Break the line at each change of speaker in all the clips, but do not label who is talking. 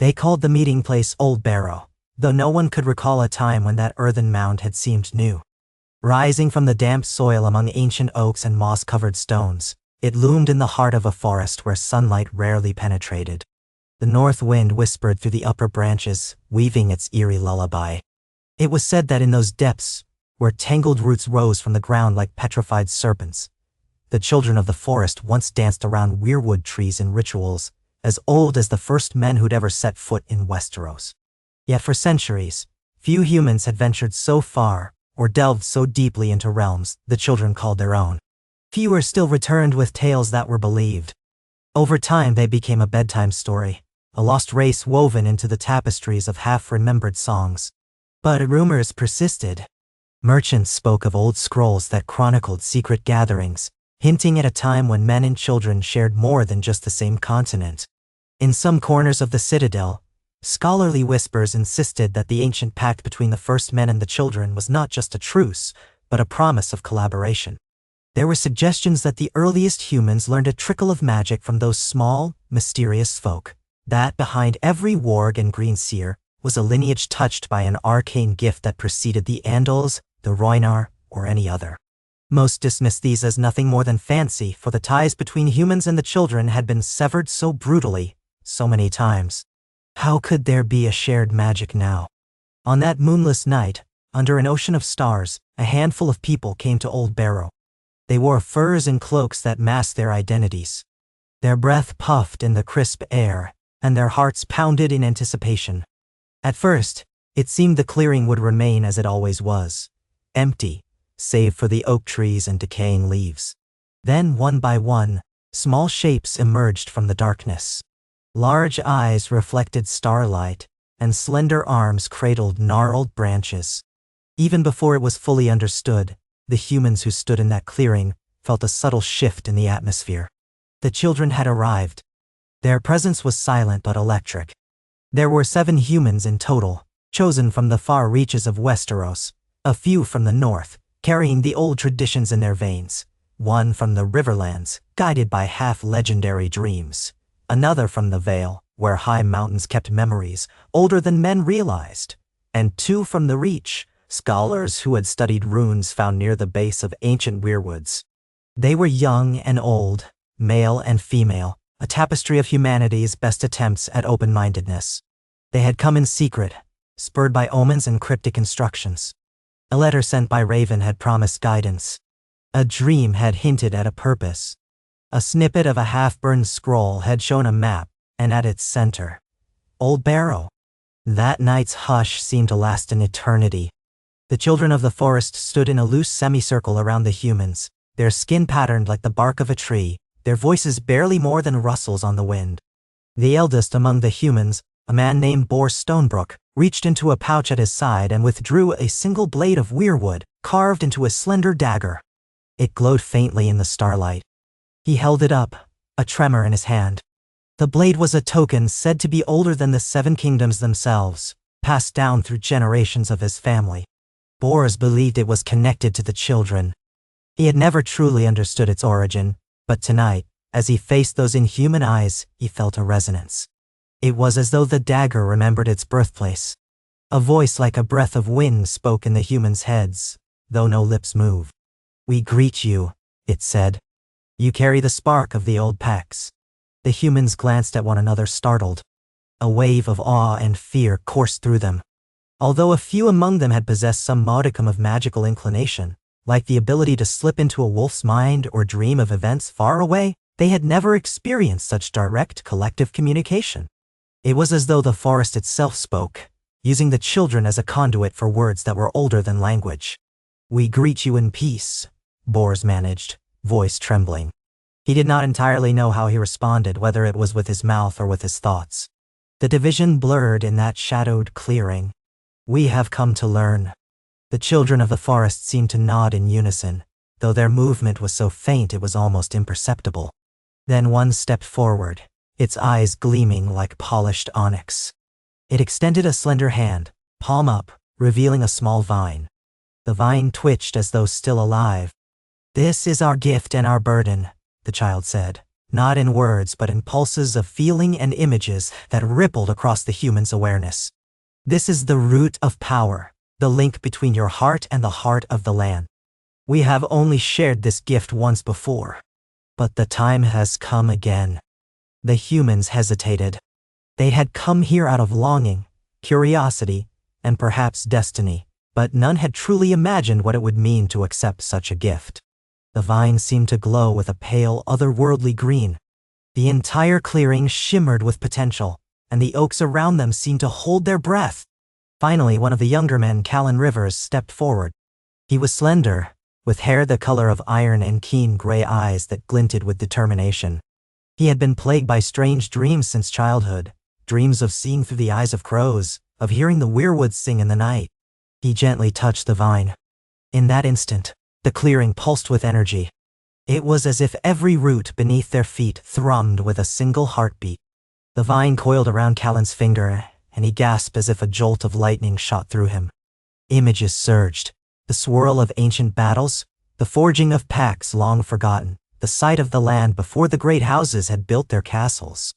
They called the meeting place Old Barrow, though no one could recall a time when that earthen mound had seemed new. Rising from the damp soil among ancient oaks and moss-covered stones, it loomed in the heart of a forest where sunlight rarely penetrated. The north wind whispered through the upper branches, weaving its eerie lullaby. It was said that in those depths, where tangled roots rose from the ground like petrified serpents, the children of the forest once danced around weirwood trees in rituals as old as the first men who'd ever set foot in Westeros. Yet for centuries, few humans had ventured so far or delved so deeply into realms the children called their own. Fewer still returned with tales that were believed. Over time they became a bedtime story, a lost race woven into the tapestries of half-remembered songs. But rumors persisted. Merchants spoke of old scrolls that chronicled secret gatherings, hinting at a time when men and children shared more than just the same continent. In some corners of the citadel, scholarly whispers insisted that the ancient pact between the first men and the children was not just a truce, but a promise of collaboration. There were suggestions that the earliest humans learned a trickle of magic from those small, mysterious folk, that behind every warg and green seer was a lineage touched by an arcane gift that preceded the Andals, the Rhoynar, or any other. Most dismissed these as nothing more than fancy, for the ties between humans and the children had been severed so brutally, so many times. How could there be a shared magic now? On that moonless night, under an ocean of stars, a handful of people came to Old Barrow. They wore furs and cloaks that masked their identities. Their breath puffed in the crisp air, and their hearts pounded in anticipation. At first, it seemed the clearing would remain as it always was, empty, save for the oak trees and decaying leaves. Then, one by one, small shapes emerged from the darkness. Large eyes reflected starlight, and slender arms cradled gnarled branches. Even before it was fully understood, the humans who stood in that clearing felt a subtle shift in the atmosphere. The children had arrived. Their presence was silent but electric. There were 7 humans in total, chosen from the far reaches of Westeros, a few from the north, carrying the old traditions in their veins, one from the Riverlands, guided by half-legendary dreams, another from the Vale, where high mountains kept memories older than men realized, and 2 from the Reach, scholars who had studied runes found near the base of ancient weirwoods. They were young and old, male and female, a tapestry of humanity's best attempts at open-mindedness. They had come in secret, spurred by omens and cryptic instructions. A letter sent by Raven had promised guidance. A dream had hinted at a purpose. A snippet of a half-burned scroll had shown a map, and at its center, Old Barrow. That night's hush seemed to last an eternity. The children of the forest stood in a loose semicircle around the humans, their skin patterned like the bark of a tree, their voices barely more than rustles on the wind. The eldest among the humans, a man named Bor Stonebrook, reached into a pouch at his side and withdrew a single blade of weirwood, carved into a slender dagger. It glowed faintly in the starlight. He held it up, a tremor in his hand. The blade was a token said to be older than the 7 kingdoms themselves, passed down through generations of his family. Bors believed it was connected to the children. He had never truly understood its origin, but tonight, as he faced those inhuman eyes, he felt a resonance. It was as though the dagger remembered its birthplace. A voice like a breath of wind spoke in the humans' heads, though no lips moved. "We greet you," it said. "You carry the spark of the old pacts." The humans glanced at one another startled. A wave of awe and fear coursed through them. Although a few among them had possessed some modicum of magical inclination, like the ability to slip into a wolf's mind or dream of events far away, they had never experienced such direct collective communication. It was as though the forest itself spoke, using the children as a conduit for words that were older than language. "We greet you in peace," Bors managed, voice trembling. He did not entirely know how he responded, whether it was with his mouth or with his thoughts. The division blurred in that shadowed clearing. "We have come to learn." The children of the forest seemed to nod in unison, though their movement was so faint it was almost imperceptible. Then one stepped forward, its eyes gleaming like polished onyx. It extended a slender hand, palm up, revealing a small vine. The vine twitched as though still alive. "This is our gift and our burden," the child said, not in words but in pulses of feeling and images that rippled across the human's awareness. This is the root of power, the link between your heart and the heart of the land. We have only shared this gift once before, but the time has come again. The humans hesitated. They had come here out of longing, curiosity, and perhaps destiny, but none had truly imagined what it would mean to accept such a gift. The vine seemed to glow with a pale, otherworldly green. The entire clearing shimmered with potential, and the oaks around them seemed to hold their breath. Finally, one of the younger men, Callan Rivers, stepped forward. He was slender, with hair the color of iron and keen gray eyes that glinted with determination. He had been plagued by strange dreams since childhood, dreams of seeing through the eyes of crows, of hearing the weirwoods sing in the night. He gently touched the vine. In that instant, the clearing pulsed with energy. It was as if every root beneath their feet thrummed with a single heartbeat. The vine coiled around Callan's finger, and he gasped as if a jolt of lightning shot through him. Images surged. The swirl of ancient battles, the forging of pacts long forgotten, the sight of the land before the great houses had built their castles.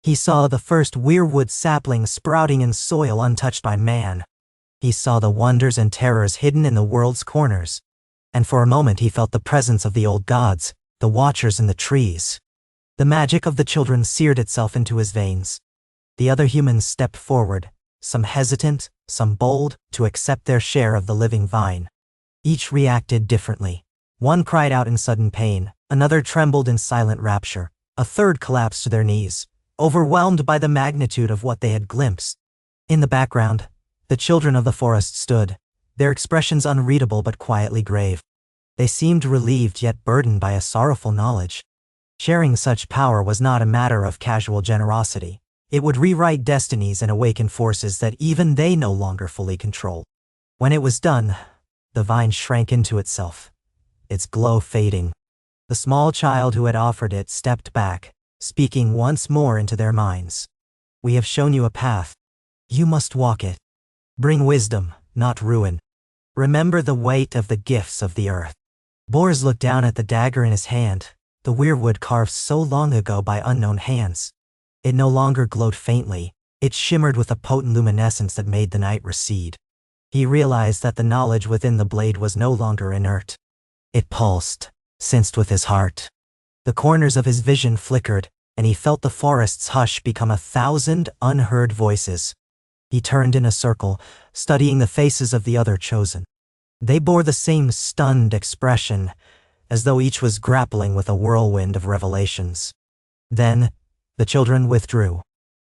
He saw the first weirwood saplings sprouting in soil untouched by man. He saw the wonders and terrors hidden in the world's corners. And for a moment he felt the presence of the old gods, the watchers in the trees. The magic of the children seared itself into his veins. The other humans stepped forward, some hesitant, some bold, to accept their share of the living vine. Each reacted differently. One cried out in sudden pain, another trembled in silent rapture, a third collapsed to their knees, overwhelmed by the magnitude of what they had glimpsed. In the background, the children of the forest stood, their expressions unreadable but quietly grave. They seemed relieved yet burdened by a sorrowful knowledge. Sharing such power was not a matter of casual generosity. It would rewrite destinies and awaken forces that even they no longer fully control. When it was done, the vine shrank into itself, its glow fading. The small child who had offered it stepped back, speaking once more into their minds. "We have shown you a path. You must walk it. Bring wisdom, not ruin. Remember the weight of the gifts of the earth." Bors looked down at the dagger in his hand, the weirwood carved so long ago by unknown hands. It no longer glowed faintly, it shimmered with a potent luminescence that made the night recede. He realized that the knowledge within the blade was no longer inert. It pulsed, sensed with his heart. The corners of his vision flickered, and he felt the forest's hush become 1,000 unheard voices. He turned in a circle, studying the faces of the other chosen. They bore the same stunned expression, as though each was grappling with a whirlwind of revelations. Then, the children withdrew.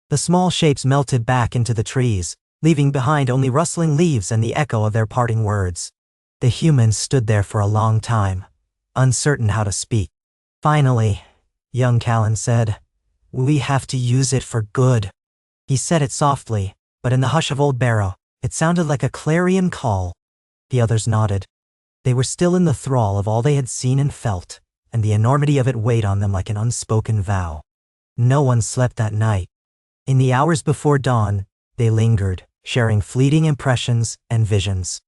The small shapes melted back into the trees, leaving behind only rustling leaves and the echo of their parting words. The humans stood there for a long time, uncertain how to speak. Finally, young Callan said, "We have to use it for good." He said it softly, but in the hush of Old Barrow, it sounded like a clarion call. The others nodded. They were still in the thrall of all they had seen and felt, and the enormity of it weighed on them like an unspoken vow. No one slept that night. In the hours before dawn, they lingered, sharing fleeting impressions and visions.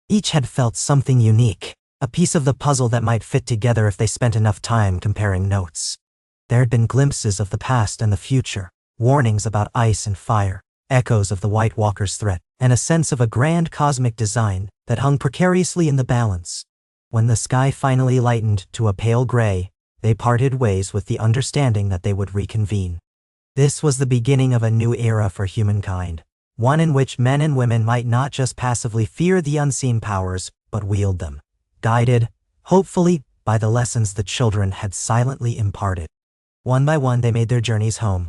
Each had felt something unique, a piece of the puzzle that might fit together if they spent enough time comparing notes. There had been glimpses of the past and the future, warnings about ice and fire, echoes of the White Walker's threat, and a sense of a grand cosmic design that hung precariously in the balance. When the sky finally lightened to a pale gray, they parted ways with the understanding that they would reconvene. This was the beginning of a new era for humankind, one in which men and women might not just passively fear the unseen powers, but wield them, guided, hopefully, by the lessons the children had silently imparted. One by one they made their journeys home.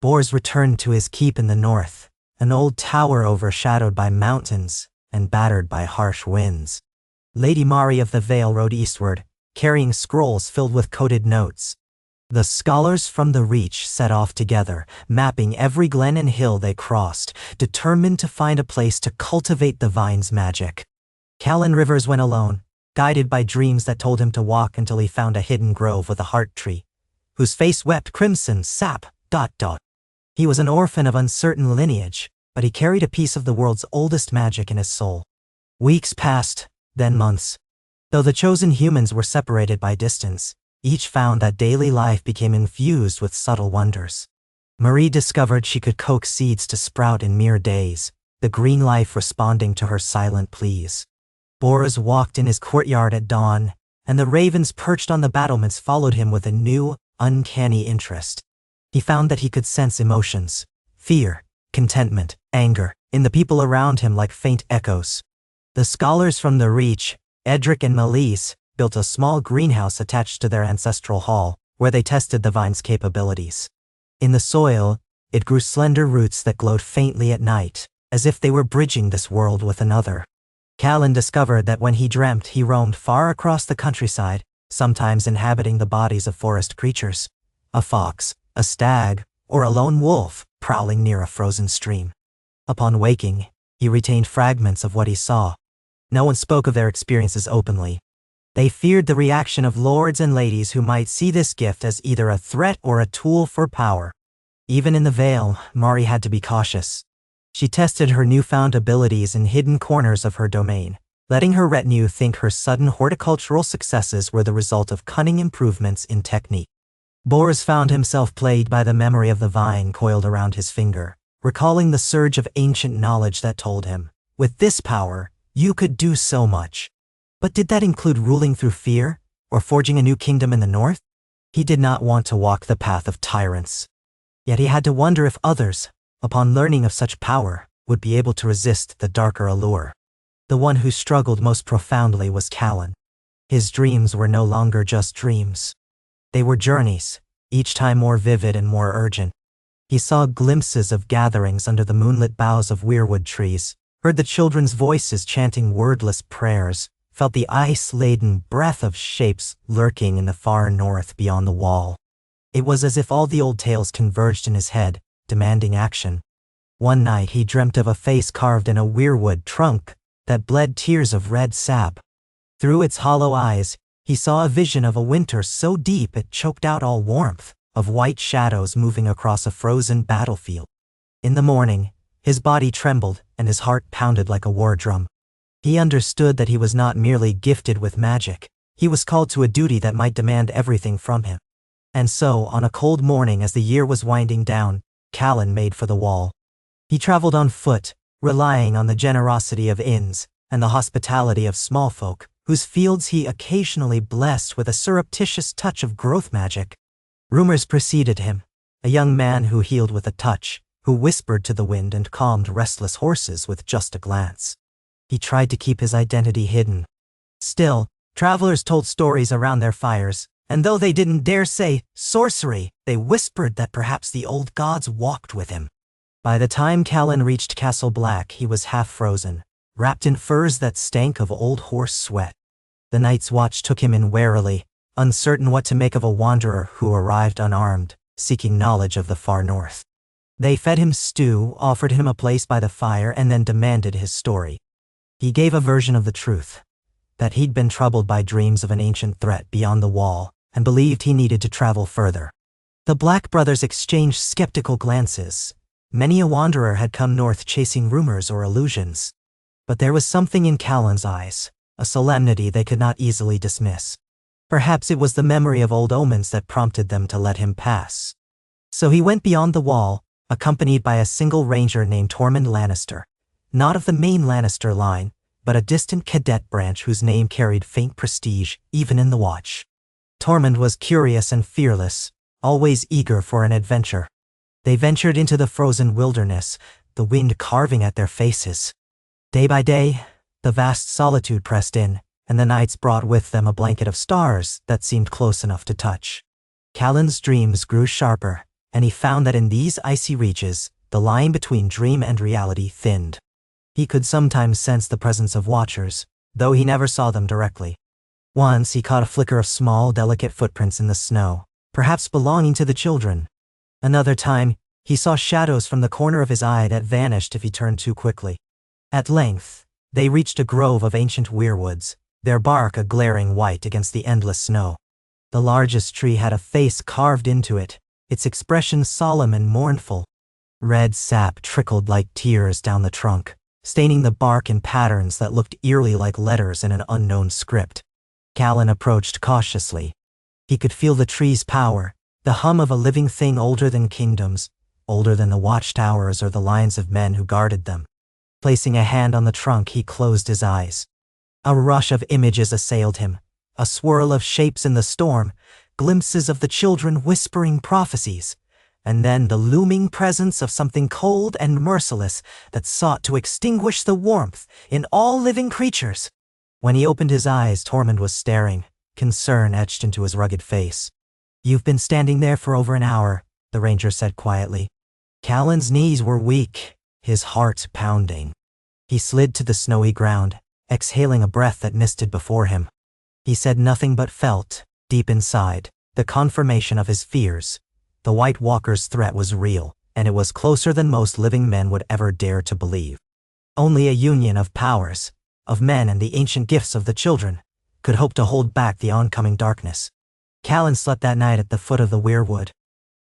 Bors returned to his keep in the north, an old tower overshadowed by mountains and battered by harsh winds. Lady Mari of the Vale rode eastward, carrying scrolls filled with coded notes. The scholars from the Reach set off together, mapping every glen and hill they crossed, determined to find a place to cultivate the vine's magic. Callan Rivers went alone, guided by dreams that told him to walk until he found a hidden grove with a heart tree, whose face wept crimson sap. He was an orphan of uncertain lineage, but he carried a piece of the world's oldest magic in his soul. Weeks passed, then months. Though the chosen humans were separated by distance, Each found that daily life became infused with subtle wonders. Marie discovered she could coax seeds to sprout in mere days, the green life responding to her silent pleas. Boris walked in his courtyard at dawn, and the ravens perched on the battlements followed him with a new, uncanny interest. He found that he could sense emotions, fear, contentment, anger, in the people around him like faint echoes. The scholars from the Reach, Edric and Melise, built a small greenhouse attached to their ancestral hall, where they tested the vine's capabilities. In the soil, it grew slender roots that glowed faintly at night, as if they were bridging this world with another. Callan discovered that when he dreamt, he roamed far across the countryside, sometimes inhabiting the bodies of forest creatures, a fox, a stag, or a lone wolf prowling near a frozen stream. Upon waking, he retained fragments of what he saw. No one spoke of their experiences openly. They feared the reaction of lords and ladies who might see this gift as either a threat or a tool for power. Even in the Vale, Mari had to be cautious. She tested her newfound abilities in hidden corners of her domain, letting her retinue think her sudden horticultural successes were the result of cunning improvements in technique. Boris found himself plagued by the memory of the vine coiled around his finger, recalling the surge of ancient knowledge that told him, with this power, you could do so much. But did that include ruling through fear, or forging a new kingdom in the north? He did not want to walk the path of tyrants. Yet he had to wonder if others, upon learning of such power, would be able to resist the darker allure. The one who struggled most profoundly was Callan. His dreams were no longer just dreams. They were journeys, each time more vivid and more urgent. He saw glimpses of gatherings under the moonlit boughs of weirwood trees, heard the children's voices chanting wordless prayers, felt the ice-laden breath of shapes lurking in the far north beyond the wall. It was as if all the old tales converged in his head, demanding action. One night he dreamt of a face carved in a weirwood trunk that bled tears of red sap. Through its hollow eyes, he saw a vision of a winter so deep it choked out all warmth, of white shadows moving across a frozen battlefield. In the morning, his body trembled and his heart pounded like a war drum. He understood that he was not merely gifted with magic, he was called to a duty that might demand everything from him. And so, on a cold morning as the year was winding down, Callan made for the wall. He traveled on foot, relying on the generosity of inns and the hospitality of small folk, whose fields he occasionally blessed with a surreptitious touch of growth magic. Rumors preceded him, a young man who healed with a touch, who whispered to the wind and calmed restless horses with just a glance. He tried to keep his identity hidden. Still, travelers told stories around their fires, and though they didn't dare say sorcery, they whispered that perhaps the old gods walked with him. By the time Callan reached Castle Black, he was half frozen, wrapped in furs that stank of old horse sweat. The night's watch took him in warily, uncertain what to make of a wanderer who arrived unarmed, seeking knowledge of the far north. They fed him stew, offered him a place by the fire, and then demanded his story. He gave a version of the truth, that he'd been troubled by dreams of an ancient threat beyond the wall, and believed he needed to travel further. The Black brothers exchanged skeptical glances. Many a wanderer had come north chasing rumors or illusions. But there was something in Callan's eyes, a solemnity they could not easily dismiss. Perhaps it was the memory of old omens that prompted them to let him pass. So he went beyond the wall, accompanied by a single ranger named Tormund Lannister, not of the main Lannister line, but a distant cadet branch whose name carried faint prestige, even in the Watch. Tormund was curious and fearless, always eager for an adventure. They ventured into the frozen wilderness, the wind carving at their faces. Day by day, the vast solitude pressed in, and the nights brought with them a blanket of stars that seemed close enough to touch. Callan's dreams grew sharper, and he found that in these icy reaches, the line between dream and reality thinned. He could sometimes sense the presence of watchers, though he never saw them directly. Once he caught a flicker of small, delicate footprints in the snow, perhaps belonging to the children. Another time, he saw shadows from the corner of his eye that vanished if he turned too quickly. At length, they reached a grove of ancient weirwoods, their bark a glaring white against the endless snow. The largest tree had a face carved into it, its expression solemn and mournful. Red sap trickled like tears down the trunk, staining the bark in patterns that looked eerily like letters in an unknown script. Callan approached cautiously. He could feel the tree's power, the hum of a living thing older than kingdoms, older than the watchtowers or the lines of men who guarded them. Placing a hand on the trunk, he closed his eyes. A rush of images assailed him, a swirl of shapes in the storm, glimpses of the children whispering prophecies, and then the looming presence of something cold and merciless that sought to extinguish the warmth in all living creatures. When he opened his eyes, Tormund was staring, concern etched into his rugged face. "You've been standing there for over an hour," the ranger said quietly. Callan's knees were weak, his heart pounding. He slid to the snowy ground, exhaling a breath that misted before him. He said nothing but felt, deep inside, the confirmation of his fears. The White Walker's threat was real, and it was closer than most living men would ever dare to believe. Only a union of powers, of men and the ancient gifts of the children, could hope to hold back the oncoming darkness. Callan slept that night at the foot of the weirwood.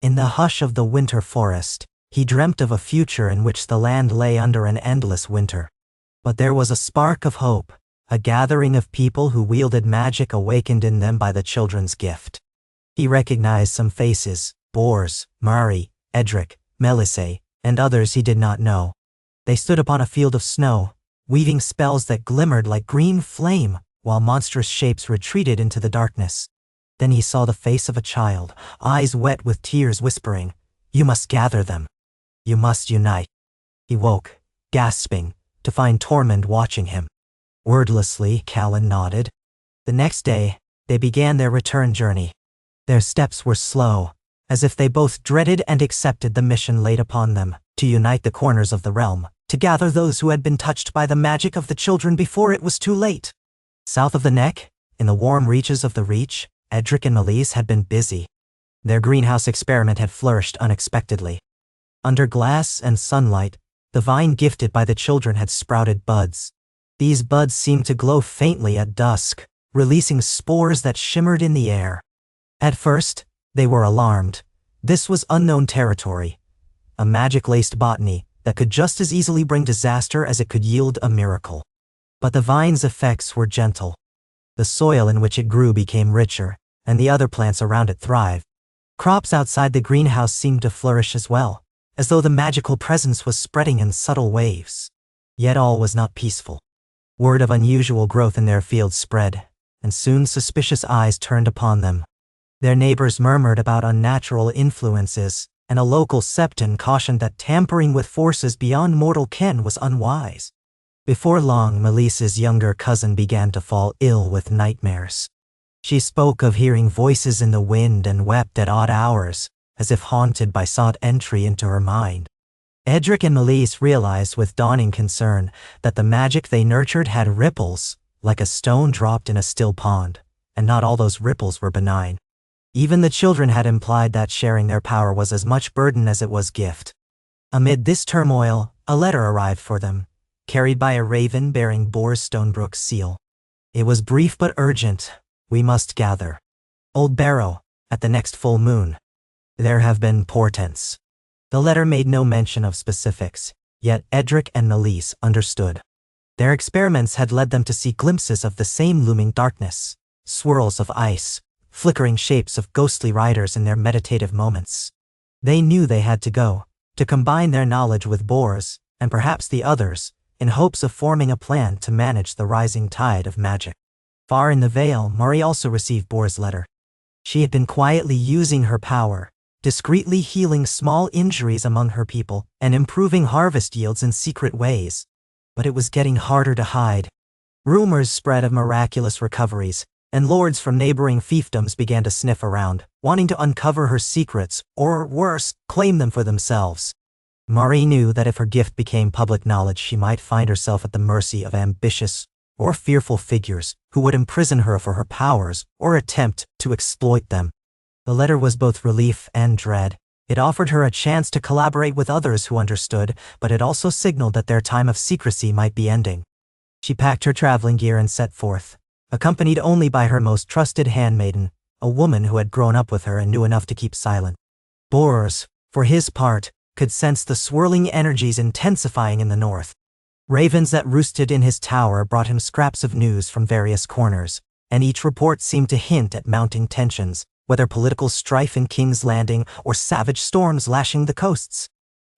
In the hush of the winter forest, he dreamt of a future in which the land lay under an endless winter. But there was a spark of hope, a gathering of people who wielded magic awakened in them by the children's gift. He recognized some faces: Bors, Mari, Edric, Melissae, and others he did not know. They stood upon a field of snow, weaving spells that glimmered like green flame, while monstrous shapes retreated into the darkness. Then he saw the face of a child, eyes wet with tears, whispering, "You must gather them. You must unite." He woke, gasping, to find Tormund watching him. Wordlessly, Callan nodded. The next day, they began their return journey. Their steps were slow, as if they both dreaded and accepted the mission laid upon them, to unite the corners of the realm, to gather those who had been touched by the magic of the children before it was too late. South of the Neck, in the warm reaches of the Reach, Edric and Melissae had been busy. Their greenhouse experiment had flourished unexpectedly. Under glass and sunlight, the vine gifted by the children had sprouted buds. These buds seemed to glow faintly at dusk, releasing spores that shimmered in the air. At first, they were alarmed. This was unknown territory, a magic-laced botany that could just as easily bring disaster as it could yield a miracle. But the vine's effects were gentle. The soil in which it grew became richer, and the other plants around it thrived. Crops outside the greenhouse seemed to flourish as well, as though the magical presence was spreading in subtle waves. Yet all was not peaceful. Word of unusual growth in their fields spread, and soon suspicious eyes turned upon them. Their neighbors murmured about unnatural influences, and a local septon cautioned that tampering with forces beyond mortal ken was unwise. Before long, Melissa's younger cousin began to fall ill with nightmares. She spoke of hearing voices in the wind and wept at odd hours, as if haunted by sought entry into her mind. Edric and Melissae realized with dawning concern that the magic they nurtured had ripples, like a stone dropped in a still pond, and not all those ripples were benign. Even the children had implied that sharing their power was as much burden as it was gift. Amid this turmoil, a letter arrived for them, carried by a raven bearing Bors Stonebrook's seal. It was brief but urgent. "We must gather. Old Barrow, at the next full moon. There have been portents." The letter made no mention of specifics, yet Edric and Melissae understood. Their experiments had led them to see glimpses of the same looming darkness, swirls of ice, flickering shapes of ghostly riders in their meditative moments. They knew they had to go, to combine their knowledge with Bors, and perhaps the others, in hopes of forming a plan to manage the rising tide of magic. Far in the Vale, Mari also received Bors' letter. She had been quietly using her power, discreetly healing small injuries among her people, and improving harvest yields in secret ways. But it was getting harder to hide. Rumors spread of miraculous recoveries, and lords from neighboring fiefdoms began to sniff around, wanting to uncover her secrets, or worse, claim them for themselves. Mari knew that if her gift became public knowledge, she might find herself at the mercy of ambitious or fearful figures who would imprison her for her powers or attempt to exploit them. The letter was both relief and dread. It offered her a chance to collaborate with others who understood, but it also signaled that their time of secrecy might be ending. She packed her traveling gear and set forth, accompanied only by her most trusted handmaiden, a woman who had grown up with her and knew enough to keep silent. Bors, for his part, could sense the swirling energies intensifying in the north. Ravens that roosted in his tower brought him scraps of news from various corners, and each report seemed to hint at mounting tensions, whether political strife in King's Landing or savage storms lashing the coasts.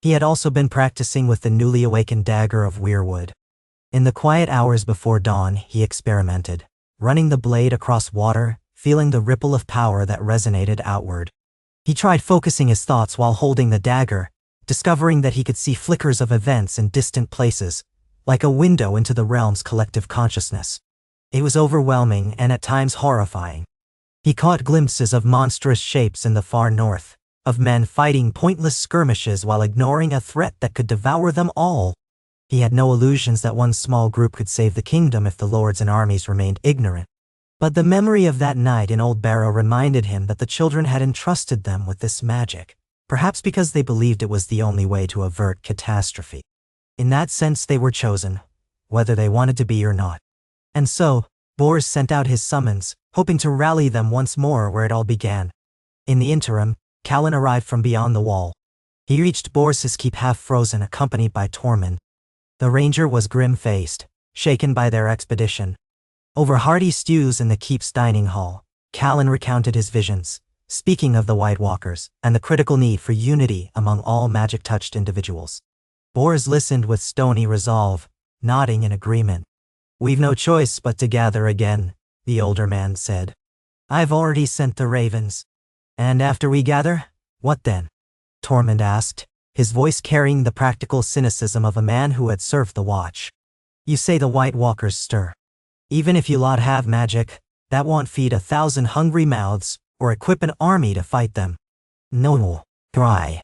He had also been practicing with the newly awakened dagger of weirwood. In the quiet hours before dawn, he experimented, running the blade across water, feeling the ripple of power that resonated outward. He tried focusing his thoughts while holding the dagger, discovering that he could see flickers of events in distant places, like a window into the realm's collective consciousness. It was overwhelming and at times horrifying. He caught glimpses of monstrous shapes in the far north, of men fighting pointless skirmishes while ignoring a threat that could devour them all. He had no illusions that one small group could save the kingdom if the lords and armies remained ignorant. But the memory of that night in Old Barrow reminded him that the children had entrusted them with this magic, perhaps because they believed it was the only way to avert catastrophe. In that sense, they were chosen, whether they wanted to be or not. And so, Bors sent out his summons, hoping to rally them once more where it all began. In the interim, Callan arrived from beyond the wall. He reached Bors's keep half-frozen, accompanied by Tormund. The ranger was grim-faced, shaken by their expedition. Over hearty stews in the keep's dining hall, Callan recounted his visions, speaking of the White Walkers and the critical need for unity among all magic-touched individuals. Bors listened with stony resolve, nodding in agreement. "We've no choice but to gather again," the older man said. "I've already sent the ravens." "And after we gather, what then?" Tormund asked, his voice carrying the practical cynicism of a man who had served the Watch. "You say the White Walkers stir. Even if you lot have magic, that won't feed 1,000 hungry mouths or equip an army to fight them." "No, try.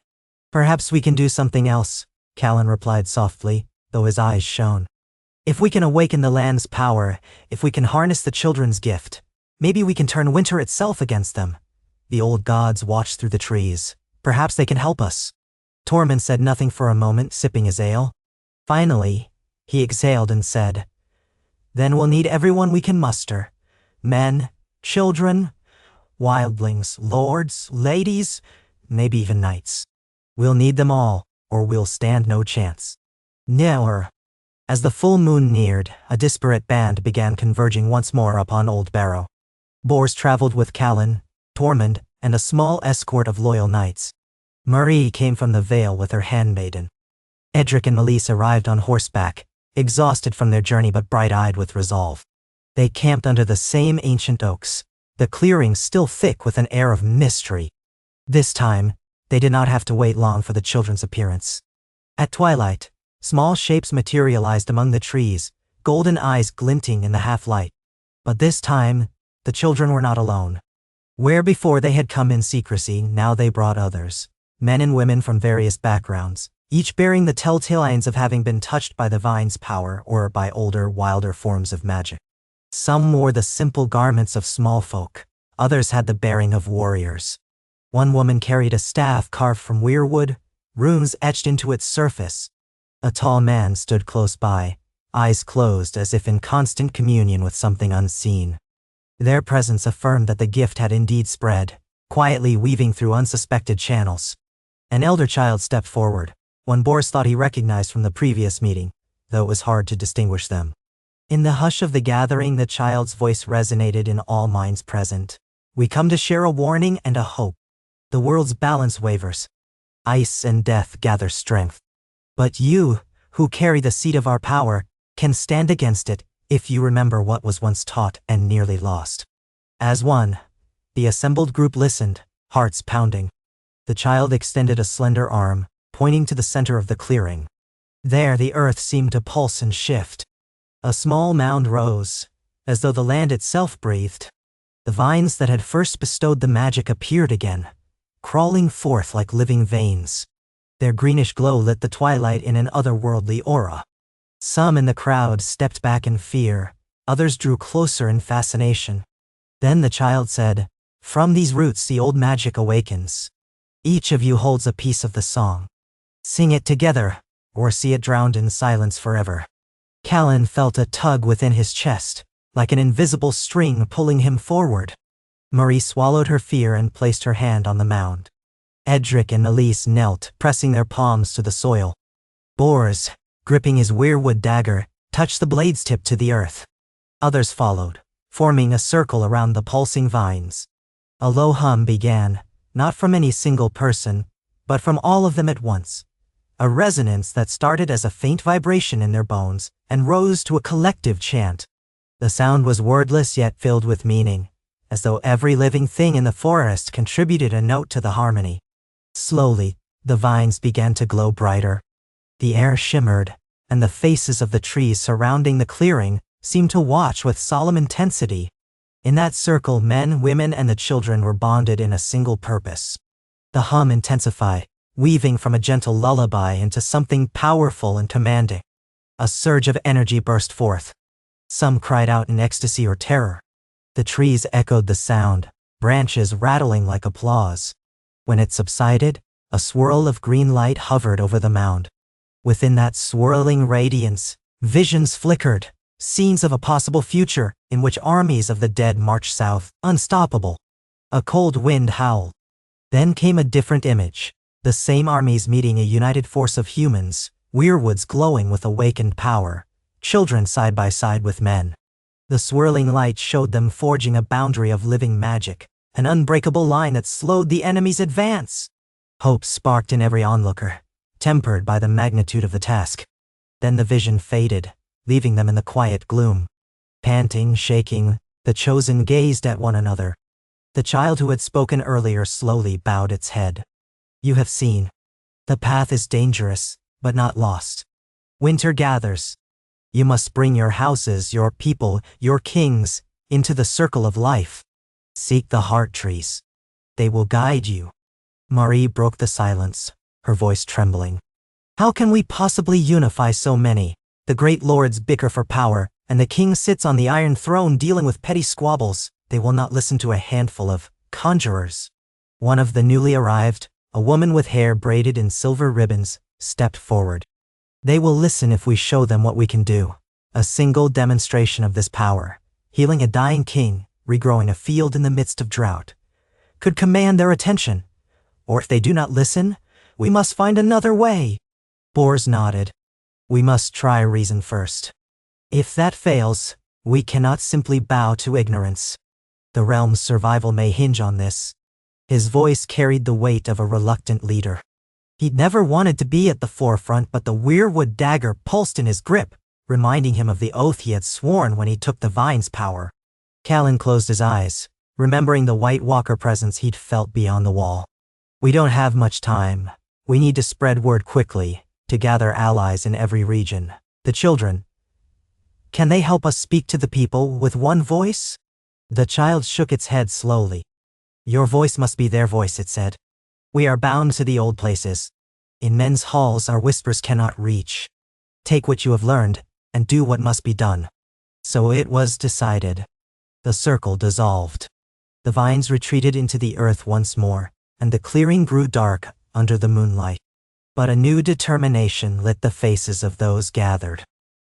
Perhaps we can do something else," Callan replied softly, though his eyes shone. "If we can awaken the land's power, if we can harness the children's gift, maybe we can turn winter itself against them. The old gods watch through the trees. Perhaps they can help us." Tormund said nothing for a moment, sipping his ale. Finally, he exhaled and said, "Then we'll need everyone we can muster. Men, children, wildlings, lords, ladies, maybe even knights. We'll need them all, or we'll stand no chance." Nearer. As the full moon neared, a disparate band began converging once more upon Old Barrow. Bors traveled with Callan, Tormund, and a small escort of loyal knights. Marie came from the Vale with her handmaiden. Edric and Melise arrived on horseback, exhausted from their journey but bright-eyed with resolve. They camped under the same ancient oaks, the clearing still thick with an air of mystery. This time, they did not have to wait long for the children's appearance. At twilight, small shapes materialized among the trees, golden eyes glinting in the half-light. But this time, the children were not alone. Where before they had come in secrecy, now they brought others. Men and women from various backgrounds, each bearing the telltale signs of having been touched by the vine's power or by older, wilder forms of magic. Some wore the simple garments of small folk, others had the bearing of warriors. One woman carried a staff carved from weirwood, runes etched into its surface. A tall man stood close by, eyes closed as if in constant communion with something unseen. Their presence affirmed that the gift had indeed spread, quietly weaving through unsuspected channels. An elder child stepped forward, one Bors thought he recognized from the previous meeting, though it was hard to distinguish them. In the hush of the gathering, the child's voice resonated in all minds present. "We come to share a warning and a hope. The world's balance wavers. Ice and death gather strength. But you, who carry the seed of our power, can stand against it if you remember what was once taught and nearly lost." As one, the assembled group listened, hearts pounding. The child extended a slender arm, pointing to the center of the clearing. There the earth seemed to pulse and shift. A small mound rose, as though the land itself breathed. The vines that had first bestowed the magic appeared again, crawling forth like living veins. Their greenish glow lit the twilight in an otherworldly aura. Some in the crowd stepped back in fear, others drew closer in fascination. Then the child said, "From these roots the old magic awakens. Each of you holds a piece of the song. Sing it together, or see it drowned in silence forever." Callan felt a tug within his chest, like an invisible string pulling him forward. Marie swallowed her fear and placed her hand on the mound. Edric and Elise knelt, pressing their palms to the soil. Bors, gripping his weirwood dagger, touched the blade's tip to the earth. Others followed, forming a circle around the pulsing vines. A low hum began, not from any single person, but from all of them at once. A resonance that started as a faint vibration in their bones and rose to a collective chant. The sound was wordless yet filled with meaning, as though every living thing in the forest contributed a note to the harmony. Slowly, the vines began to glow brighter. The air shimmered, and the faces of the trees surrounding the clearing seemed to watch with solemn intensity. In that circle, men, women, and the children were bonded in a single purpose. The hum intensified, weaving from a gentle lullaby into something powerful and commanding. A surge of energy burst forth. Some cried out in ecstasy or terror. The trees echoed the sound, branches rattling like applause. When it subsided, a swirl of green light hovered over the mound. Within that swirling radiance, visions flickered, scenes of a possible future in which armies of the dead marched south, unstoppable. A cold wind howled. Then came a different image, the same armies meeting a united force of humans, weirwoods glowing with awakened power, children side by side with men. The swirling light showed them forging a boundary of living magic, an unbreakable line that slowed the enemy's advance. Hope sparked in every onlooker, tempered by the magnitude of the task. Then the vision faded, leaving them in the quiet gloom. Panting, shaking, the chosen gazed at one another. The child who had spoken earlier slowly bowed its head. You have seen. The path is dangerous, but not lost. Winter gathers. You must bring your houses, your people, your kings, into the circle of life. Seek the heart trees. They will guide you. Marie broke the silence, her voice trembling. How can we possibly unify so many? The great lords bicker for power, and the king sits on the Iron Throne dealing with petty squabbles. They will not listen to a handful of conjurers. One of the newly arrived, a woman with hair braided in silver ribbons, stepped forward. They will listen if we show them what we can do. A single demonstration of this power, healing a dying king, regrowing a field in the midst of drought, could command their attention. Or if they do not listen, we must find another way. Bors nodded. We must try reason first. If that fails, we cannot simply bow to ignorance. The realm's survival may hinge on this. His voice carried the weight of a reluctant leader. He'd never wanted to be at the forefront, but the weirwood dagger pulsed in his grip, reminding him of the oath he had sworn when he took the vine's power. Callan closed his eyes, remembering the White Walker presence he'd felt beyond the wall. We don't have much time. We need to spread word quickly, to gather allies in every region. The children. Can they help us speak to the people with one voice? The child shook its head slowly. Your voice must be their voice, it said. We are bound to the old places. In men's halls our whispers cannot reach. Take what you have learned, and do what must be done. So it was decided. The circle dissolved. The vines retreated into the earth once more, and the clearing grew dark under the moonlight. But a new determination lit the faces of those gathered.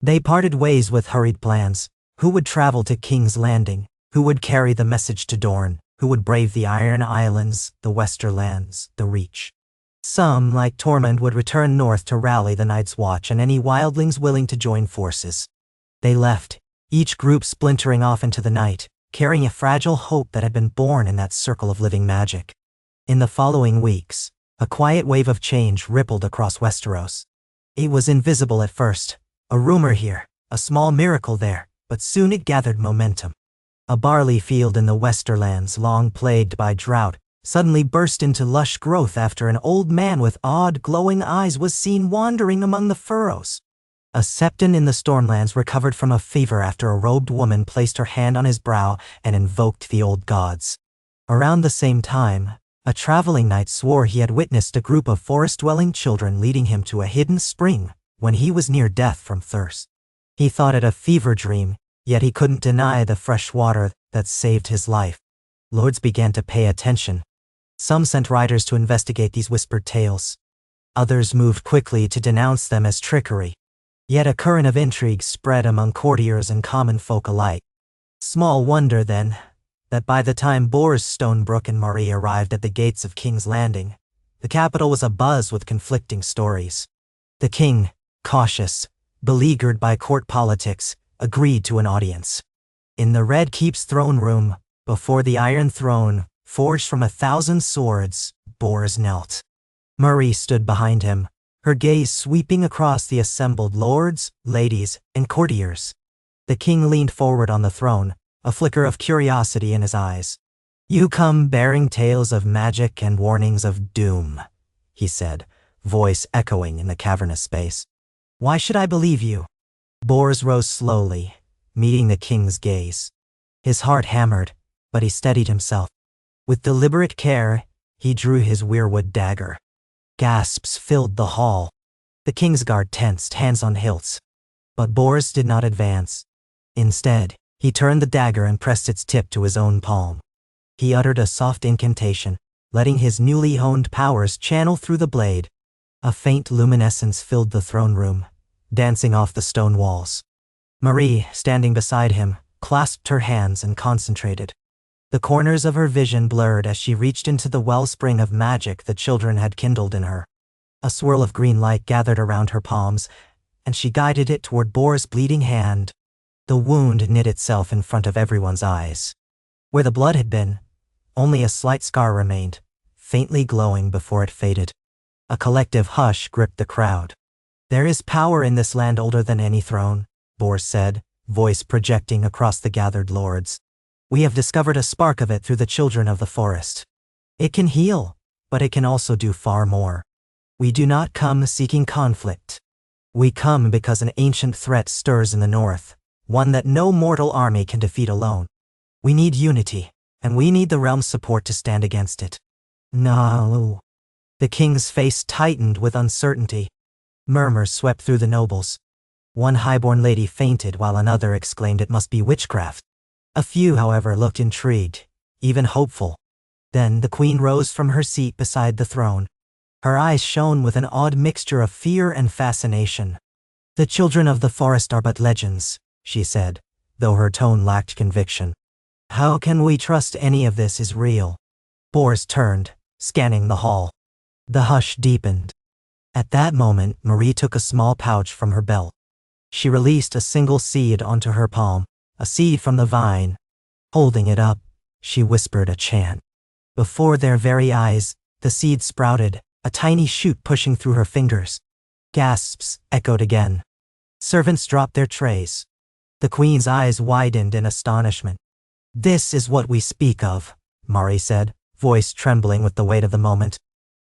They parted ways with hurried plans. Who would travel to King's Landing? Who would carry the message to Dorne? Who would brave the Iron Islands, the Westerlands, the Reach? Some, like Tormund, would return north to rally the Night's Watch and any wildlings willing to join forces. They left, each group splintering off into the night, carrying a fragile hope that had been born in that circle of living magic. In the following weeks, a quiet wave of change rippled across Westeros. It was invisible at first, a rumor here, a small miracle there, but soon it gathered momentum. A barley field in the Westerlands, long plagued by drought, suddenly burst into lush growth after an old man with odd, glowing eyes was seen wandering among the furrows. A septon in the Stormlands recovered from a fever after a robed woman placed her hand on his brow and invoked the old gods. Around the same time, a traveling knight swore he had witnessed a group of forest-dwelling children leading him to a hidden spring when he was near death from thirst. He thought it a fever dream, yet he couldn't deny the fresh water that saved his life. Lords began to pay attention. Some sent riders to investigate these whispered tales. Others moved quickly to denounce them as trickery. Yet a current of intrigue spread among courtiers and common folk alike. Small wonder, then, that by the time Bors, Stonebrook, and Marie arrived at the gates of King's Landing, the capital was abuzz with conflicting stories. The king, cautious, beleaguered by court politics, agreed to an audience. In the Red Keep's throne room, before the Iron Throne, forged from 1,000 swords, Bors knelt. Marie stood behind him, her gaze sweeping across the assembled lords, ladies, and courtiers. The king leaned forward on the throne, a flicker of curiosity in his eyes. "You come bearing tales of magic and warnings of doom," he said, voice echoing in the cavernous space. "Why should I believe you?" Bors rose slowly, meeting the king's gaze. His heart hammered, but he steadied himself. With deliberate care, he drew his weirwood dagger. Gasps filled the hall. The king's guard tensed, hands on hilts. But Bors did not advance. Instead, he turned the dagger and pressed its tip to his own palm. He uttered a soft incantation, letting his newly honed powers channel through the blade. A faint luminescence filled the throne room, dancing off the stone walls. Marie, standing beside him, clasped her hands and concentrated. The corners of her vision blurred as she reached into the wellspring of magic the children had kindled in her. A swirl of green light gathered around her palms, and she guided it toward Bors' bleeding hand. The wound knit itself in front of everyone's eyes. Where the blood had been, only a slight scar remained, faintly glowing before it faded. A collective hush gripped the crowd. "There is power in this land older than any throne," Bors said, voice projecting across the gathered lords. "We have discovered a spark of it through the children of the forest. It can heal, but it can also do far more. We do not come seeking conflict. We come because an ancient threat stirs in the north, one that no mortal army can defeat alone. We need unity, and we need the realm's support to stand against it." "No." The king's face tightened with uncertainty. Murmurs swept through the nobles. One highborn lady fainted while another exclaimed it must be witchcraft. A few, however, looked intrigued, even hopeful. Then the queen rose from her seat beside the throne. Her eyes shone with an odd mixture of fear and fascination. "The children of the forest are but legends," she said, though her tone lacked conviction. "How can we trust any of this is real?" Bors turned, scanning the hall. The hush deepened. At that moment, Marie took a small pouch from her belt. She released a single seed onto her palm, a seed from the vine. Holding it up, she whispered a chant. Before their very eyes, the seed sprouted, a tiny shoot pushing through her fingers. Gasps echoed again. Servants dropped their trays. The queen's eyes widened in astonishment. "This is what we speak of," Marie said, voice trembling with the weight of the moment.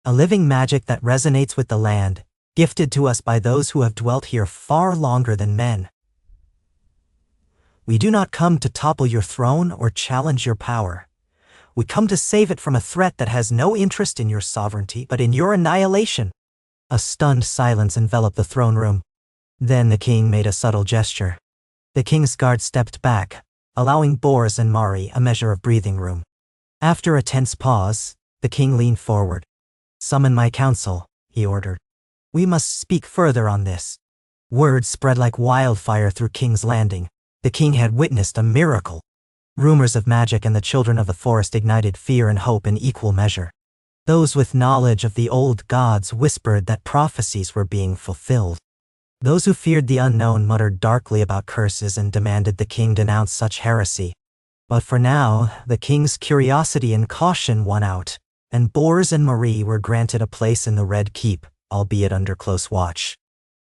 "A living magic that resonates with the land, gifted to us by those who have dwelt here far longer than men. We do not come to topple your throne or challenge your power. We come to save it from a threat that has no interest in your sovereignty but in your annihilation." A stunned silence enveloped the throne room. Then the king made a subtle gesture. The king's guard stepped back, allowing Bors and Marie a measure of breathing room. After a tense pause, the king leaned forward. "Summon my council," he ordered. "We must speak further on this." Word spread like wildfire through King's Landing. The king had witnessed a miracle. Rumors of magic and the children of the forest ignited fear and hope in equal measure. Those with knowledge of the old gods whispered that prophecies were being fulfilled. Those who feared the unknown muttered darkly about curses and demanded the king denounce such heresy. But for now, the king's curiosity and caution won out, and Bors and Marie were granted a place in the Red Keep, albeit under close watch.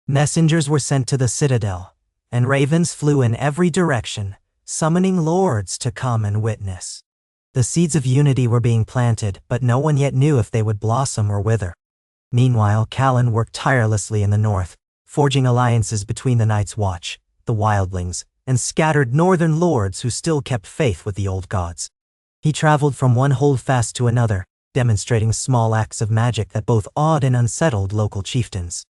Messengers were sent to the citadel, and ravens flew in every direction, summoning lords to come and witness. The seeds of unity were being planted, but no one yet knew if they would blossom or wither. Meanwhile, Callan worked tirelessly in the north, forging alliances between the Night's Watch, the Wildlings, and scattered northern lords who still kept faith with the old gods. He traveled from one holdfast to another, demonstrating small acts of magic that both awed and unsettled local chieftains.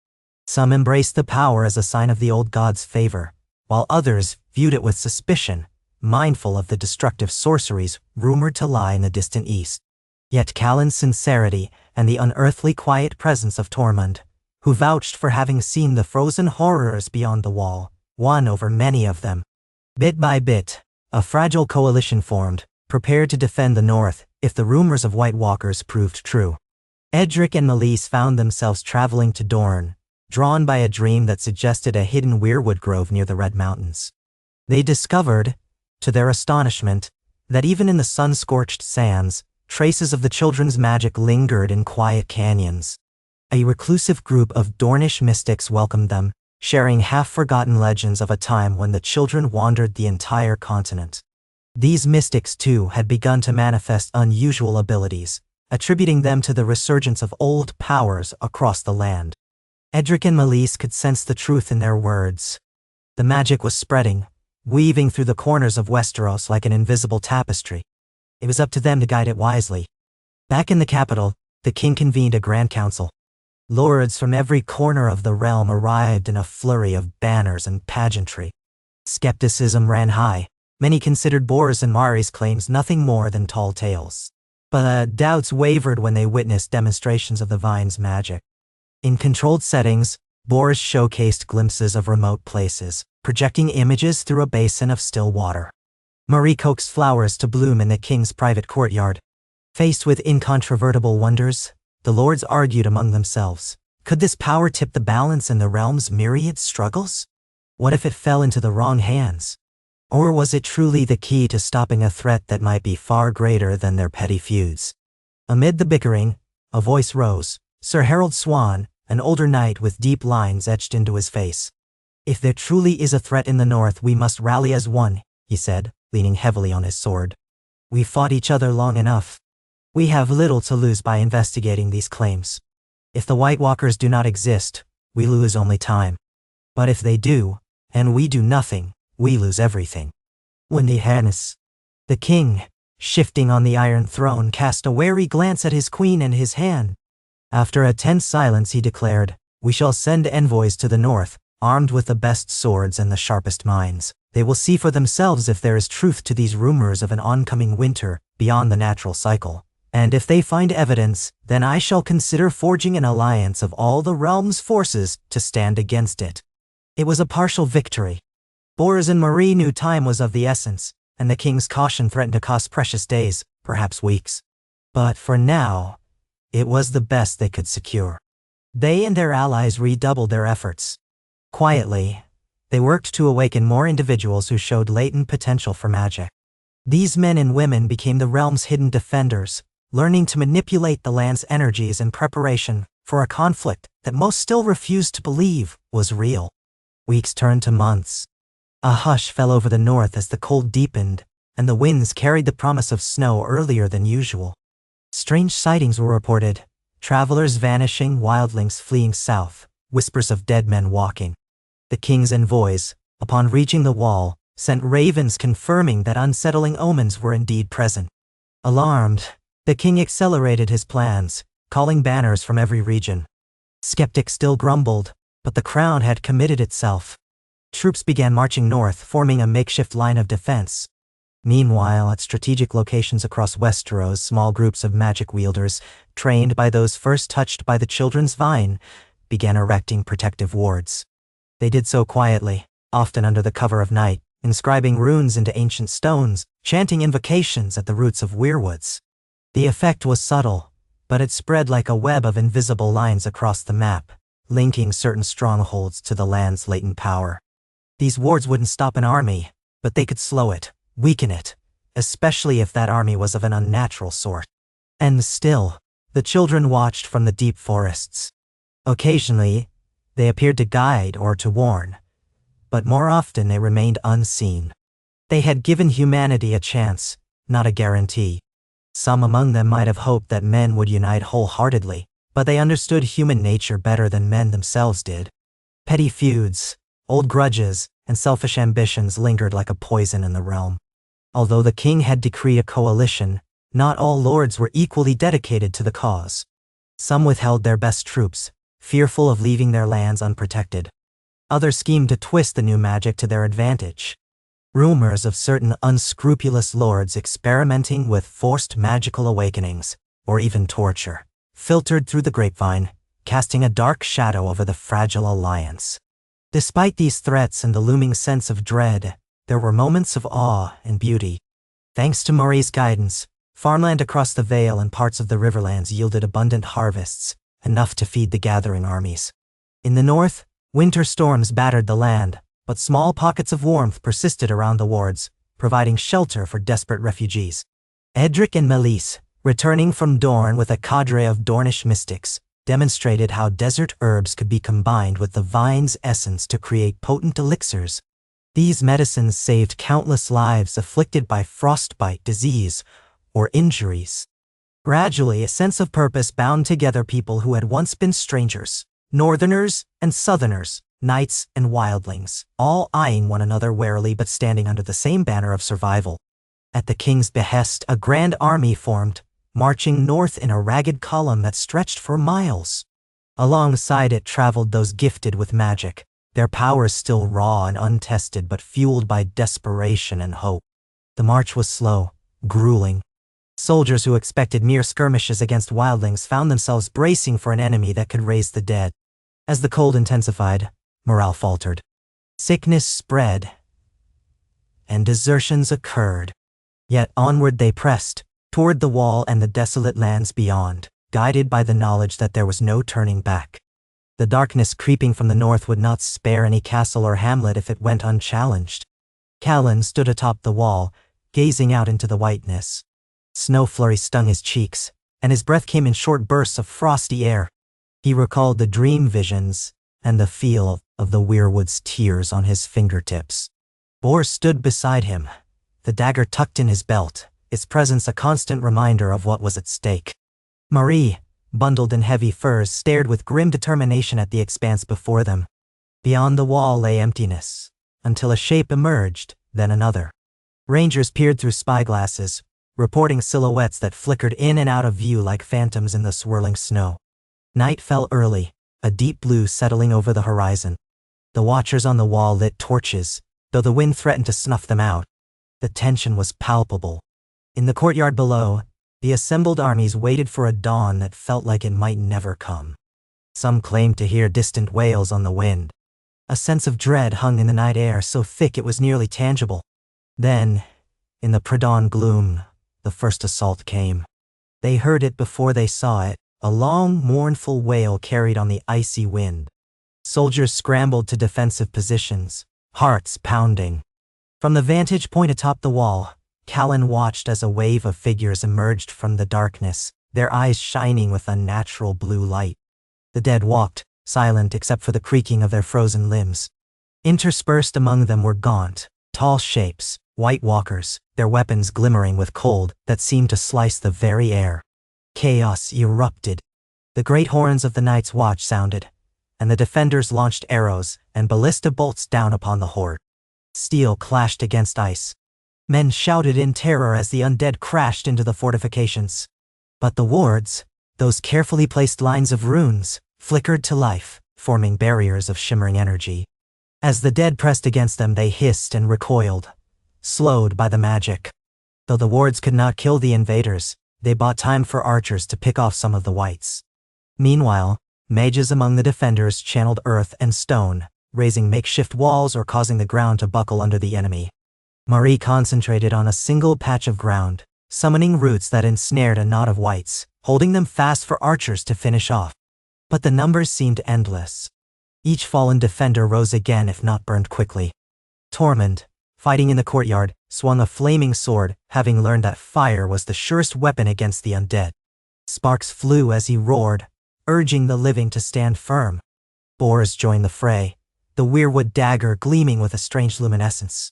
Some embraced the power as a sign of the old gods' favor, while others viewed it with suspicion, mindful of the destructive sorceries rumored to lie in the distant east. Yet Callan's sincerity and the unearthly quiet presence of Tormund, who vouched for having seen the frozen horrors beyond the wall, won over many of them. Bit by bit, a fragile coalition formed, prepared to defend the north if the rumors of White Walkers proved true. Edric and Meleese found themselves traveling to Dorne, drawn by a dream that suggested a hidden weirwood grove near the Red Mountains. They discovered, to their astonishment, that even in the sun-scorched sands, traces of the children's magic lingered in quiet canyons. A reclusive group of Dornish mystics welcomed them, sharing half-forgotten legends of a time when the children wandered the entire continent. These mystics, too, had begun to manifest unusual abilities, attributing them to the resurgence of old powers across the land. Edric and Meleese could sense the truth in their words. The magic was spreading, weaving through the corners of Westeros like an invisible tapestry. It was up to them to guide it wisely. Back in the capital, the king convened a grand council. Lords from every corner of the realm arrived in a flurry of banners and pageantry. Skepticism ran high. Many considered Bor's and Mari's claims nothing more than tall tales. But doubts wavered when they witnessed demonstrations of the vine's magic. In controlled settings, Bor's showcased glimpses of remote places, projecting images through a basin of still water. Mari coaxed flowers to bloom in the king's private courtyard. Faced with incontrovertible wonders, the lords argued among themselves. Could this power tip the balance in the realm's myriad struggles? What if it fell into the wrong hands? Or was it truly the key to stopping a threat that might be far greater than their petty feuds? Amid the bickering, a voice rose. Sir Harold Swan, an older knight with deep lines etched into his face. If there truly is a threat in the north, we must rally as one, he said, leaning heavily on his sword. We've fought each other long enough. We have little to lose by investigating these claims. If the White Walkers do not exist, we lose only time. But if they do, and we do nothing, we lose everything. Windy Hannes. The king, shifting on the Iron Throne, cast a wary glance at his queen and his hand. After a tense silence, he declared, "We shall send envoys to the north, armed with the best swords and the sharpest minds. They will see for themselves if there is truth to these rumors of an oncoming winter beyond the natural cycle. And if they find evidence, then I shall consider forging an alliance of all the realm's forces to stand against it." It was a partial victory. Bors and Mari knew time was of the essence, and the king's caution threatened to cost precious days, perhaps weeks. But for now, it was the best they could secure. They and their allies redoubled their efforts. Quietly, they worked to awaken more individuals who showed latent potential for magic. These men and women became the realm's hidden defenders, learning to manipulate the land's energies in preparation for a conflict that most still refused to believe was real. Weeks turned to months. A hush fell over the north as the cold deepened, and the winds carried the promise of snow earlier than usual. Strange sightings were reported, travelers vanishing, wildlings fleeing south, whispers of dead men walking. The king's envoys, upon reaching the wall, sent ravens confirming that unsettling omens were indeed present. Alarmed, the king accelerated his plans, calling banners from every region. Skeptics still grumbled, but the crown had committed itself. Troops began marching north, forming a makeshift line of defense. Meanwhile, at strategic locations across Westeros, small groups of magic wielders, trained by those first touched by the children's vine, began erecting protective wards. They did so quietly, often under the cover of night, inscribing runes into ancient stones, chanting invocations at the roots of weirwoods. The effect was subtle, but it spread like a web of invisible lines across the map, linking certain strongholds to the land's latent power. These wards wouldn't stop an army, but they could slow it, weaken it, especially if that army was of an unnatural sort. And still, the children watched from the deep forests. Occasionally, they appeared to guide or to warn, but more often they remained unseen. They had given humanity a chance, not a guarantee. Some among them might have hoped that men would unite wholeheartedly, but they understood human nature better than men themselves did. Petty feuds, old grudges, and selfish ambitions lingered like a poison in the realm. Although the king had decreed a coalition, not all lords were equally dedicated to the cause. Some withheld their best troops, fearful of leaving their lands unprotected. Others schemed to twist the new magic to their advantage. Rumors of certain unscrupulous lords experimenting with forced magical awakenings, or even torture, filtered through the grapevine, casting a dark shadow over the fragile alliance. Despite these threats and the looming sense of dread, there were moments of awe and beauty. Thanks to Mari's guidance, farmland across the Vale and parts of the Riverlands yielded abundant harvests, enough to feed the gathering armies. In the north, winter storms battered the land, but small pockets of warmth persisted around the wards, providing shelter for desperate refugees. Edric and Melise, returning from Dorne with a cadre of Dornish mystics, demonstrated how desert herbs could be combined with the vine's essence to create potent elixirs. These medicines saved countless lives afflicted by frostbite, disease, or injuries. Gradually, a sense of purpose bound together people who had once been strangers, northerners and southerners, knights and wildlings, all eyeing one another warily but standing under the same banner of survival. At the king's behest, a grand army formed, marching north in a ragged column that stretched for miles. Alongside it traveled those gifted with magic, their powers still raw and untested but fueled by desperation and hope. The march was slow, grueling. Soldiers who expected mere skirmishes against wildlings found themselves bracing for an enemy that could raise the dead. As the cold intensified, morale faltered. Sickness spread, and desertions occurred. Yet onward they pressed, toward the wall and the desolate lands beyond, guided by the knowledge that there was no turning back. The darkness creeping from the north would not spare any castle or hamlet if it went unchallenged. Callan stood atop the wall, gazing out into the whiteness. Snow flurries stung his cheeks, and his breath came in short bursts of frosty air. He recalled the dream visions and the feel of the weirwood's tears on his fingertips. Bor stood beside him, the dagger tucked in his belt, its presence a constant reminder of what was at stake. Marie, bundled in heavy furs, stared with grim determination at the expanse before them. Beyond the wall lay emptiness, until a shape emerged, then another. Rangers peered through spyglasses, reporting silhouettes that flickered in and out of view like phantoms in the swirling snow. Night fell early, a deep blue settling over the horizon. The watchers on the wall lit torches, though the wind threatened to snuff them out. The tension was palpable. In the courtyard below, the assembled armies waited for a dawn that felt like it might never come. Some claimed to hear distant wails on the wind. A sense of dread hung in the night air so thick it was nearly tangible. Then, in the pre-dawn gloom, the first assault came. They heard it before they saw it, a long, mournful wail carried on the icy wind. Soldiers scrambled to defensive positions, hearts pounding. From the vantage point atop the wall, Callan watched as a wave of figures emerged from the darkness, their eyes shining with unnatural blue light. The dead walked, silent except for the creaking of their frozen limbs. Interspersed among them were gaunt, tall shapes, white walkers, their weapons glimmering with cold that seemed to slice the very air. Chaos erupted. The great horns of the Night's Watch sounded, and the defenders launched arrows and ballista bolts down upon the horde. Steel clashed against ice. Men shouted in terror as the undead crashed into the fortifications. But the wards, those carefully placed lines of runes, flickered to life, forming barriers of shimmering energy. As the dead pressed against them, they hissed and recoiled, slowed by the magic. Though the wards could not kill the invaders, they bought time for archers to pick off some of the wights. Meanwhile, mages among the defenders channeled earth and stone, raising makeshift walls or causing the ground to buckle under the enemy. Marie concentrated on a single patch of ground, summoning roots that ensnared a knot of wights, holding them fast for archers to finish off. But the numbers seemed endless. Each fallen defender rose again if not burned quickly. Tormund, fighting in the courtyard, swung a flaming sword, having learned that fire was the surest weapon against the undead. Sparks flew as he roared, urging the living to stand firm. Bors joined the fray, the weirwood dagger gleaming with a strange luminescence.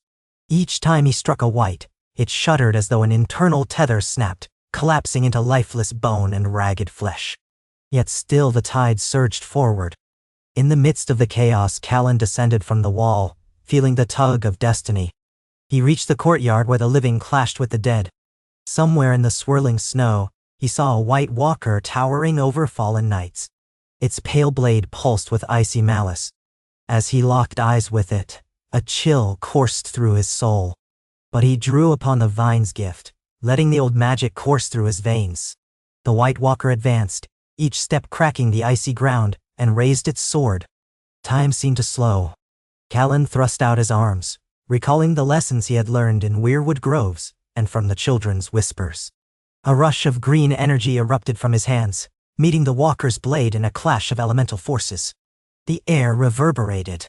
Each time he struck a wight, it shuddered as though an internal tether snapped, collapsing into lifeless bone and ragged flesh. Yet still the tide surged forward. In the midst of the chaos, Callan descended from the wall, feeling the tug of destiny. He reached the courtyard where the living clashed with the dead. Somewhere in the swirling snow, he saw a white walker towering over fallen knights. Its pale blade pulsed with icy malice. As he locked eyes with it, a chill coursed through his soul. But he drew upon the vine's gift, letting the old magic course through his veins. The white walker advanced, each step cracking the icy ground, and raised its sword. Time seemed to slow. Callan thrust out his arms, recalling the lessons he had learned in weirwood groves and from the children's whispers. A rush of green energy erupted from his hands, meeting the walker's blade in a clash of elemental forces. The air reverberated.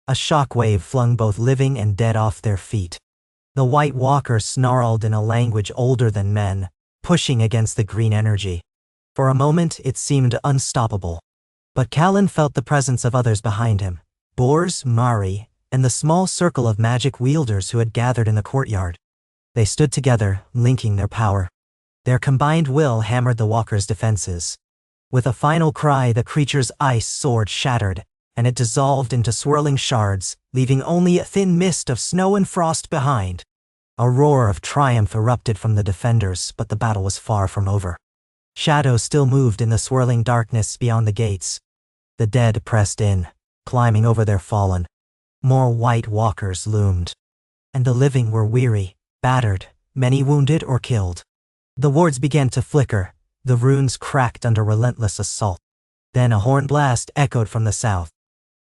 A shock wave flung both living and dead off their feet. The White Walker snarled in a language older than men, pushing against the green energy. For a moment, it seemed unstoppable. But Callan felt the presence of others behind him, Bors, Mari, and the small circle of magic wielders who had gathered in the courtyard. They stood together, linking their power. Their combined will hammered the walker's defenses. With a final cry, the creature's ice sword shattered, and it dissolved into swirling shards, leaving only a thin mist of snow and frost behind. A roar of triumph erupted from the defenders, but the battle was far from over. Shadows still moved in the swirling darkness beyond the gates. The dead pressed in, climbing over their fallen. More White Walkers loomed. And the living were weary, battered, many wounded or killed. The wards began to flicker, the runes cracked under relentless assault. Then a horn blast echoed from the south.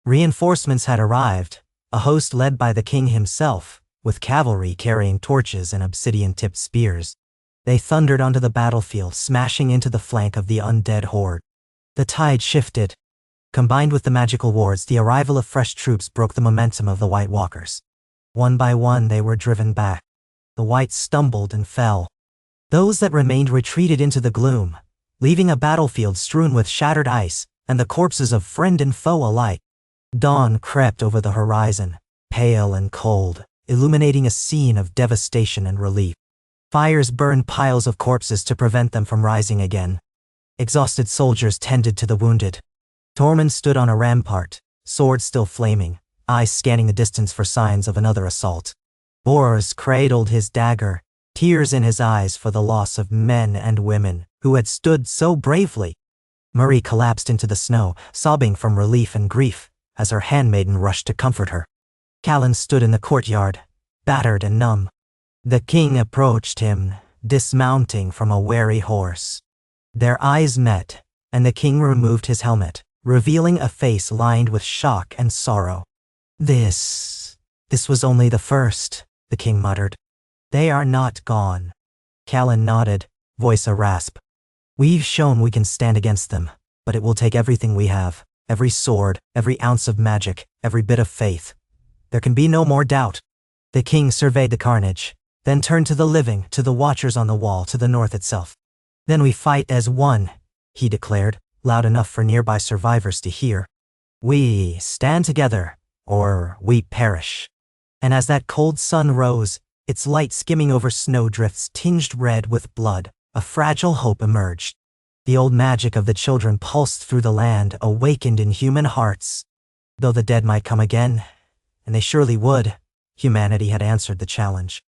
Reinforcements had arrived, a host led by the king himself, with cavalry carrying torches and obsidian-tipped spears. They thundered onto the battlefield, smashing into the flank of the undead horde. The tide shifted. Combined with the magical wards, the arrival of fresh troops broke the momentum of the White Walkers. One by one, they were driven back. The Whites stumbled and fell. Those that remained retreated into the gloom, leaving a battlefield strewn with shattered ice and the corpses of friend and foe alike. Dawn crept over the horizon, pale and cold, illuminating a scene of devastation and relief. Fires burned piles of corpses to prevent them from rising again. Exhausted soldiers tended to the wounded. Tormund stood on a rampart, sword still flaming, eyes scanning the distance for signs of another assault. Bors cradled his dagger, tears in his eyes for the loss of men and women who had stood so bravely. Marie collapsed into the snow, sobbing from relief and grief, as her handmaiden rushed to comfort her. Callan stood in the courtyard, battered and numb. The king approached him, dismounting from a wary horse. Their eyes met, and the king removed his helmet, revealing a face lined with shock and sorrow. This was only the first, the king muttered. They are not gone. Callan nodded, voice a rasp. We've shown we can stand against them, but it will take everything we have, every sword, every ounce of magic, every bit of faith. There can be no more doubt. The king surveyed the carnage, then turned to the living, to the watchers on the wall, to the north itself. Then we fight as one, he declared, loud enough for nearby survivors to hear. We stand together, or we perish. And as that cold sun rose, its light skimming over snowdrifts tinged red with blood, a fragile hope emerged. The old magic of the children pulsed through the land, awakened in human hearts. Though the dead might come again, and they surely would, humanity had answered the challenge.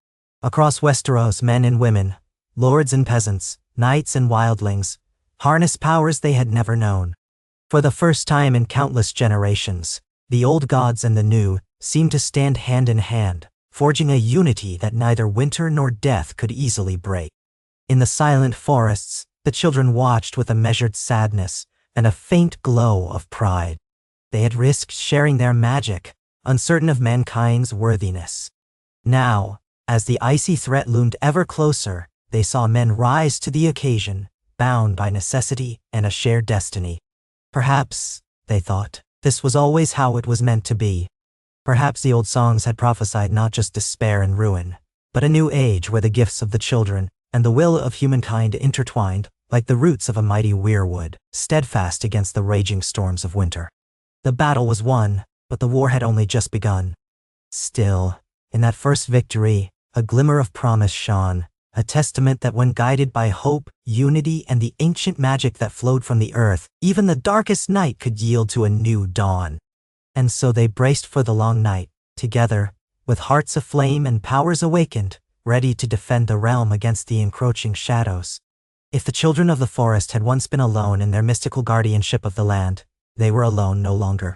Across Westeros, men and women, lords and peasants, knights and wildlings, harnessed powers they had never known. For the first time in countless generations, the old gods and the new seemed to stand hand in hand, forging a unity that neither winter nor death could easily break. In the silent forests, the children watched with a measured sadness and a faint glow of pride. They had risked sharing their magic, uncertain of mankind's worthiness. Now, as the icy threat loomed ever closer, they saw men rise to the occasion, bound by necessity and a shared destiny. Perhaps, they thought, this was always how it was meant to be. Perhaps the old songs had prophesied not just despair and ruin, but a new age where the gifts of the children and the will of humankind intertwined like the roots of a mighty weirwood, steadfast against the raging storms of winter. The battle was won, but the war had only just begun. Still, in that first victory, a glimmer of promise shone, a testament that when guided by hope, unity, and the ancient magic that flowed from the earth, even the darkest night could yield to a new dawn. And so they braced for the long night, together, with hearts aflame and powers awakened, ready to defend the realm against the encroaching shadows. If the children of the forest had once been alone in their mystical guardianship of the land, they were alone no longer.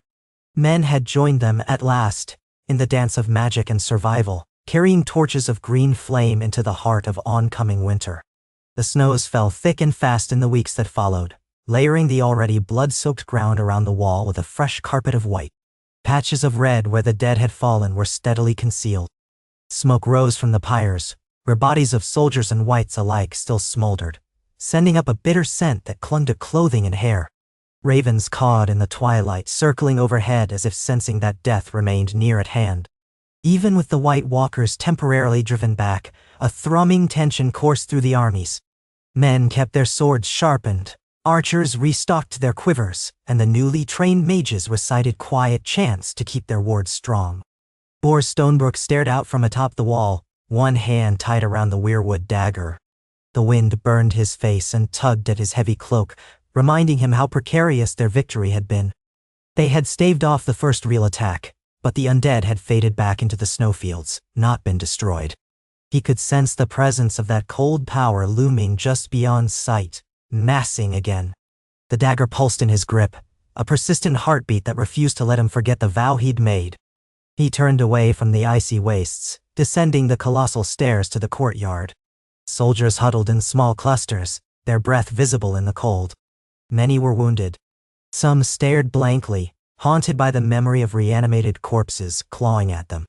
Men had joined them at last, in the dance of magic and survival, carrying torches of green flame into the heart of oncoming winter. The snows fell thick and fast in the weeks that followed, layering the already blood-soaked ground around the wall with a fresh carpet of white. Patches of red where the dead had fallen were steadily concealed. Smoke rose from the pyres, where bodies of soldiers and whites alike still smoldered, sending up a bitter scent that clung to clothing and hair. Ravens cawed in the twilight, circling overhead as if sensing that death remained near at hand. Even with the White Walkers temporarily driven back, a thrumming tension coursed through the armies. Men kept their swords sharpened, archers restocked their quivers, and the newly trained mages recited quiet chants to keep their wards strong. Bors Stonebrook stared out from atop the wall, one hand tied around the weirwood dagger. The wind burned his face and tugged at his heavy cloak, reminding him how precarious their victory had been. They had staved off the first real attack, but the undead had faded back into the snowfields, not been destroyed. He could sense the presence of that cold power looming just beyond sight, massing again. The dagger pulsed in his grip, a persistent heartbeat that refused to let him forget the vow he'd made. He turned away from the icy wastes, descending the colossal stairs to the courtyard. Soldiers huddled in small clusters, their breath visible in the cold. Many were wounded. Some stared blankly, haunted by the memory of reanimated corpses clawing at them.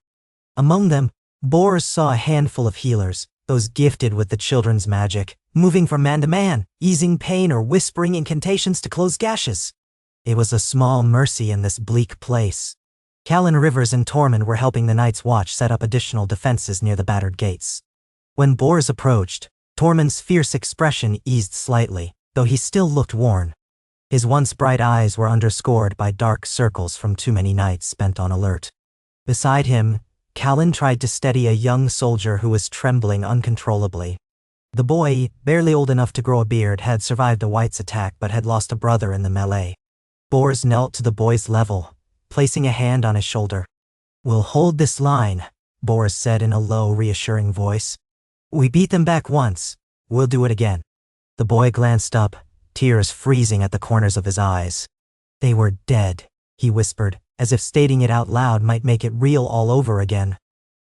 Among them, Bors saw a handful of healers, those gifted with the children's magic, moving from man to man, easing pain or whispering incantations to close gashes. It was a small mercy in this bleak place. Callan Rivers and Tormund were helping the Night's Watch set up additional defenses near the battered gates. When Bors approached, Tormund's fierce expression eased slightly, though he still looked worn. His once bright eyes were underscored by dark circles from too many nights spent on alert. Beside him, Callan tried to steady a young soldier who was trembling uncontrollably. The boy, barely old enough to grow a beard, had survived a White's attack but had lost a brother in the melee. Bors knelt to the boy's level, placing a hand on his shoulder. "We'll hold this line," Bors said in a low, reassuring voice. "We beat them back once. We'll do it again." The boy glanced up, tears freezing at the corners of his eyes. "They were dead," he whispered, as if stating it out loud might make it real all over again.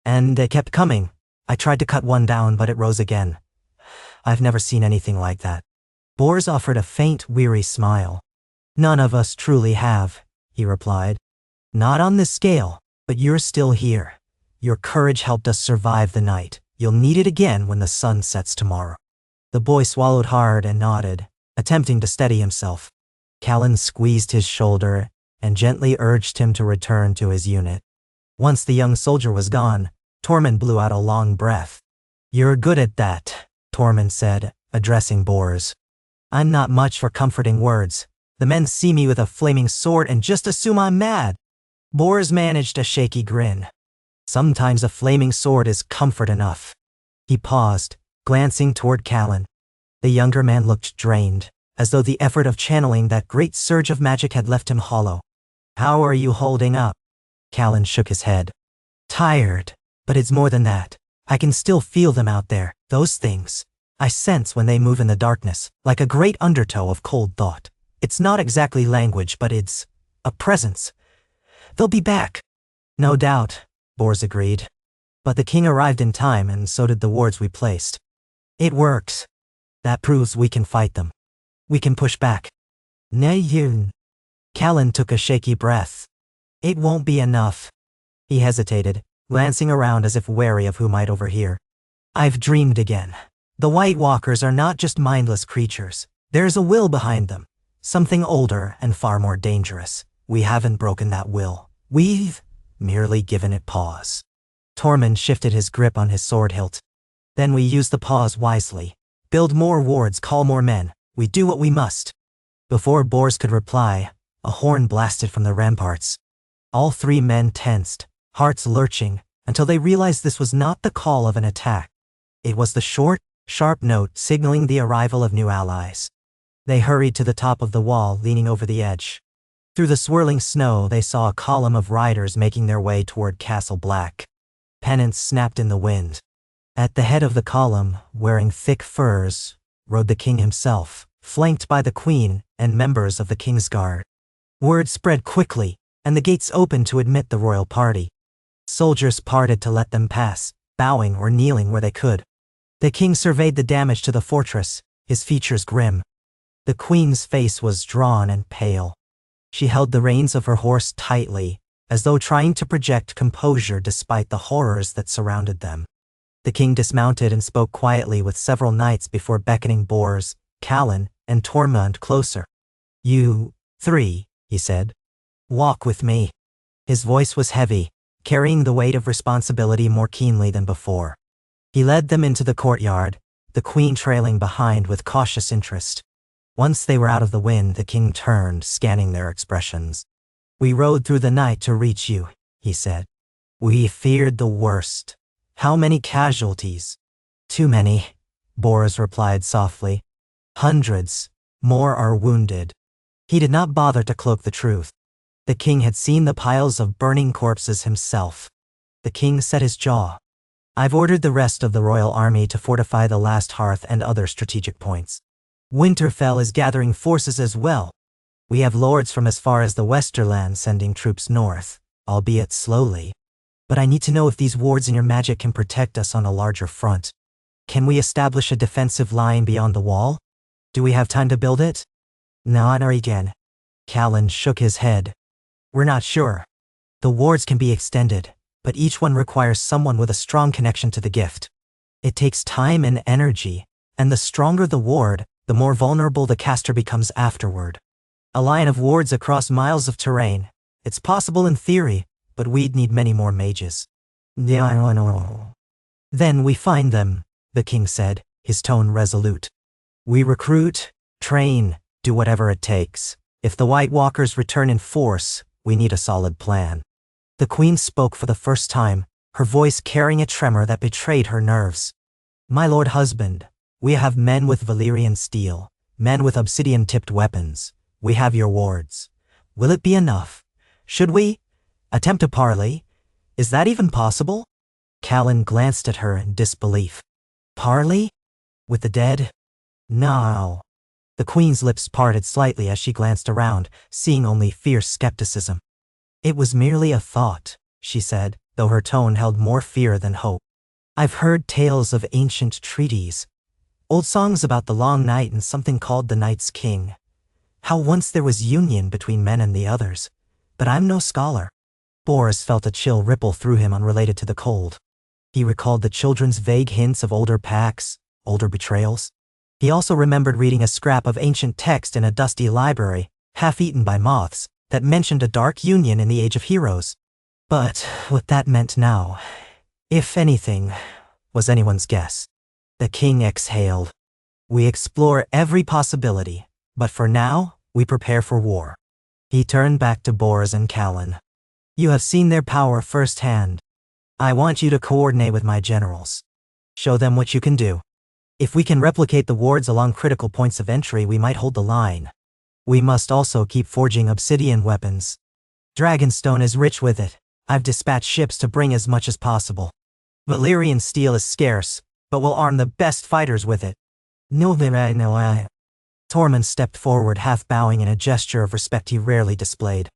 "And they kept coming. I tried to cut one down, but it rose again. I've never seen anything like that." Bors offered a faint, weary smile. "None of us truly have," he replied. "Not on this scale, but you're still here. Your courage helped us survive the night. You'll need it again when the sun sets tomorrow." The boy swallowed hard and nodded, attempting to steady himself. Callan squeezed his shoulder and gently urged him to return to his unit. Once the young soldier was gone, Tormund blew out a long breath. "You're good at that," Tormund said, addressing Bors. "I'm not much for comforting words. The men see me with a flaming sword and just assume I'm mad." Bors managed a shaky grin. "Sometimes a flaming sword is comfort enough." He paused, glancing toward Callan. The younger man looked drained, as though the effort of channeling that great surge of magic had left him hollow. "How are you holding up?" Callan shook his head. "Tired, but it's more than that. I can still feel them out there, those things. I sense when they move in the darkness, like a great undertow of cold thought. It's not exactly language, but it's a presence. They'll be back." "No doubt," Bors agreed. "But the king arrived in time, and so did the wards we placed. It works. That proves we can fight them. We can push back." "Nay, Callan took a shaky breath. "It won't be enough." He hesitated, glancing around as if wary of who might overhear. "I've dreamed again. The White Walkers are not just mindless creatures. There's a will behind them. Something older and far more dangerous. We haven't broken that will. We've merely given it pause." Tormund shifted his grip on his sword hilt. "Then we use the pause wisely. Build more wards, call more men. We do what we must." Before Bors could reply, a horn blasted from the ramparts. All three men tensed, hearts lurching, until they realized this was not the call of an attack. It was the short, sharp note signaling the arrival of new allies. They hurried to the top of the wall, leaning over the edge. Through the swirling snow, they saw a column of riders making their way toward Castle Black. Pennants snapped in the wind. At the head of the column, wearing thick furs, rode the king himself, flanked by the queen and members of the king's guard. Word spread quickly, and the gates opened to admit the royal party. Soldiers parted to let them pass, bowing or kneeling where they could. The king surveyed the damage to the fortress, his features grim. The queen's face was drawn and pale. She held the reins of her horse tightly, as though trying to project composure despite the horrors that surrounded them. The king dismounted and spoke quietly with several knights before beckoning Bors, Callan, and Tormund closer. "You three," he said. "Walk with me." His voice was heavy, carrying the weight of responsibility more keenly than before. He led them into the courtyard, the queen trailing behind with cautious interest. Once they were out of the wind, the king turned, scanning their expressions. "We rode through the night to reach you," he said. "We feared the worst. How many casualties?" "Too many," Boris replied softly. "Hundreds. More are wounded." He did not bother to cloak the truth. The king had seen the piles of burning corpses himself. The king set his jaw. "I've ordered the rest of the royal army to fortify the last hearth and other strategic points. Winterfell is gathering forces as well. We have lords from as far as the Westerland sending troops north, albeit slowly. But I need to know if these wards in your magic can protect us on a larger front. Can we establish a defensive line beyond the wall? Do we have time to build it?" "Not again." Callan shook his head. "We're not sure. The wards can be extended, but each one requires someone with a strong connection to the gift. It takes time and energy, and the stronger the ward, the more vulnerable the caster becomes afterward. A line of wards across miles of terrain. It's possible in theory, but we'd need many more mages." "Then we find them," the king said, his tone resolute. "We recruit, train, do whatever it takes. If the White Walkers return in force, we need a solid plan." The queen spoke for the first time, her voice carrying a tremor that betrayed her nerves. "My lord husband, we have men with Valyrian steel, men with obsidian-tipped weapons. We have your wards. Will it be enough? Should we attempt a parley? Is that even possible?" Callan glanced at her in disbelief. "Parley? With the dead? No." The queen's lips parted slightly as she glanced around, seeing only fierce skepticism. "It was merely a thought," she said, though her tone held more fear than hope. "I've heard tales of ancient treaties, old songs about the long night and something called the Night's King. How once there was union between men and the others, but I'm no scholar." Boris felt a chill ripple through him unrelated to the cold. He recalled the children's vague hints of older pacts, older betrayals. He also remembered reading a scrap of ancient text in a dusty library, half-eaten by moths, that mentioned a dark union in the Age of Heroes. But what that meant now, if anything, was anyone's guess. The king exhaled. "We explore every possibility, but for now, we prepare for war." He turned back to Boris and Callan. "You have seen their power firsthand. I want you to coordinate with my generals. Show them what you can do. If we can replicate the wards along critical points of entry, we might hold the line. We must also keep forging obsidian weapons. Dragonstone is rich with it. I've dispatched ships to bring as much as possible. Valyrian steel is scarce, but we'll arm the best fighters with it." "No. Tormund stepped forward, half bowing in a gesture of respect he rarely displayed.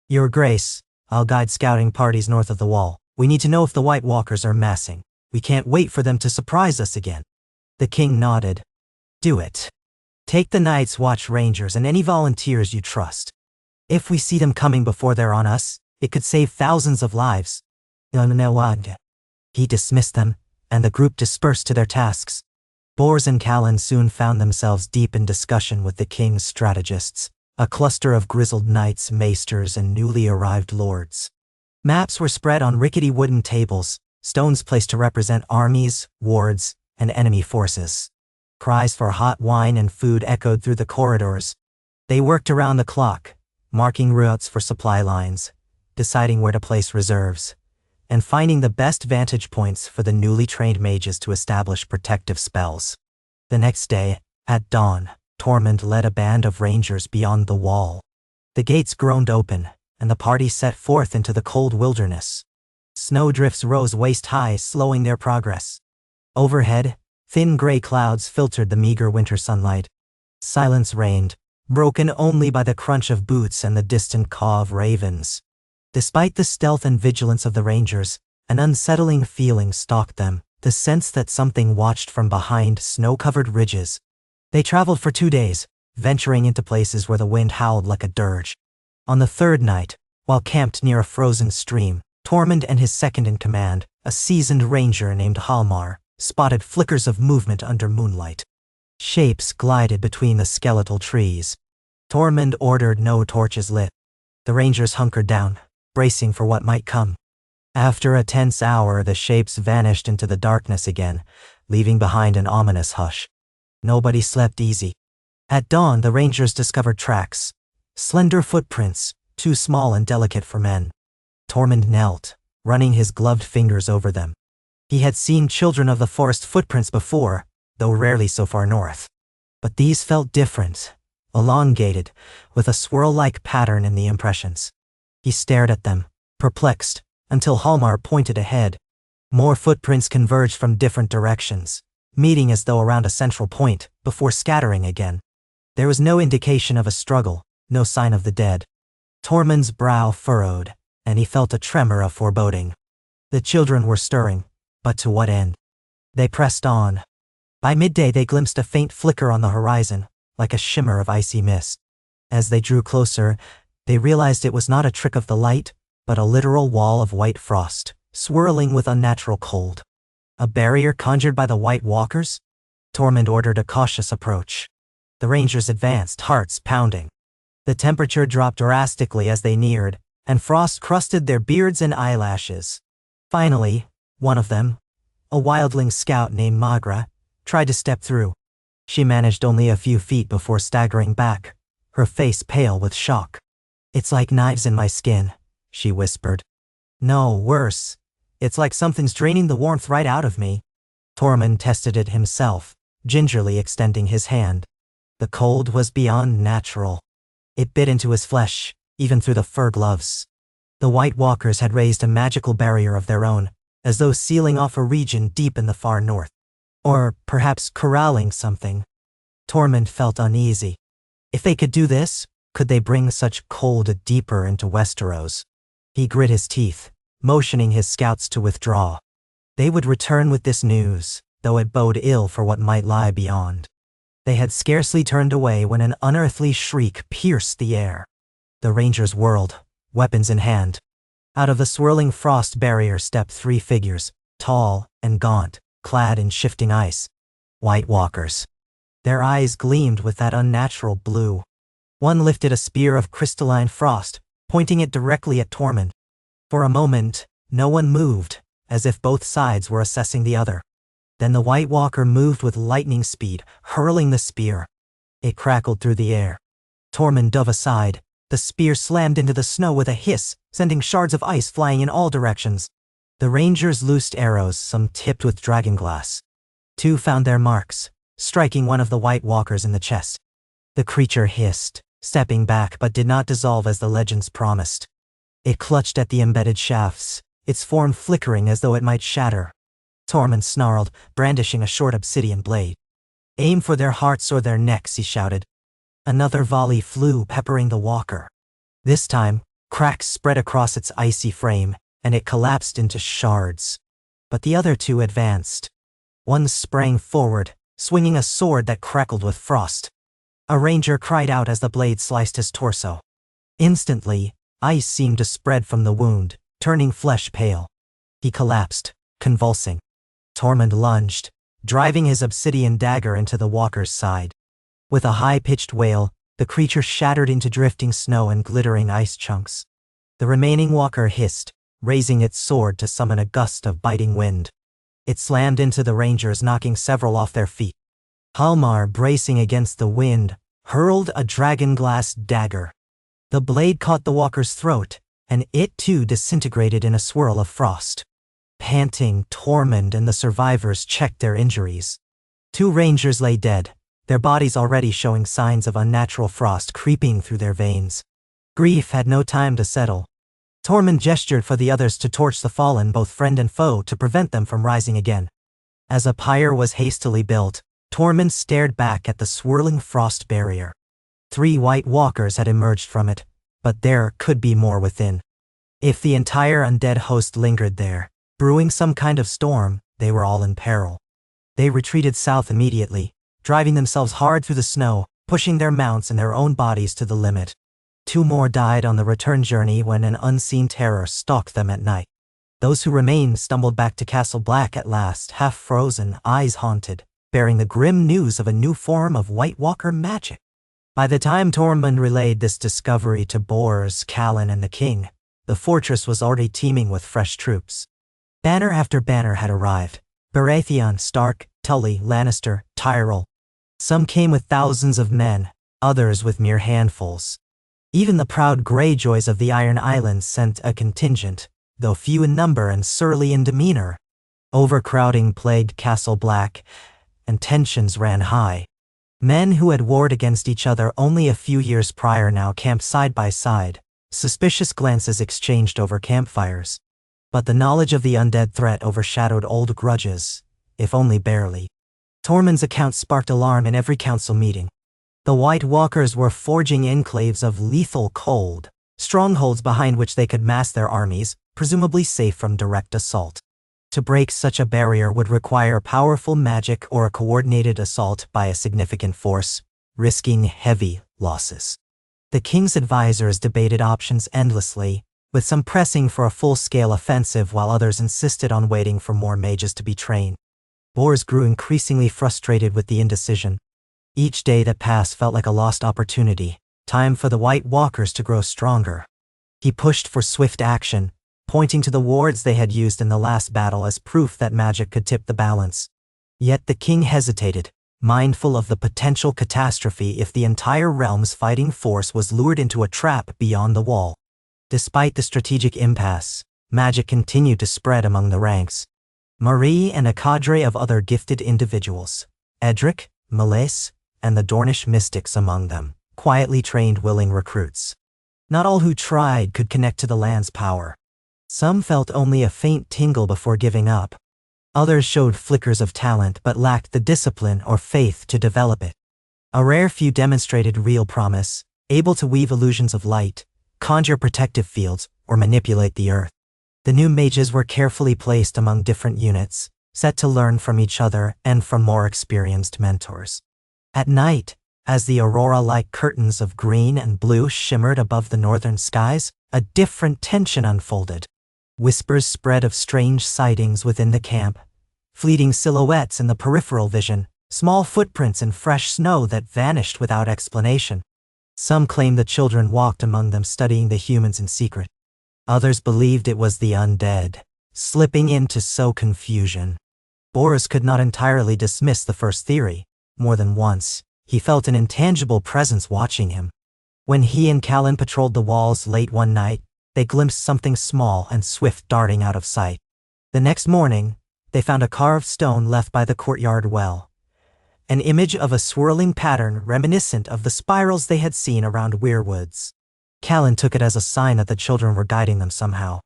"Your Grace, I'll guide scouting parties north of the wall. We need to know if the White Walkers are massing. We can't wait for them to surprise us again." The king nodded. "Do it. Take the Night's Watch Rangers and any volunteers you trust. If we see them coming before they're on us, it could save thousands of lives." He dismissed them, and the group dispersed to their tasks. Boris and Callan soon found themselves deep in discussion with the king's strategists, a cluster of grizzled knights, maesters, and newly arrived lords. Maps were spread on rickety wooden tables, stones placed to represent armies, wards, and enemy forces. Cries for hot wine and food echoed through the corridors. They worked around the clock, marking routes for supply lines, deciding where to place reserves, and finding the best vantage points for the newly trained mages to establish protective spells. The next day, at dawn, Tormund led a band of rangers beyond the wall. The gates groaned open, and the party set forth into the cold wilderness. Snowdrifts rose waist-high, slowing their progress. Overhead, thin gray clouds filtered the meager winter sunlight. Silence reigned, broken only by the crunch of boots and the distant caw of ravens. Despite the stealth and vigilance of the rangers, an unsettling feeling stalked them, the sense that something watched from behind snow-covered ridges. They traveled for 2 days, venturing into places where the wind howled like a dirge. On the third night, while camped near a frozen stream, Tormund and his second-in-command, a seasoned ranger named Halmar, spotted flickers of movement under moonlight. Shapes glided between the skeletal trees. Tormund ordered no torches lit. The rangers hunkered down, bracing for what might come. After a tense hour, the shapes vanished into the darkness again, leaving behind an ominous hush. Nobody slept easy. At dawn, the rangers discovered tracks. Slender footprints, too small and delicate for men. Tormund knelt, running his gloved fingers over them. He had seen children of the forest footprints before, though rarely so far north. But these felt different, elongated, with a swirl-like pattern in the impressions. He stared at them, perplexed, until Hallmar pointed ahead. More footprints converged from different directions, meeting as though around a central point, before scattering again. There was no indication of a struggle, no sign of the dead. Tormund's brow furrowed, and he felt a tremor of foreboding. The children were stirring, but to what end? They pressed on. By midday they glimpsed a faint flicker on the horizon, like a shimmer of icy mist. As they drew closer, they realized it was not a trick of the light, but a literal wall of white frost, swirling with unnatural cold. A barrier conjured by the White Walkers? Tormund ordered a cautious approach. The rangers advanced, hearts pounding. The temperature dropped drastically as they neared, and frost crusted their beards and eyelashes. Finally, one of them, a wildling scout named Magra, tried to step through. She managed only a few feet before staggering back, her face pale with shock. "It's like knives in my skin," she whispered. "No, worse. It's like something's draining the warmth right out of me." Tormund tested it himself, gingerly extending his hand. The cold was beyond natural. It bit into his flesh, even through the fur gloves. The White Walkers had raised a magical barrier of their own, as though sealing off a region deep in the far north. Or perhaps corralling something. Tormund felt uneasy. If they could do this, could they bring such cold deeper into Westeros? He grit his teeth, motioning his scouts to withdraw. They would return with this news, though it bode ill for what might lie beyond. They had scarcely turned away when an unearthly shriek pierced the air. The rangers whirled, weapons in hand. Out of the swirling frost barrier stepped 3 figures, tall and gaunt, clad in shifting ice. White Walkers. Their eyes gleamed with that unnatural blue. One lifted a spear of crystalline frost, pointing it directly at Tormund. For a moment, no one moved, as if both sides were assessing the other. Then the White Walker moved with lightning speed, hurling the spear. It crackled through the air. Tormund dove aside. The spear slammed into the snow with a hiss, sending shards of ice flying in all directions. The rangers loosed arrows, some tipped with dragonglass. 2 found their marks, striking one of the White Walkers in the chest. The creature hissed, stepping back but did not dissolve as the legends promised. It clutched at the embedded shafts, its form flickering as though it might shatter. Tormund snarled, brandishing a short obsidian blade. "Aim for their hearts or their necks," he shouted. Another volley flew, peppering the walker. This time, cracks spread across its icy frame, and it collapsed into shards. But the other 2 advanced. One sprang forward, swinging a sword that crackled with frost. A ranger cried out as the blade sliced his torso. Instantly, ice seemed to spread from the wound, turning flesh pale. He collapsed, convulsing. Tormund lunged, driving his obsidian dagger into the walker's side. With a high-pitched wail, the creature shattered into drifting snow and glittering ice chunks. The remaining walker hissed, raising its sword to summon a gust of biting wind. It slammed into the rangers, knocking several off their feet. Hallmar, bracing against the wind, hurled a dragonglass dagger. The blade caught the walker's throat, and it too disintegrated in a swirl of frost. Panting, Tormund and the survivors checked their injuries. 2 rangers lay dead, their bodies already showing signs of unnatural frost creeping through their veins. Grief had no time to settle. Tormund gestured for the others to torch the fallen, both friend and foe, to prevent them from rising again. As a pyre was hastily built, Tormund stared back at the swirling frost barrier. 3 White Walkers had emerged from it, but there could be more within. If the entire undead host lingered there, brewing some kind of storm, they were all in peril. They retreated south immediately, driving themselves hard through the snow, pushing their mounts and their own bodies to the limit. 2 more died on the return journey when an unseen terror stalked them at night. Those who remained stumbled back to Castle Black at last, half frozen, eyes haunted, bearing the grim news of a new form of White Walker magic. By the time Tormund relayed this discovery to Bors, Callan, and the king, The fortress was already teeming with fresh troops. Banner after banner had arrived. Baratheon, Stark, Tully, Lannister, Tyrell. Some came with thousands of men, others with mere handfuls. Even the proud Greyjoys of the Iron Islands sent a contingent, though few in number and surly in demeanor. Overcrowding plagued Castle Black, and tensions ran high. Men who had warred against each other only a few years prior now camped side by side, suspicious glances exchanged over campfires. But the knowledge of the undead threat overshadowed old grudges, if only barely. Tormund's account sparked alarm in every council meeting. The White Walkers were forging enclaves of lethal cold, strongholds behind which they could mass their armies, presumably safe from direct assault. To break such a barrier would require powerful magic or a coordinated assault by a significant force, risking heavy losses. The king's advisors debated options endlessly, with some pressing for a full-scale offensive while others insisted on waiting for more mages to be trained. Bors grew increasingly frustrated with the indecision. Each day that passed felt like a lost opportunity, time for the White Walkers to grow stronger. He pushed for swift action, pointing to the wards they had used in the last battle as proof that magic could tip the balance. Yet the king hesitated, mindful of the potential catastrophe if the entire realm's fighting force was lured into a trap beyond the wall. Despite the strategic impasse, magic continued to spread among the ranks. Marie and a cadre of other gifted individuals, Edric, Meleis, and the Dornish mystics among them, quietly trained willing recruits. Not all who tried could connect to the land's power. Some felt only a faint tingle before giving up. Others showed flickers of talent but lacked the discipline or faith to develop it. A rare few demonstrated real promise, able to weave illusions of light, conjure protective fields, or manipulate the earth. The new mages were carefully placed among different units, set to learn from each other and from more experienced mentors. At night, as the aurora-like curtains of green and blue shimmered above the northern skies, a different tension unfolded. Whispers spread of strange sightings within the camp, fleeting silhouettes in the peripheral vision, small footprints in fresh snow that vanished without explanation. Some claimed the children walked among them studying the humans in secret. Others believed it was the undead, slipping in to sow confusion. Boris could not entirely dismiss the first theory. More than once, he felt an intangible presence watching him. When he and Callan patrolled the walls late one night, they glimpsed something small and swift darting out of sight. The next morning, they found a carved stone left by the courtyard well. An image of a swirling pattern reminiscent of the spirals they had seen around Weirwoods. Callan took it as a sign that the children were guiding them somehow.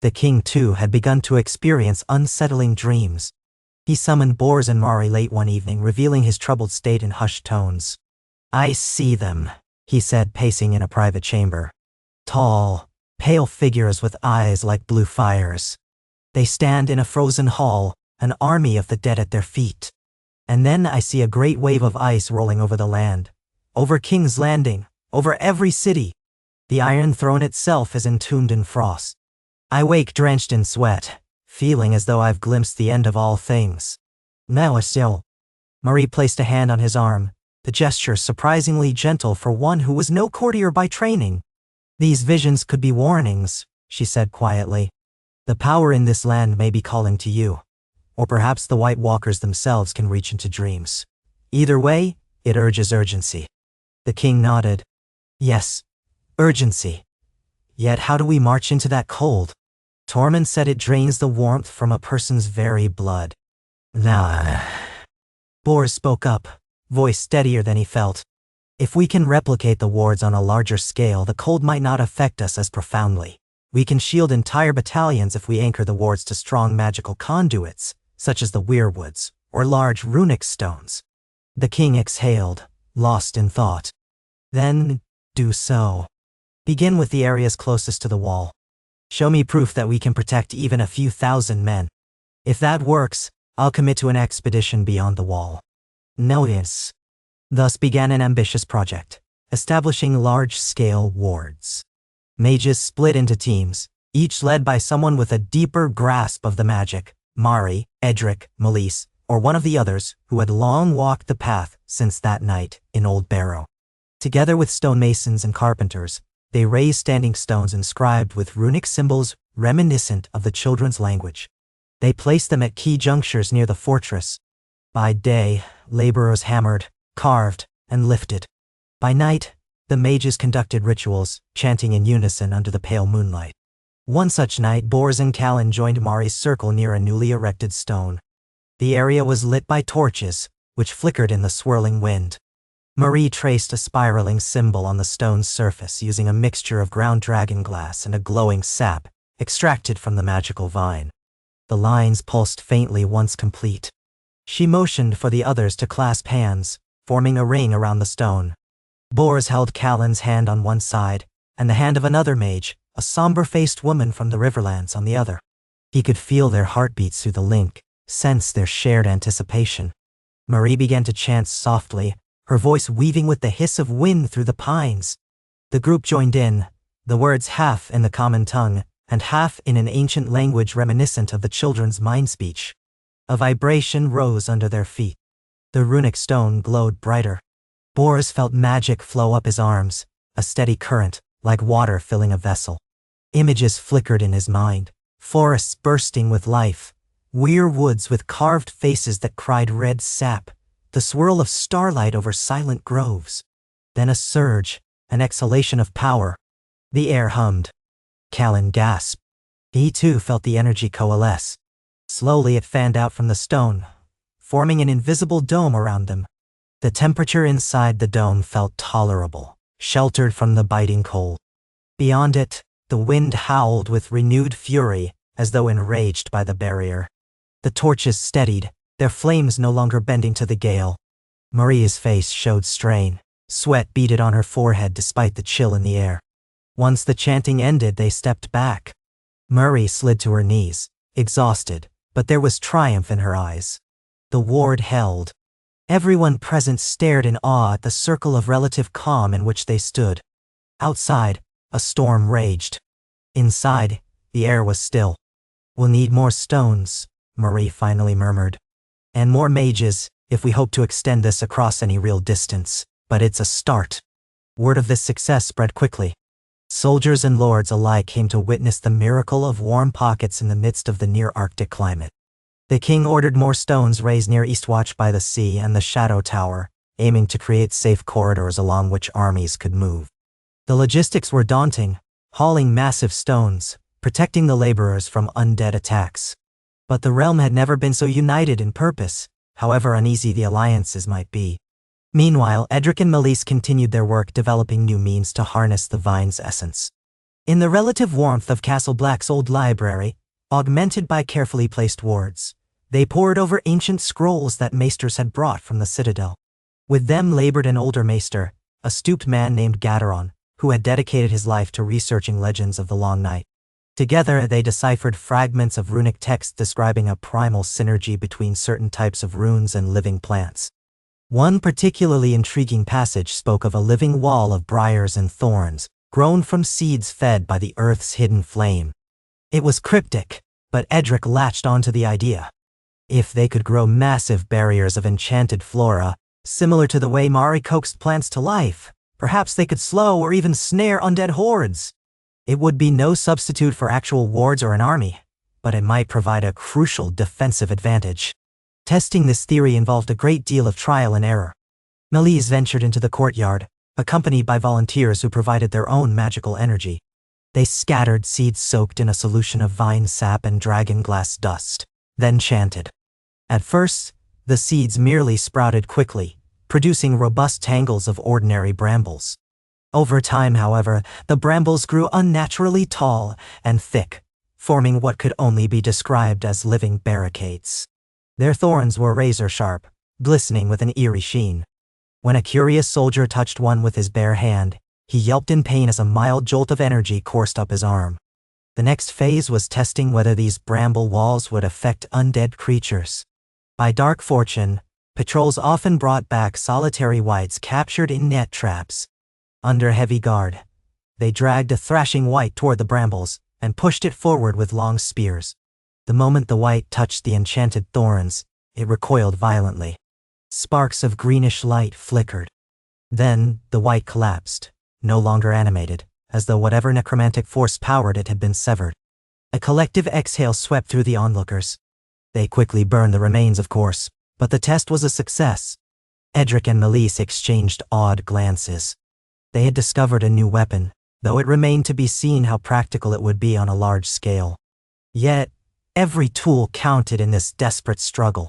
The king, too, had begun to experience unsettling dreams. He summoned Bors and Mari late one evening, revealing his troubled state in hushed tones. "I see them," he said, pacing in a private chamber. "Tall, pale figures with eyes like blue fires. They stand in a frozen hall, an army of the dead at their feet. And then I see a great wave of ice rolling over the land, over King's Landing, over every city. The Iron Throne itself is entombed in frost. I wake drenched in sweat, feeling as though I've glimpsed the end of all things." "Now, still." Marie placed a hand on his arm, the gesture surprisingly gentle for one who was no courtier by training. "These visions could be warnings," she said quietly. "The power in this land may be calling to you. Or perhaps the White Walkers themselves can reach into dreams. Either way, it urges urgency." The king nodded. "Yes, urgency. Yet how do we march into that cold?" Tormund said it drains the warmth from a person's very blood. "Nah." Bors spoke up, voice steadier than he felt. "If we can replicate the wards on a larger scale, the cold might not affect us as profoundly. We can shield entire battalions if we anchor the wards to strong magical conduits, such as the Weirwoods, or large runic stones." The king exhaled, lost in thought. "Then, do so. Begin with the areas closest to the wall. Show me proof that we can protect even a few thousand men. If that works, I'll commit to an expedition beyond the wall." Notice. Thus began an ambitious project, establishing large-scale wards. Mages split into teams, each led by someone with a deeper grasp of the magic, Mari, Edric, Meleis, or one of the others who had long walked the path since that night in Old Barrow. Together with stonemasons and carpenters, They raised standing stones inscribed with runic symbols reminiscent of the children's language. They placed them at key junctures near the fortress. By day, laborers hammered, carved, and lifted. By night, the mages conducted rituals, chanting in unison under the pale moonlight. One such night, Bors and Callan joined Mari's circle near a newly erected stone. The area was lit by torches, which flickered in the swirling wind. Marie traced a spiraling symbol on the stone's surface using a mixture of ground dragon glass and a glowing sap extracted from the magical vine. The lines pulsed faintly once complete. She motioned for the others to clasp hands, forming a ring around the stone. Bors held Callan's hand on one side, and the hand of another mage, a somber-faced woman from the Riverlands, on the other. He could feel their heartbeats through the link, sense their shared anticipation. Marie began to chant softly, her voice weaving with the hiss of wind through the pines. The group joined in, the words half in the common tongue, and half in an ancient language reminiscent of the children's mind speech. A vibration rose under their feet. The runic stone glowed brighter. Bors felt magic flow up his arms, a steady current, like water filling a vessel. Images flickered in his mind, forests bursting with life, weir woods with carved faces that cried red sap, the swirl of starlight over silent groves. Then a surge, an exhalation of power. The air hummed. Callan gasped. He too felt the energy coalesce. Slowly it fanned out from the stone, forming an invisible dome around them. The temperature inside the dome felt tolerable, sheltered from the biting cold. Beyond it, the wind howled with renewed fury, as though enraged by the barrier. The torches steadied, their flames no longer bending to the gale. Maria's face showed strain. Sweat beaded on her forehead despite the chill in the air. Once the chanting ended, they stepped back. Marie slid to her knees, exhausted, but there was triumph in her eyes. The ward held. Everyone present stared in awe at the circle of relative calm in which they stood. Outside, a storm raged. Inside, the air was still. "We'll need more stones," Marie finally murmured. "And more mages, if we hope to extend this across any real distance. But it's a start." Word of this success spread quickly. Soldiers and lords alike came to witness the miracle of warm pockets in the midst of the near-Arctic climate. The king ordered more stones raised near Eastwatch by the sea and the Shadow Tower, aiming to create safe corridors along which armies could move. The logistics were daunting, hauling massive stones, protecting the laborers from undead attacks. But the realm had never been so united in purpose, however uneasy the alliances might be. Meanwhile, Edric and Melise continued their work developing new means to harness the vine's essence. In the relative warmth of Castle Black's old library, augmented by carefully placed wards, they pored over ancient scrolls that maesters had brought from the citadel. With them labored an older maester, a stooped man named Gadaron, who had dedicated his life to researching legends of the Long Night. Together, they deciphered fragments of runic text describing a primal synergy between certain types of runes and living plants. One particularly intriguing passage spoke of a living wall of briars and thorns, grown from seeds fed by the earth's hidden flame. It was cryptic, but Edric latched onto the idea. If they could grow massive barriers of enchanted flora, similar to the way Mari coaxed plants to life, perhaps they could slow or even snare undead hordes. It would be no substitute for actual wards or an army, but it might provide a crucial defensive advantage. Testing this theory involved a great deal of trial and error. Melise ventured into the courtyard, accompanied by volunteers who provided their own magical energy. They scattered seeds soaked in a solution of vine sap and dragon glass dust, then chanted. At first, the seeds merely sprouted quickly, producing robust tangles of ordinary brambles. Over time, however, the brambles grew unnaturally tall and thick, forming what could only be described as living barricades. Their thorns were razor-sharp, glistening with an eerie sheen. When a curious soldier touched one with his bare hand, he yelped in pain as a mild jolt of energy coursed up his arm. The next phase was testing whether these bramble walls would affect undead creatures. By dark fortune, patrols often brought back solitary wights captured in net traps. Under heavy guard, they dragged a thrashing wight toward the brambles and pushed it forward with long spears. The moment the wight touched the enchanted thorns, it recoiled violently. Sparks of greenish light flickered. Then, the wight collapsed, no longer animated, as though whatever necromantic force powered it had been severed. A collective exhale swept through the onlookers. They quickly burned the remains, of course, but the test was a success. Edric and Melise exchanged awed glances. They had discovered a new weapon, though it remained to be seen how practical it would be on a large scale. Yet, every tool counted in this desperate struggle.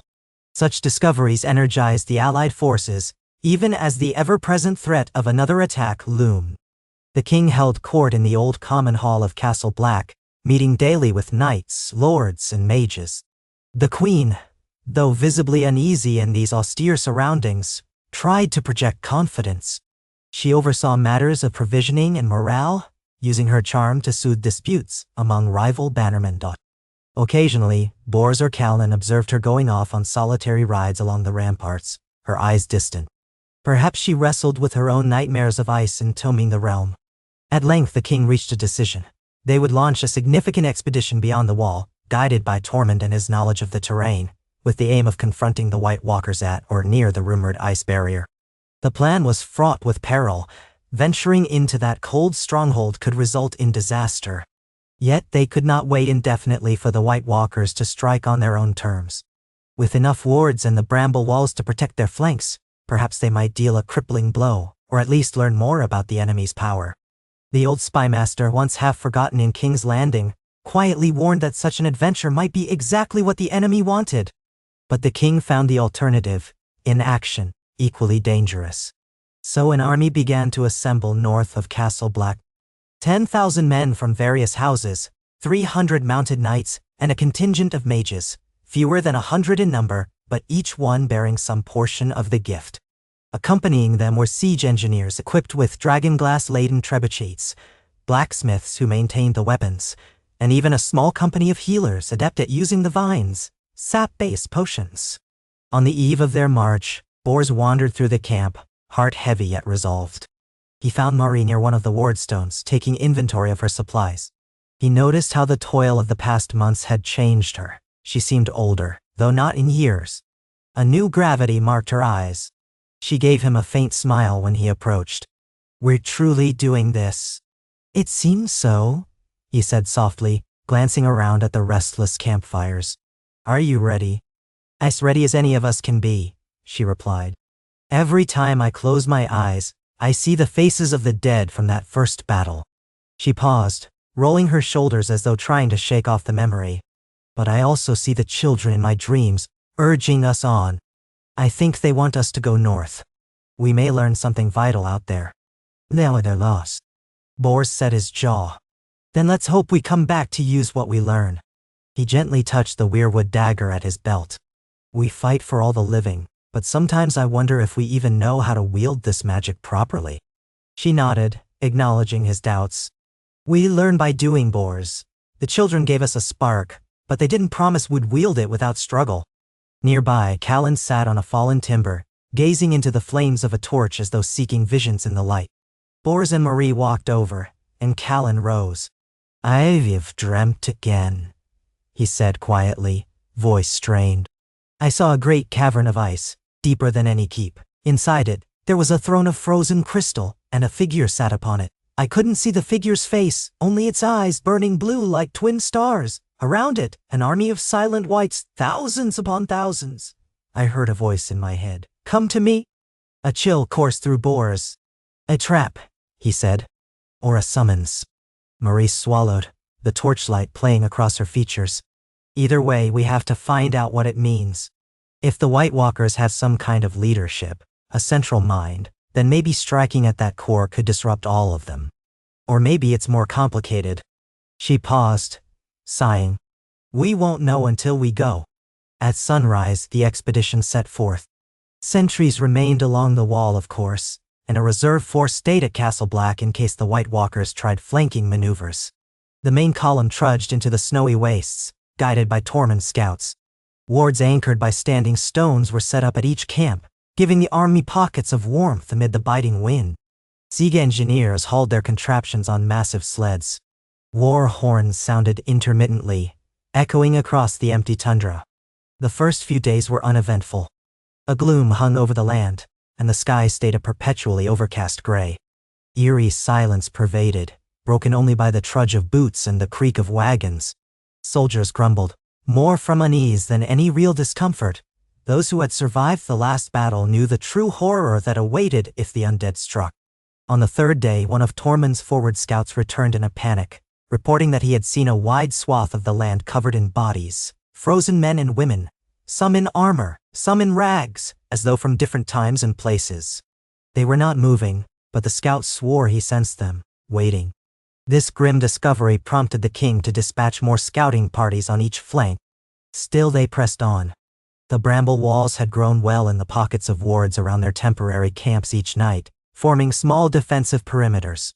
Such discoveries energized the Allied forces, even as the ever-present threat of another attack loomed. The king held court in the old common hall of Castle Black, meeting daily with knights, lords, and mages. The queen, though visibly uneasy in these austere surroundings, tried to project confidence. She oversaw matters of provisioning and morale, using her charm to soothe disputes among rival bannermen. Occasionally, Bors or Callan observed her going off on solitary rides along the ramparts, her eyes distant. Perhaps she wrestled with her own nightmares of ice entombing the realm. At length the king reached a decision. They would launch a significant expedition beyond the wall, guided by Tormund and his knowledge of the terrain, with the aim of confronting the White Walkers at or near the rumored ice barrier. The plan was fraught with peril. Venturing into that cold stronghold could result in disaster. Yet they could not wait indefinitely for the White Walkers to strike on their own terms. With enough wards and the bramble walls to protect their flanks, perhaps they might deal a crippling blow, or at least learn more about the enemy's power. The old spymaster, once half forgotten in King's Landing, quietly warned that such an adventure might be exactly what the enemy wanted. But the king found the alternative, inaction, equally dangerous. So an army began to assemble north of Castle Black. 10,000 men from various houses, 300 mounted knights, and a contingent of mages, fewer than 100 in number, but each one bearing some portion of the gift. Accompanying them were siege engineers equipped with dragonglass-laden trebuchets, blacksmiths who maintained the weapons, and even a small company of healers adept at using the vines, sap-based potions. On the eve of their march, Bors wandered through the camp, heart heavy yet resolved. He found Marie near one of the wardstones, taking inventory of her supplies. He noticed how the toil of the past months had changed her. She seemed older, though not in years. A new gravity marked her eyes. She gave him a faint smile when he approached. "We're truly doing this." "It seems so," he said softly, glancing around at the restless campfires. "Are you ready?" "As ready as any of us can be," she replied. "Every time I close my eyes, I see the faces of the dead from that first battle." She paused, rolling her shoulders as though trying to shake off the memory. "But I also see the children in my dreams, urging us on. I think they want us to go north. We may learn something vital out there." "Now they're lost." Bors set his jaw. "Then let's hope we come back to use what we learn." He gently touched the weirwood dagger at his belt. "We fight for all the living, but sometimes I wonder if we even know how to wield this magic properly." She nodded, acknowledging his doubts. "We learn by doing, Bors. The children gave us a spark, but they didn't promise we'd wield it without struggle." Nearby, Callan sat on a fallen timber, gazing into the flames of a torch as though seeking visions in the light. Bors and Marie walked over, and Callan rose. "I've dreamt again," he said quietly, voice strained. "I saw a great cavern of ice, deeper than any keep. Inside it, there was a throne of frozen crystal, and a figure sat upon it. I couldn't see the figure's face, only its eyes burning blue like twin stars. Around it, an army of silent wights, thousands upon thousands." I heard a voice in my head. "Come to me." A chill coursed through Bors. "A trap," he said. "Or a summons." Marie swallowed, the torchlight playing across her features. "Either way, we have to find out what it means. If the White Walkers have some kind of leadership, a central mind, then maybe striking at that core could disrupt all of them. Or maybe it's more complicated." She paused, sighing. "We won't know until we go." At sunrise, the expedition set forth. Sentries remained along the wall, of course, and a reserve force stayed at Castle Black in case the White Walkers tried flanking maneuvers. The main column trudged into the snowy wastes, guided by Tormund's scouts. Wards anchored by standing stones were set up at each camp, giving the army pockets of warmth amid the biting wind. Siege engineers hauled their contraptions on massive sleds. War horns sounded intermittently, echoing across the empty tundra. The first few days were uneventful. A gloom hung over the land, and the sky stayed a perpetually overcast gray. Eerie silence pervaded, broken only by the trudge of boots and the creak of wagons. Soldiers grumbled, more from unease than any real discomfort. Those who had survived the last battle knew the true horror that awaited if the undead struck. On the third day, one of Tormund's forward scouts returned in a panic, reporting that he had seen a wide swath of the land covered in bodies, frozen men and women, some in armor, some in rags, as though from different times and places. They were not moving, but the scout swore he sensed them, waiting. This grim discovery prompted the king to dispatch more scouting parties on each flank. Still they pressed on. The bramble walls had grown well in the pockets of wards around their temporary camps each night, forming small defensive perimeters.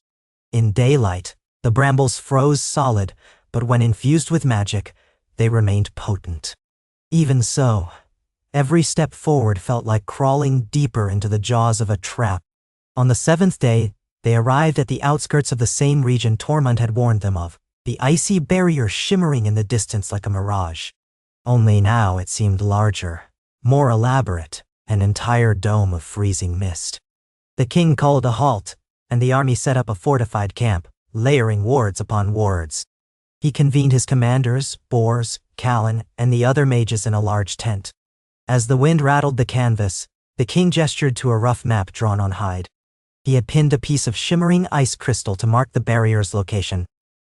In daylight, the brambles froze solid, but when infused with magic, they remained potent. Even so, every step forward felt like crawling deeper into the jaws of a trap. On the seventh day, they arrived at the outskirts of the same region Tormund had warned them of, the icy barrier shimmering in the distance like a mirage. Only now it seemed larger, more elaborate, an entire dome of freezing mist. The king called a halt, and the army set up a fortified camp, layering wards upon wards. He convened his commanders, Bors, Callan, and the other mages in a large tent. As the wind rattled the canvas, the king gestured to a rough map drawn on hide. He had pinned a piece of shimmering ice crystal to mark the barrier's location.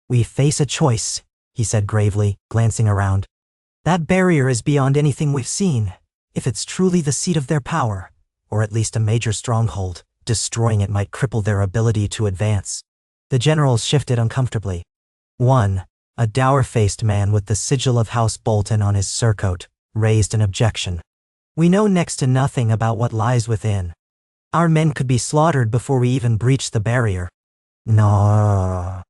"We face a choice," he said gravely, glancing around. "That barrier is beyond anything we've seen. If it's truly the seat of their power, or at least a major stronghold, destroying it might cripple their ability to advance." The generals shifted uncomfortably. One, a dour-faced man with the sigil of House Bolton on his surcoat, raised an objection. "We know next to nothing about what lies within. Our men could be slaughtered before we even breach the barrier." "No."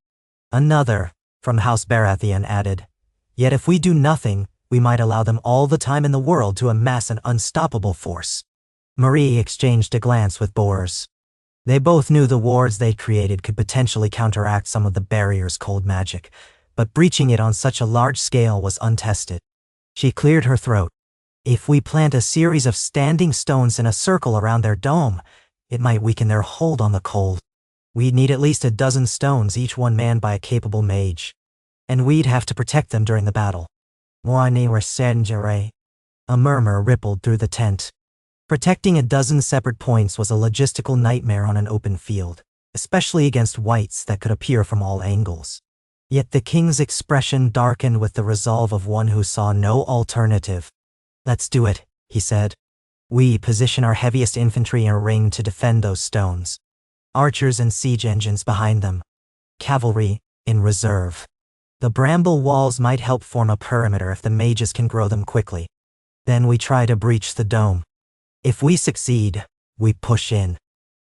Another, from House Baratheon, added, "Yet if we do nothing, we might allow them all the time in the world to amass an unstoppable force." Marie exchanged a glance with Bors. They both knew the wards they'd created could potentially counteract some of the barrier's cold magic, but breaching it on such a large scale was untested. She cleared her throat. "If we plant a series of standing stones in a circle around their dome, it might weaken their hold on the cold. We'd need at least a dozen stones, each one manned by a capable mage. And we'd have to protect them during the battle." A murmur rippled through the tent. Protecting a dozen separate points was a logistical nightmare on an open field, especially against wights that could appear from all angles. Yet the king's expression darkened with the resolve of one who saw no alternative. "Let's do it," he said. "We position our heaviest infantry in a ring to defend those stones. Archers and siege engines behind them. Cavalry, in reserve. The bramble walls might help form a perimeter if the mages can grow them quickly. Then we try to breach the dome. If we succeed, we push in.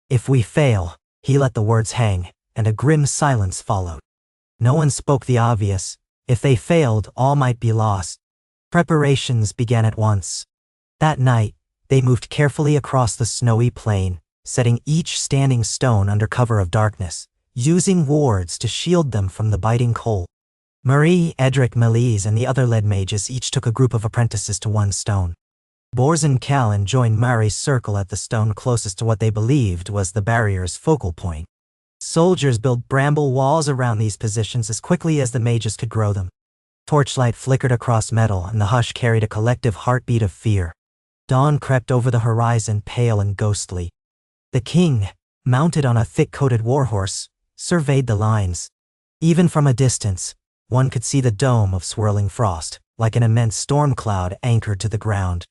If we fail," he let the words hang, and a grim silence followed. No one spoke the obvious. If they failed, all might be lost. Preparations began at once. That night, they moved carefully across the snowy plain, setting each standing stone under cover of darkness, using wards to shield them from the biting cold. Marie, Edric, Melise, and the other lead mages each took a group of apprentices to one stone. Bors and Callan joined Mari's circle at the stone closest to what they believed was the barrier's focal point. Soldiers built bramble walls around these positions as quickly as the mages could grow them. Torchlight flickered across metal, and the hush carried a collective heartbeat of fear. Dawn crept over the horizon, pale and ghostly. The king, mounted on a thick-coated warhorse, surveyed the lines. Even from a distance, one could see the dome of swirling frost, like an immense storm cloud anchored to the ground.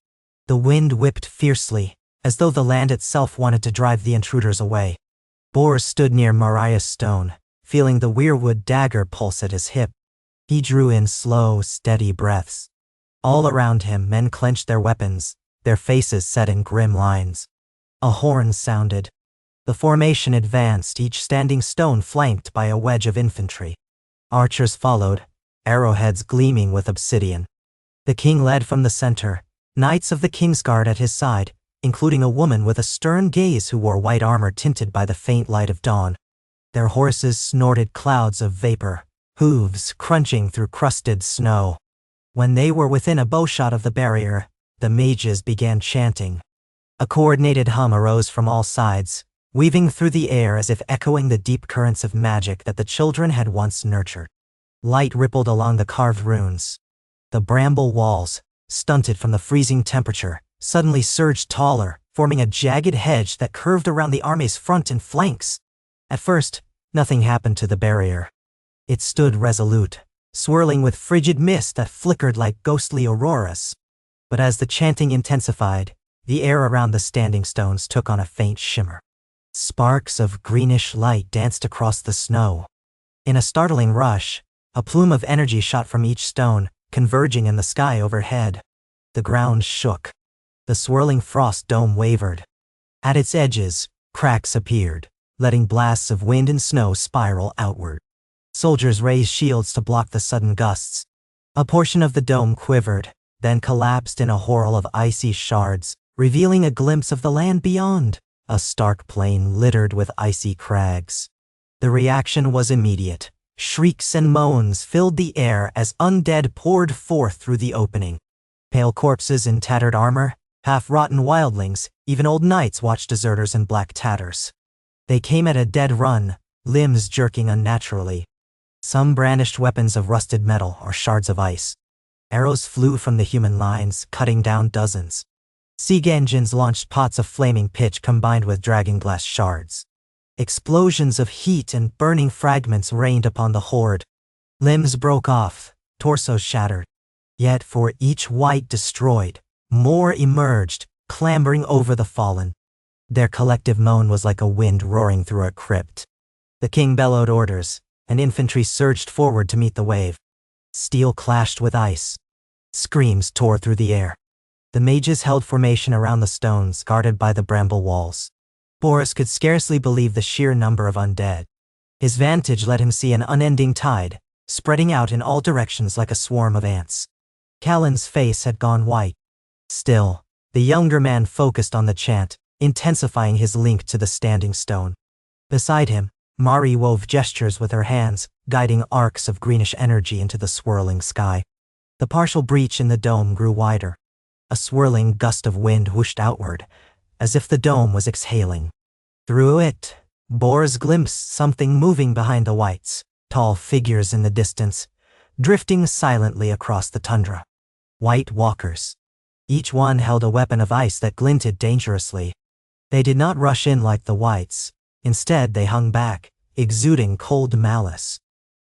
The wind whipped fiercely, as though the land itself wanted to drive the intruders away. Bors stood near Mariah's stone, feeling the weirwood dagger pulse at his hip. He drew in slow, steady breaths. All around him, men clenched their weapons, their faces set in grim lines. A horn sounded. The formation advanced, each standing stone flanked by a wedge of infantry. Archers followed, arrowheads gleaming with obsidian. The king led from the center, knights of the Kingsguard at his side, including a woman with a stern gaze who wore white armor tinted by the faint light of dawn. Their horses snorted clouds of vapor, hooves crunching through crusted snow. When they were within a bowshot of the barrier, the mages began chanting. A coordinated hum arose from all sides, weaving through the air as if echoing the deep currents of magic that the children had once nurtured. Light rippled along the carved runes. The bramble walls, stunted from the freezing temperature, suddenly surged taller, forming a jagged hedge that curved around the army's front and flanks. At first, nothing happened to the barrier. It stood resolute, swirling with frigid mist that flickered like ghostly auroras. But as the chanting intensified, the air around the standing stones took on a faint shimmer. Sparks of greenish light danced across the snow. In a startling rush, a plume of energy shot from each stone, converging in the sky overhead. The ground shook. The swirling frost dome wavered. At its edges, cracks appeared, letting blasts of wind and snow spiral outward. Soldiers raised shields to block the sudden gusts. A portion of the dome quivered, then collapsed in a whirl of icy shards, revealing a glimpse of the land beyond, a stark plain littered with icy crags. The reaction was immediate. Shrieks and moans filled the air as undead poured forth through the opening. Pale corpses in tattered armor, half-rotten wildlings, even old knights watched deserters in black tatters. They came at a dead run, limbs jerking unnaturally. Some brandished weapons of rusted metal or shards of ice. Arrows flew from the human lines, cutting down dozens. Siege engines launched pots of flaming pitch combined with dragonglass shards. Explosions of heat and burning fragments rained upon the horde. Limbs broke off, torsos shattered. Yet for each wight destroyed, more emerged, clambering over the fallen. Their collective moan was like a wind roaring through a crypt. The king bellowed orders, and infantry surged forward to meet the wave. Steel clashed with ice. Screams tore through the air. The mages held formation around the stones, guarded by the bramble walls. Boris could scarcely believe the sheer number of undead. His vantage let him see an unending tide, spreading out in all directions like a swarm of ants. Callan's face had gone white. Still, the younger man focused on the chant, intensifying his link to the standing stone. Beside him, Mari wove gestures with her hands, guiding arcs of greenish energy into the swirling sky. The partial breach in the dome grew wider. A swirling gust of wind whooshed outward, as if the dome was exhaling. Through it, Boris glimpsed something moving behind the wights, tall figures in the distance, drifting silently across the tundra. White walkers. Each one held a weapon of ice that glinted dangerously. They did not rush in like the whites. Instead, they hung back, exuding cold malice.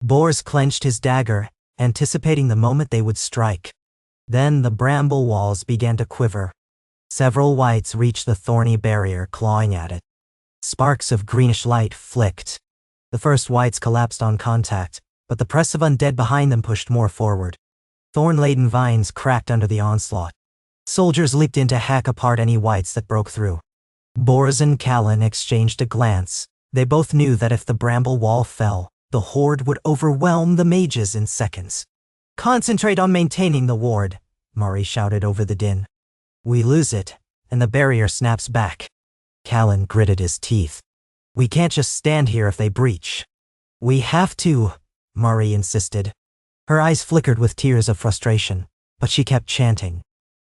Boris clenched his dagger, anticipating the moment they would strike. Then the bramble walls began to quiver. Several whites reached the thorny barrier, clawing at it. Sparks of greenish light flicked. The first whites collapsed on contact, but the press of undead behind them pushed more forward. Thorn-laden vines cracked under the onslaught. Soldiers leaped in to hack apart any whites that broke through. Boris and Callan exchanged a glance. They both knew that if the bramble wall fell, the horde would overwhelm the mages in seconds. "Concentrate on maintaining the ward," Mari shouted over the din. "We lose it, and the barrier snaps back." Callan gritted his teeth. "We can't just stand here if they breach." "We have to," Mari insisted. Her eyes flickered with tears of frustration, but she kept chanting.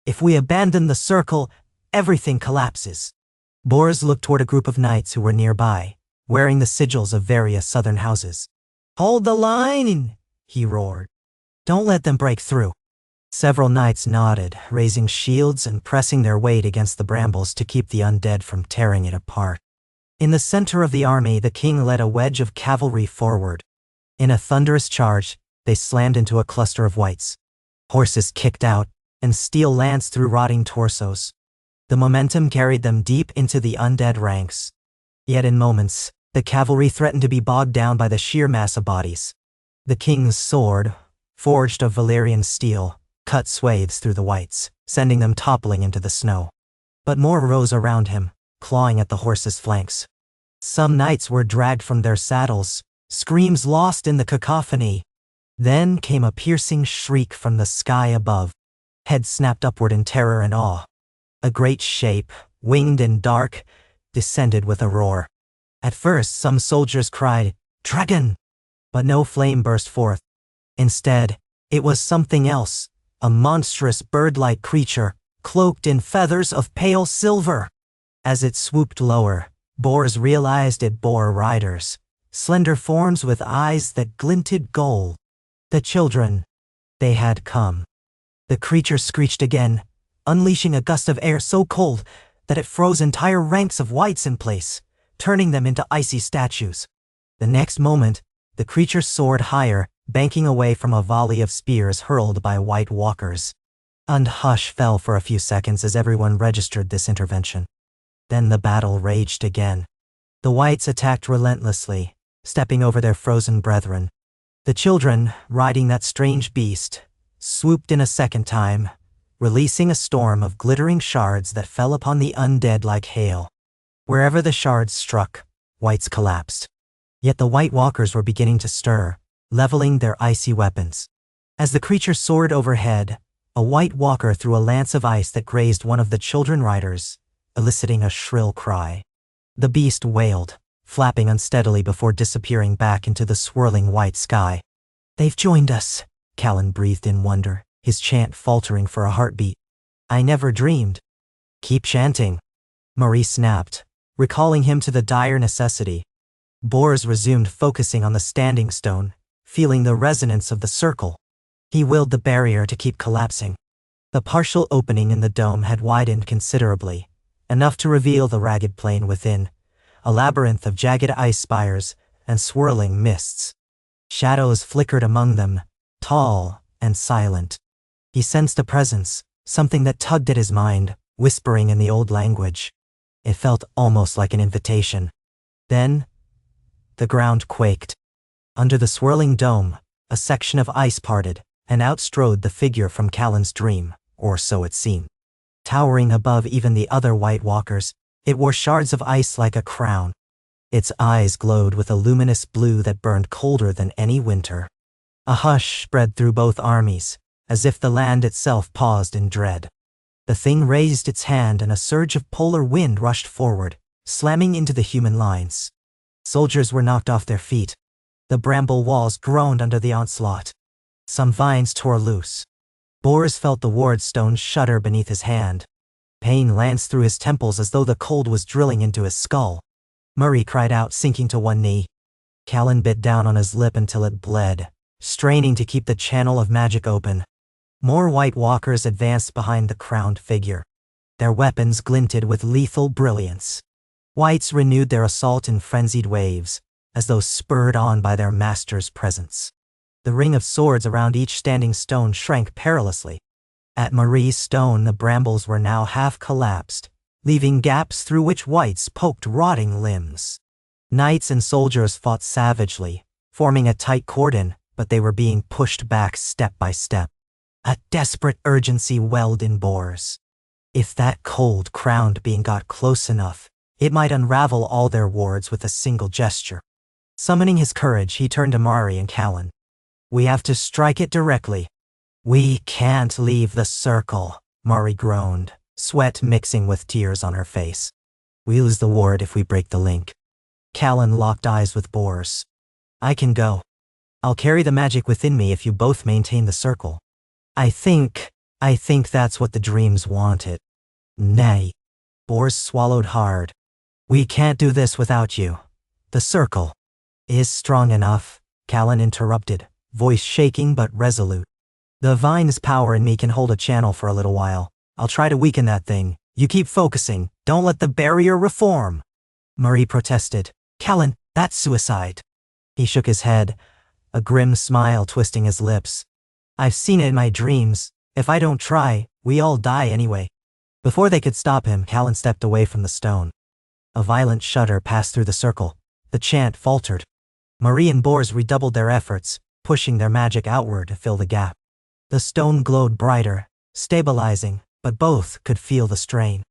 "If we abandon the circle, everything collapses." Boris looked toward a group of knights who were nearby, wearing the sigils of various southern houses. "Hold the line!" he roared. "Don't let them break through." Several knights nodded, raising shields and pressing their weight against the brambles to keep the undead from tearing it apart. In the center of the army, the king led a wedge of cavalry forward. In a thunderous charge, they slammed into a cluster of whites. Horses kicked out, and steel lanced through rotting torsos. The momentum carried them deep into the undead ranks. Yet in moments, the cavalry threatened to be bogged down by the sheer mass of bodies. The king's sword, forged of Valyrian steel, cut swathes through the whites, sending them toppling into the snow. But more rose around him, clawing at the horses' flanks. Some knights were dragged from their saddles, screams lost in the cacophony. Then came a piercing shriek from the sky above. Heads snapped upward in terror and awe. A great shape, winged and dark, descended with a roar. At first, some soldiers cried, "Dragon!" but no flame burst forth. Instead, it was something else, a monstrous bird-like creature, cloaked in feathers of pale silver. As it swooped lower, Bors realized it bore riders, slender forms with eyes that glinted gold. The children. They had come. The creature screeched again, unleashing a gust of air so cold that it froze entire ranks of whites in place, turning them into icy statues. The next moment, the creature soared higher, banking away from a volley of spears hurled by white walkers. A hush fell for a few seconds as everyone registered this intervention. Then the battle raged again. The whites attacked relentlessly, stepping over their frozen brethren. The children, riding that strange beast, swooped in a second time, releasing a storm of glittering shards that fell upon the undead like hail. Wherever the shards struck, whites collapsed. Yet the white walkers were beginning to stir, leveling their icy weapons. As the creature soared overhead, a white walker threw a lance of ice that grazed one of the children riders, eliciting a shrill cry. The beast wailed, flapping unsteadily before disappearing back into the swirling white sky. "They've joined us," Callan breathed in wonder, his chant faltering for a heartbeat. "I never dreamed." "Keep chanting," Marie snapped, recalling him to the dire necessity. Bors resumed focusing on the standing stone, feeling the resonance of the circle. He willed the barrier to keep collapsing. The partial opening in the dome had widened considerably, enough to reveal the ragged plain within, a labyrinth of jagged ice spires and swirling mists. Shadows flickered among them, tall and silent. He sensed a presence, something that tugged at his mind, whispering in the old language. It felt almost like an invitation. Then, the ground quaked. Under the swirling dome, a section of ice parted, and out strode the figure from Callan's dream, or so it seemed. Towering above even the other white walkers, it wore shards of ice like a crown. Its eyes glowed with a luminous blue that burned colder than any winter. A hush spread through both armies, as if the land itself paused in dread. The thing raised its hand and a surge of polar wind rushed forward, slamming into the human lines. Soldiers were knocked off their feet. The bramble walls groaned under the onslaught. Some vines tore loose. Bors felt the ward stone shudder beneath his hand. Pain lanced through his temples as though the cold was drilling into his skull. Murray cried out, sinking to one knee. Callan bit down on his lip until it bled, straining to keep the channel of magic open. More white walkers advanced behind the crowned figure. Their weapons glinted with lethal brilliance. Whites renewed their assault in frenzied waves, as though spurred on by their master's presence. The ring of swords around each standing stone shrank perilously. At Marie's stone, the brambles were now half collapsed, leaving gaps through which whites poked rotting limbs. Knights and soldiers fought savagely, forming a tight cordon, but they were being pushed back step by step. A desperate urgency welled in Bors. If that cold, crowned being got close enough, it might unravel all their wards with a single gesture. Summoning his courage, he turned to Mari and Callan. "We have to strike it directly." "We can't leave the circle," Mari groaned, sweat mixing with tears on her face. "We lose the ward if we break the link." Callan locked eyes with Bors. "I can go. I'll carry the magic within me if you both maintain the circle." I think that's what the dreams wanted." "Nay." Bors swallowed hard. "We can't do this without you. The circle is strong enough," Callan interrupted, voice shaking but resolute. "The vine's power in me can hold a channel for a little while. I'll try to weaken that thing. You keep focusing. Don't let the barrier reform." Murray protested. "Callan, that's suicide." He shook his head, a grim smile twisting his lips. "I've seen it in my dreams. If I don't try, we all die anyway." Before they could stop him, Callan stepped away from the stone. A violent shudder passed through the circle. The chant faltered. Marie and Bors redoubled their efforts, pushing their magic outward to fill the gap. The stone glowed brighter, stabilizing, but both could feel the strain.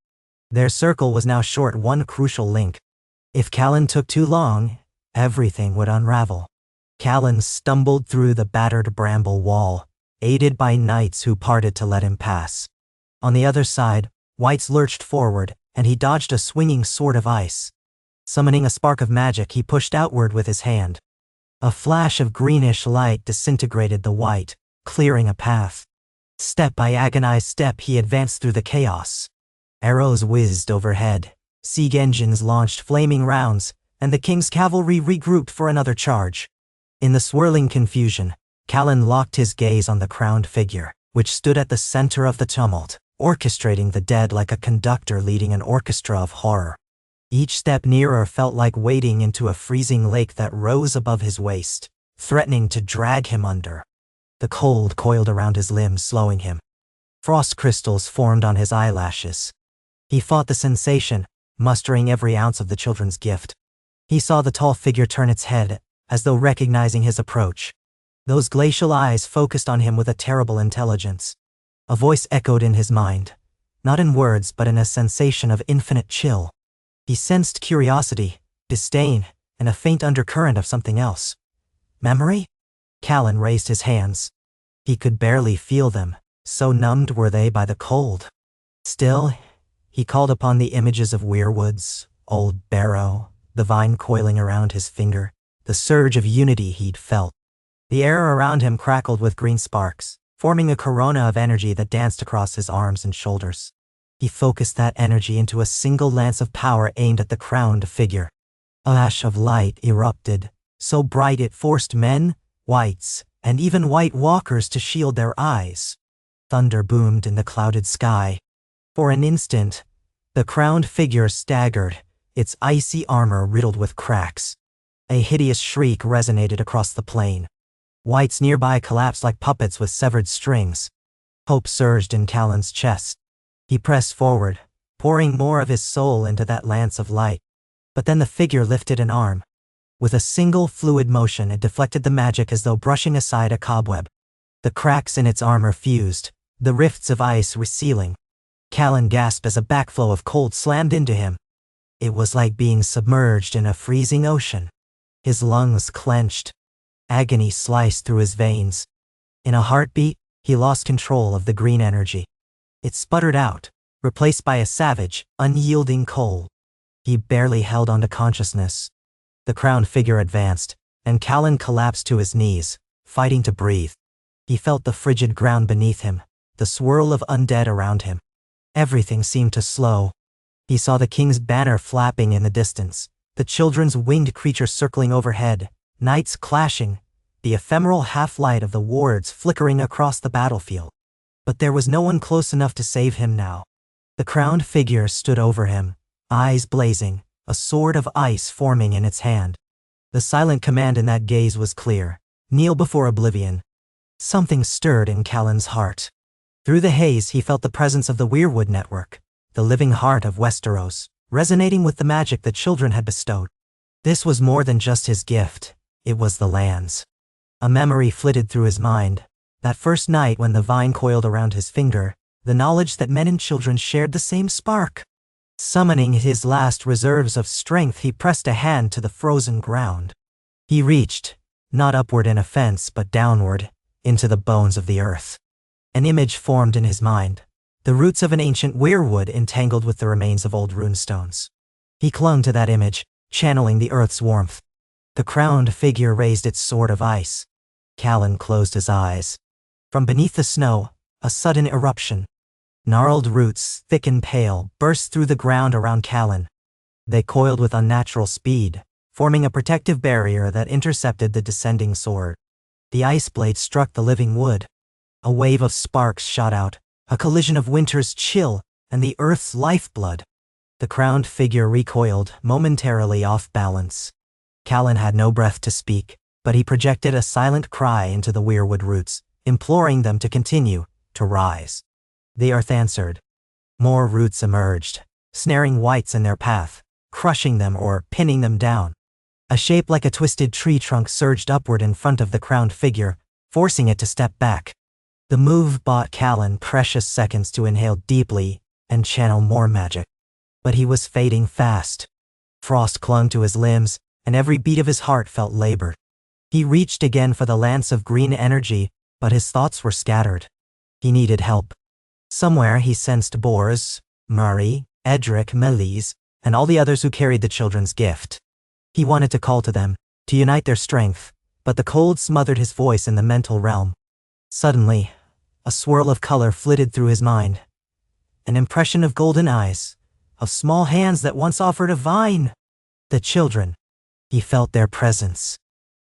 Their circle was now short one crucial link. If Callan took too long, everything would unravel. Callan stumbled through the battered bramble wall, aided by knights who parted to let him pass. On the other side, whites lurched forward, and he dodged a swinging sword of ice. Summoning a spark of magic, he pushed outward with his hand. A flash of greenish light disintegrated the white, clearing a path. Step by agonized step, he advanced through the chaos. Arrows whizzed overhead, Siege engines launched flaming rounds, and the king's cavalry regrouped for another charge. In the swirling confusion, Callan locked his gaze on the crowned figure, which stood at the center of the tumult, orchestrating the dead like a conductor leading an orchestra of horror. Each step nearer felt like wading into a freezing lake that rose above his waist, threatening to drag him under. The cold coiled around his limbs, slowing him. Frost crystals formed on his eyelashes. He fought the sensation, mustering every ounce of the children's gift. He saw the tall figure turn its head, as though recognizing his approach. Those glacial eyes focused on him with a terrible intelligence. A voice echoed in his mind, not in words but in a sensation of infinite chill. He sensed curiosity, disdain, and a faint undercurrent of something else. Memory? Callan raised his hands. He could barely feel them, so numbed were they by the cold. Still, he called upon the images of Weirwood's, old Barrow, the vine coiling around his finger, the surge of unity he'd felt. The air around him crackled with green sparks, forming a corona of energy that danced across his arms and shoulders. He focused that energy into a single lance of power aimed at the crowned figure. A lash of light erupted, so bright it forced men, wights, and even white walkers to shield their eyes. Thunder boomed in the clouded sky. For an instant, the crowned figure staggered, its icy armor riddled with cracks. A hideous shriek resonated across the plain. Wights nearby collapsed like puppets with severed strings. Hope surged in Callan's chest. He pressed forward, pouring more of his soul into that lance of light. But then the figure lifted an arm. With a single fluid motion, it deflected the magic as though brushing aside a cobweb. The cracks in its armor fused, the rifts of ice resealing. Callan gasped as a backflow of cold slammed into him. It was like being submerged in a freezing ocean. His lungs clenched. Agony sliced through his veins. In a heartbeat, he lost control of the green energy. It sputtered out, replaced by a savage, unyielding coal. He barely held onto consciousness. The crowned figure advanced, and Callan collapsed to his knees, fighting to breathe. He felt the frigid ground beneath him, the swirl of undead around him. Everything seemed to slow. He saw the king's banner flapping in the distance, the children's winged creatures circling overhead, knights clashing, the ephemeral half-light of the wards flickering across the battlefield. But there was no one close enough to save him now. The crowned figure stood over him, eyes blazing, a sword of ice forming in its hand. The silent command in that gaze was clear: kneel before oblivion. Something stirred in Callan's heart. Through the haze he felt the presence of the Weirwood network, the living heart of Westeros, resonating with the magic the children had bestowed. This was more than just his gift, it was the land's. A memory flitted through his mind, that first night when the vine coiled around his finger, the knowledge that men and children shared the same spark. Summoning his last reserves of strength, he pressed a hand to the frozen ground. He reached, not upward in offense but downward, into the bones of the earth. An image formed in his mind, the roots of an ancient weirwood entangled with the remains of old runestones. He clung to that image, channeling the earth's warmth. The crowned figure raised its sword of ice. Callan closed his eyes. From beneath the snow, a sudden eruption. Gnarled roots, thick and pale, burst through the ground around Callan. They coiled with unnatural speed, forming a protective barrier that intercepted the descending sword. The ice blade struck the living wood. A wave of sparks shot out, a collision of winter's chill and the earth's lifeblood. The crowned figure recoiled, momentarily off balance. Callan had no breath to speak, but he projected a silent cry into the weirwood roots, imploring them to continue, to rise. The earth answered. More roots emerged, snaring wights in their path, crushing them or pinning them down. A shape like a twisted tree trunk surged upward in front of the crowned figure, forcing it to step back. The move bought Callan precious seconds to inhale deeply and channel more magic. But he was fading fast. Frost clung to his limbs, and every beat of his heart felt labored. He reached again for the lance of green energy, but his thoughts were scattered. He needed help. Somewhere he sensed Bors, Murray, Edric, Melis, and all the others who carried the children's gift. He wanted to call to them, to unite their strength, but the cold smothered his voice in the mental realm. Suddenly, a swirl of color flitted through his mind. An impression of golden eyes, of small hands that once offered a vine. The children. He felt their presence.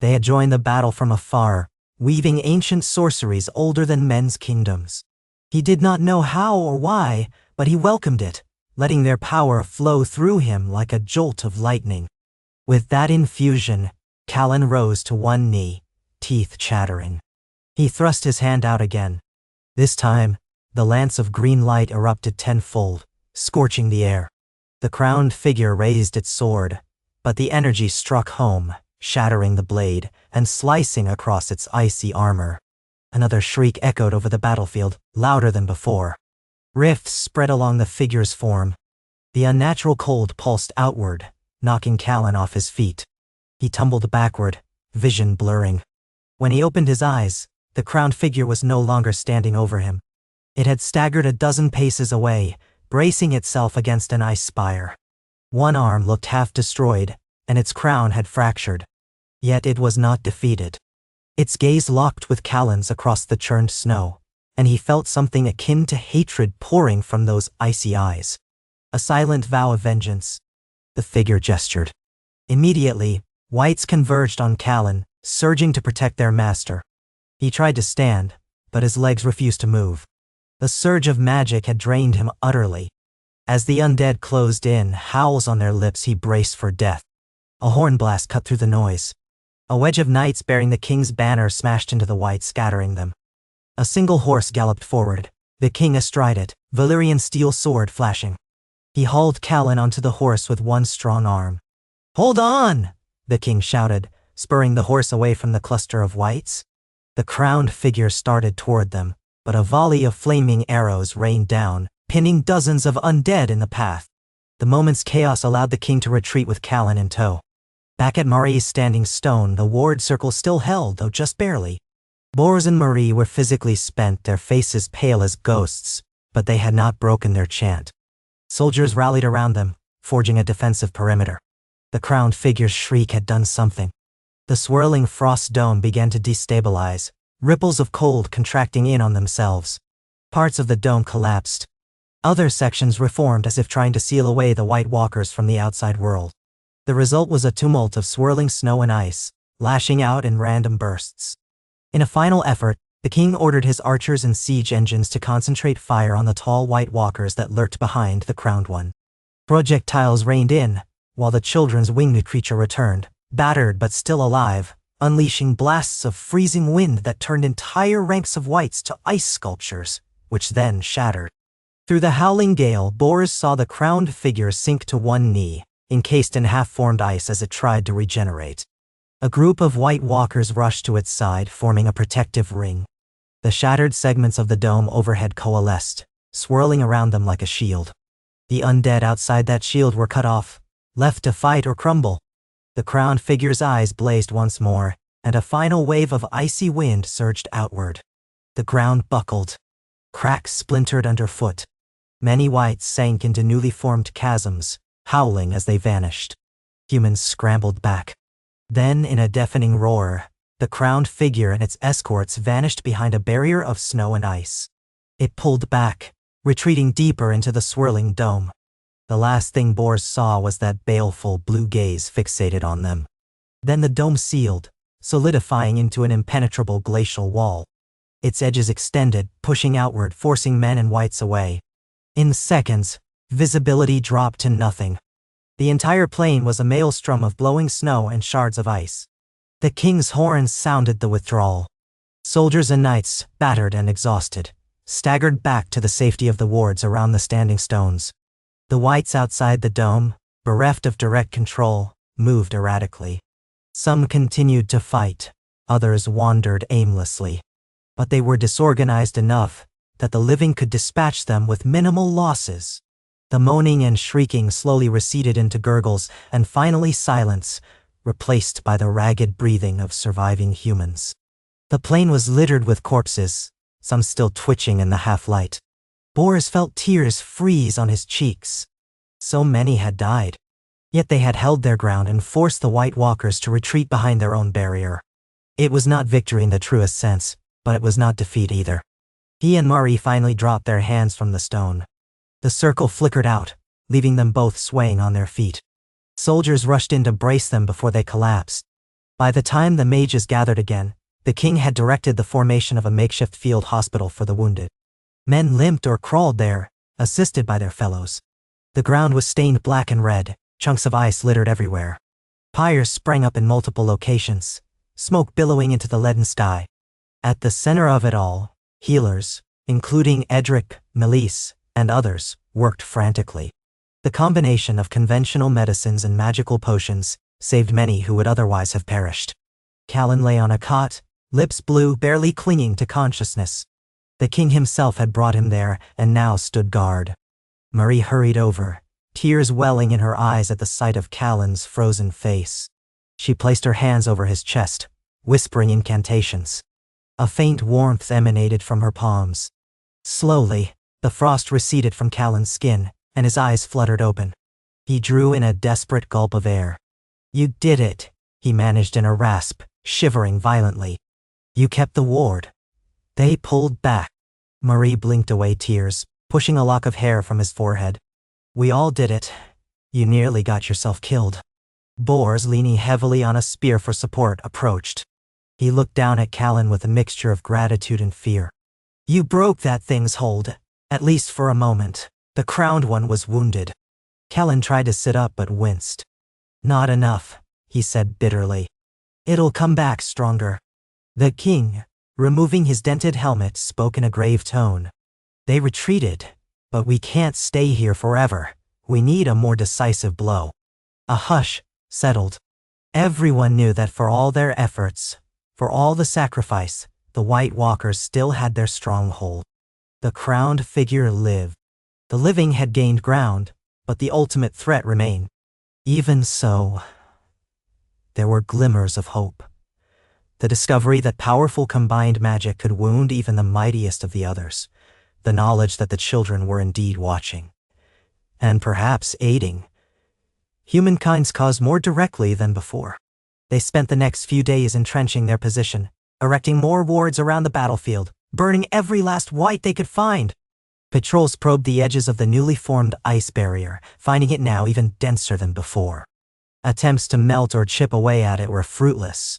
They had joined the battle from afar, weaving ancient sorceries older than men's kingdoms. He did not know how or why, but he welcomed it, letting their power flow through him like a jolt of lightning. With that infusion, Callan rose to one knee, teeth chattering. He thrust his hand out again. This time, the lance of green light erupted tenfold, scorching the air. The crowned figure raised its sword, but the energy struck home, shattering the blade and slicing across its icy armor. Another shriek echoed over the battlefield, louder than before. Rifts spread along the figure's form. The unnatural cold pulsed outward, knocking Callan off his feet. He tumbled backward, vision blurring. When he opened his eyes, the crowned figure was no longer standing over him. It had staggered a dozen paces away, bracing itself against an ice spire. One arm looked half destroyed, and its crown had fractured. Yet it was not defeated. Its gaze locked with Callan's across the churned snow, and he felt something akin to hatred pouring from those icy eyes. A silent vow of vengeance. The figure gestured. Immediately, whites converged on Callan, surging to protect their master. He tried to stand, but his legs refused to move. The surge of magic had drained him utterly. As the undead closed in, howls on their lips, he braced for death. A horn blast cut through the noise. A wedge of knights bearing the king's banner smashed into the whites, scattering them. A single horse galloped forward, the king astride it, Valyrian steel sword flashing. He hauled Callan onto the horse with one strong arm. "Hold on!" the king shouted, spurring the horse away from the cluster of whites. The crowned figure started toward them, but a volley of flaming arrows rained down, pinning dozens of undead in the path. The moment's chaos allowed the king to retreat with Callan in tow. Back at Marie's standing stone, the ward circle still held, though just barely. Bors and Marie were physically spent, their faces pale as ghosts, but they had not broken their chant. Soldiers rallied around them, forging a defensive perimeter. The crowned figure's shriek had done something. The swirling frost dome began to destabilize, ripples of cold contracting in on themselves. Parts of the dome collapsed. Other sections reformed as if trying to seal away the White Walkers from the outside world. The result was a tumult of swirling snow and ice, lashing out in random bursts. In a final effort, the king ordered his archers and siege engines to concentrate fire on the tall White Walkers that lurked behind the crowned one. Projectiles rained in, while the children's winged creature returned, battered but still alive, unleashing blasts of freezing wind that turned entire ranks of whites to ice sculptures, which then shattered. Through the howling gale, Bors saw the crowned figure sink to one knee, encased in half-formed ice as it tried to regenerate. A group of White Walkers rushed to its side, forming a protective ring. The shattered segments of the dome overhead coalesced, swirling around them like a shield. The undead outside that shield were cut off, left to fight or crumble. The crowned figure's eyes blazed once more, and a final wave of icy wind surged outward. The ground buckled. Cracks splintered underfoot. Many whites sank into newly formed chasms, howling as they vanished. Humans scrambled back. Then, in a deafening roar, the crowned figure and its escorts vanished behind a barrier of snow and ice. It pulled back, retreating deeper into the swirling dome. The last thing Bors saw was that baleful blue gaze fixated on them. Then the dome sealed, solidifying into an impenetrable glacial wall. Its edges extended, pushing outward, forcing men and whites away. In seconds, visibility dropped to nothing. The entire plain was a maelstrom of blowing snow and shards of ice. The king's horns sounded the withdrawal. Soldiers and knights, battered and exhausted, staggered back to the safety of the wards around the standing stones. The whites outside the dome, bereft of direct control, moved erratically. Some continued to fight, others wandered aimlessly. But they were disorganized enough that the living could dispatch them with minimal losses. The moaning and shrieking slowly receded into gurgles and finally silence, replaced by the ragged breathing of surviving humans. The plain was littered with corpses, some still twitching in the half-light. Bors felt tears freeze on his cheeks. So many had died. Yet they had held their ground and forced the White Walkers to retreat behind their own barrier. It was not victory in the truest sense, but it was not defeat either. He and Marie finally dropped their hands from the stone. The circle flickered out, leaving them both swaying on their feet. Soldiers rushed in to brace them before they collapsed. By the time the mages gathered again, the king had directed the formation of a makeshift field hospital for the wounded. Men limped or crawled there, assisted by their fellows. The ground was stained black and red, chunks of ice littered everywhere. Pyres sprang up in multiple locations, smoke billowing into the leaden sky. At the center of it all, healers, including Edric, Melisse, and others, worked frantically. The combination of conventional medicines and magical potions saved many who would otherwise have perished. Callan lay on a cot, lips blue, barely clinging to consciousness. The king himself had brought him there and now stood guard. Marie hurried over, tears welling in her eyes at the sight of Callan's frozen face. She placed her hands over his chest, whispering incantations. A faint warmth emanated from her palms. Slowly, the frost receded from Callan's skin, and his eyes fluttered open. He drew in a desperate gulp of air. "You did it," he managed in a rasp, shivering violently. "You kept the ward." They pulled back. Marie blinked away tears, pushing a lock of hair from his forehead. "We all did it. You nearly got yourself killed." Bors, leaning heavily on a spear for support, approached. He looked down at Callan with a mixture of gratitude and fear. "You broke that thing's hold, at least for a moment. The crowned one was wounded." Callan tried to sit up but winced. "Not enough," he said bitterly. "It'll come back stronger." The king, removing his dented helmet, spoke in a grave tone. "They retreated, but we can't stay here forever. We need a more decisive blow." A hush settled. Everyone knew that for all their efforts, for all the sacrifice, the White Walkers still had their stronghold. The crowned figure lived. The living had gained ground, but the ultimate threat remained. Even so, there were glimmers of hope. The discovery that powerful combined magic could wound even the mightiest of the others. The knowledge that the children were indeed watching, and perhaps aiding humankind's cause more directly than before. They spent the next few days entrenching their position, erecting more wards around the battlefield, burning every last white they could find. Patrols probed the edges of the newly formed ice barrier, finding it now even denser than before. Attempts to melt or chip away at it were fruitless.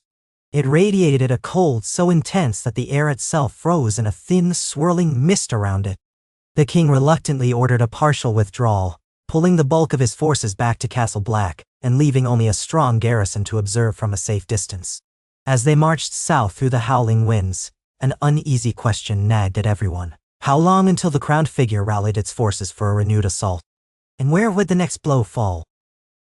It radiated a cold so intense that the air itself froze in a thin, swirling mist around it. The king reluctantly ordered a partial withdrawal, pulling the bulk of his forces back to Castle Black and leaving only a strong garrison to observe from a safe distance. As they marched south through the howling winds, an uneasy question nagged at everyone. How long until the crowned figure rallied its forces for a renewed assault? And where would the next blow fall?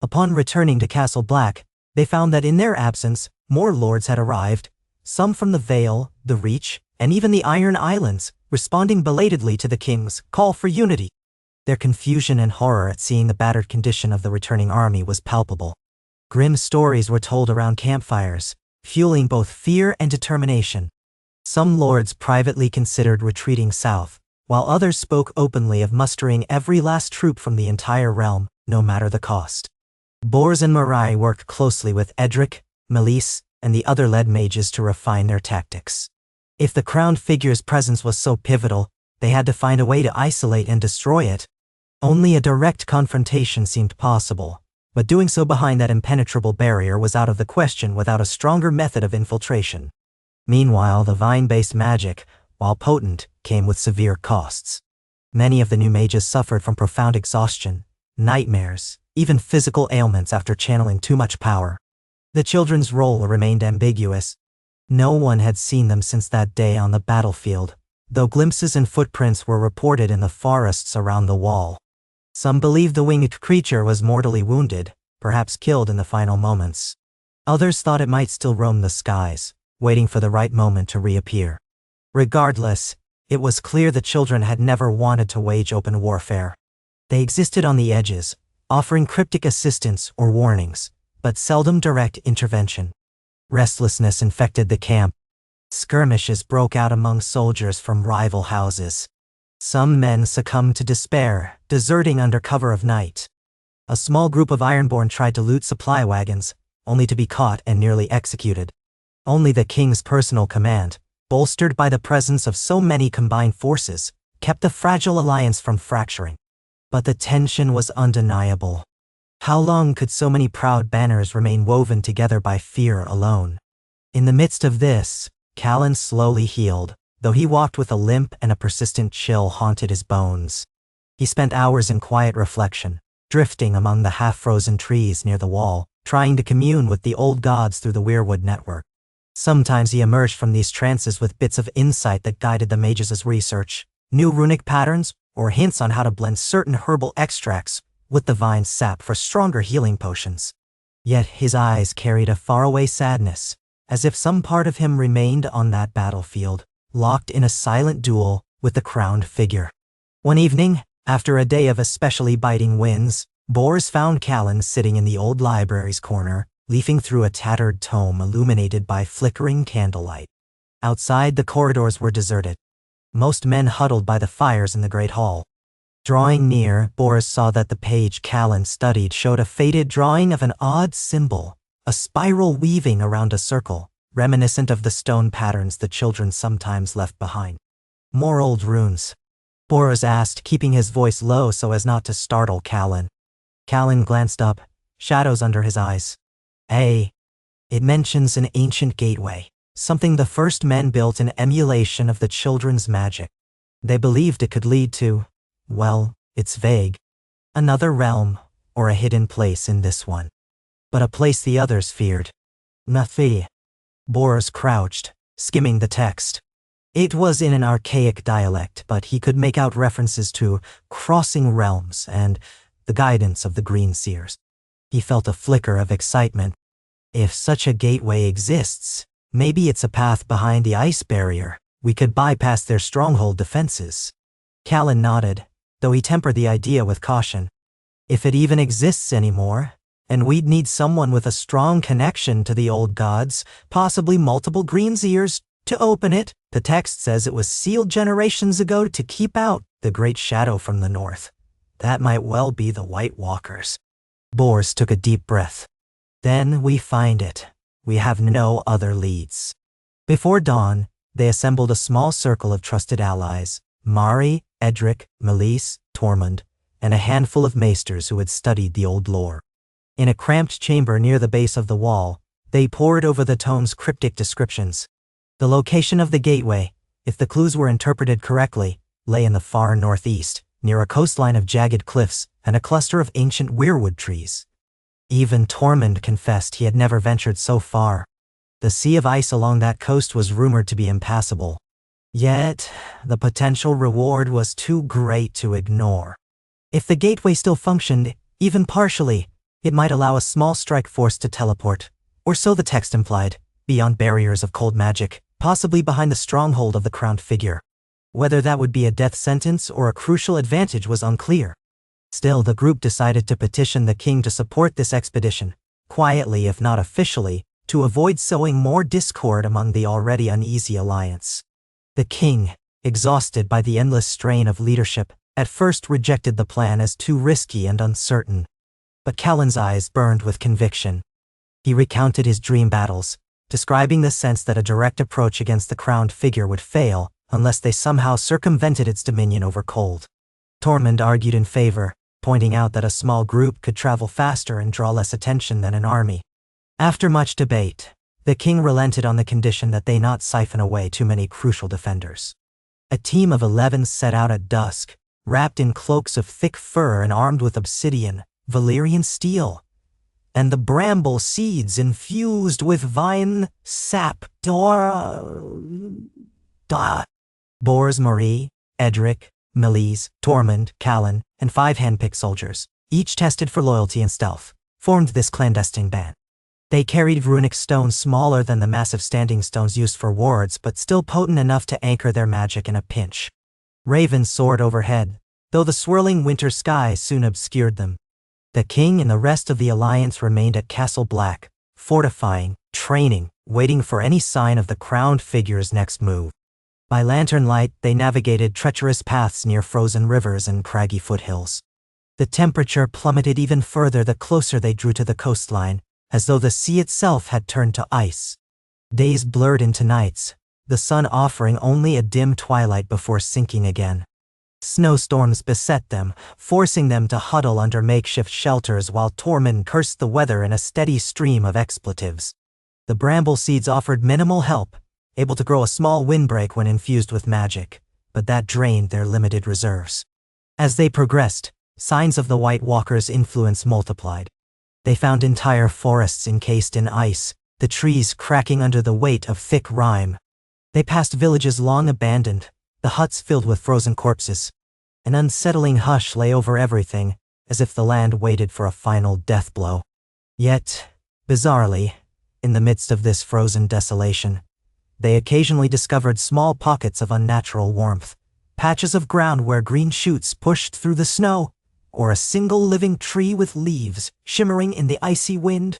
Upon returning to Castle Black, they found that in their absence, more lords had arrived, some from the Vale, the Reach, and even the Iron Islands, responding belatedly to the king's call for unity. Their confusion and horror at seeing the battered condition of the returning army was palpable. Grim stories were told around campfires, fueling both fear and determination. Some lords privately considered retreating south, while others spoke openly of mustering every last troop from the entire realm, no matter the cost. Bors and Marai worked closely with Edric, Melisse, and the other lead mages to refine their tactics. If the crowned figure's presence was so pivotal, they had to find a way to isolate and destroy it. Only a direct confrontation seemed possible, but doing so behind that impenetrable barrier was out of the question without a stronger method of infiltration. Meanwhile, the vine-based magic, while potent, came with severe costs. Many of the new mages suffered from profound exhaustion, nightmares, even physical ailments after channeling too much power. The children's role remained ambiguous. No one had seen them since that day on the battlefield, though glimpses and footprints were reported in the forests around the wall. Some believed the winged creature was mortally wounded, perhaps killed in the final moments. Others thought it might still roam the skies, waiting for the right moment to reappear. Regardless, it was clear the children had never wanted to wage open warfare. They existed on the edges, offering cryptic assistance or warnings, but seldom direct intervention. Restlessness infected the camp. Skirmishes broke out among soldiers from rival houses. Some men succumbed to despair, deserting under cover of night. A small group of Ironborn tried to loot supply wagons, only to be caught and nearly executed. Only the king's personal command, bolstered by the presence of so many combined forces, kept the fragile alliance from fracturing. But the tension was undeniable. How long could so many proud banners remain woven together by fear alone? In the midst of this, Callan slowly healed, though he walked with a limp and a persistent chill haunted his bones. He spent hours in quiet reflection, drifting among the half-frozen trees near the wall, trying to commune with the old gods through the weirwood network. Sometimes he emerged from these trances with bits of insight that guided the mages' research, new runic patterns, or hints on how to blend certain herbal extracts with the vine's sap for stronger healing potions. Yet his eyes carried a faraway sadness, as if some part of him remained on that battlefield, locked in a silent duel with the crowned figure. One evening, after a day of especially biting winds, Bors found Callan sitting in the old library's corner, leafing through a tattered tome illuminated by flickering candlelight. Outside, the corridors were deserted. Most men huddled by the fires in the great hall. Drawing near, Bors saw that the page Callan studied showed a faded drawing of an odd symbol, a spiral weaving around a circle, reminiscent of the stone patterns the children sometimes left behind. More old runes? Bors asked, keeping his voice low so as not to startle Callan. Callan glanced up, shadows under his eyes. It mentions an ancient gateway, something the first men built in emulation of the children's magic. They believed it could lead to, well, it's vague, another realm, or a hidden place in this one. But a place the others feared. Nathi. Bors crouched, skimming the text. It was in an archaic dialect, but he could make out references to crossing realms and the guidance of the Green Seers. He felt a flicker of excitement. If such a gateway exists, maybe it's a path behind the ice barrier. We could bypass their stronghold defenses. Callan nodded, though he tempered the idea with caution. If it even exists anymore, and we'd need someone with a strong connection to the old gods, possibly multiple Green Seers, to open it. The text says it was sealed generations ago to keep out the great shadow from the north. That might well be the White Walkers. Bors took a deep breath. Then we find it. We have no other leads. Before dawn, they assembled a small circle of trusted allies, Mari, Edric, Melise, Tormund, and a handful of maesters who had studied the old lore. In a cramped chamber near the base of the wall, they pored over the tome's cryptic descriptions. The location of the gateway, if the clues were interpreted correctly, lay in the far northeast, near a coastline of jagged cliffs and a cluster of ancient weirwood trees. Even Tormund confessed he had never ventured so far. The sea of ice along that coast was rumored to be impassable. Yet, the potential reward was too great to ignore. If the gateway still functioned, even partially, it might allow a small strike force to teleport, or so the text implied, beyond barriers of cold magic, possibly behind the stronghold of the crowned figure. Whether that would be a death sentence or a crucial advantage was unclear. Still, the group decided to petition the king to support this expedition, quietly if not officially, to avoid sowing more discord among the already uneasy alliance. The king, exhausted by the endless strain of leadership, at first rejected the plan as too risky and uncertain. But Callan's eyes burned with conviction. He recounted his dream battles, describing the sense that a direct approach against the crowned figure would fail unless they somehow circumvented its dominion over cold. Tormund argued in favor, pointing out that a small group could travel faster and draw less attention than an army. After much debate, the king relented on the condition that they not siphon away too many crucial defenders. A team of 11 set out at dusk, wrapped in cloaks of thick fur and armed with obsidian, Valyrian steel, and the bramble seeds infused with vine sap. Bors, Marie, Edric, Melise, Tormund, Callan, and 5 handpicked soldiers, each tested for loyalty and stealth, formed this clandestine band. They carried runic stones smaller than the massive standing stones used for wards, but still potent enough to anchor their magic in a pinch. Ravens soared overhead, though the swirling winter sky soon obscured them. The king and the rest of the alliance remained at Castle Black, fortifying, training, waiting for any sign of the crowned figure's next move. By lantern light, they navigated treacherous paths near frozen rivers and craggy foothills. The temperature plummeted even further the closer they drew to the coastline, as though the sea itself had turned to ice. Days blurred into nights, the sun offering only a dim twilight before sinking again. Snowstorms beset them, forcing them to huddle under makeshift shelters while Tormund cursed the weather in a steady stream of expletives. The bramble seeds offered minimal help, able to grow a small windbreak when infused with magic, but that drained their limited reserves. As they progressed, signs of the White Walker's influence multiplied. They found entire forests encased in ice, the trees cracking under the weight of thick rime. They passed villages long abandoned, the huts filled with frozen corpses. An unsettling hush lay over everything, as if the land waited for a final death blow. Yet, bizarrely, in the midst of this frozen desolation, they occasionally discovered small pockets of unnatural warmth, patches of ground where green shoots pushed through the snow, or a single living tree with leaves shimmering in the icy wind.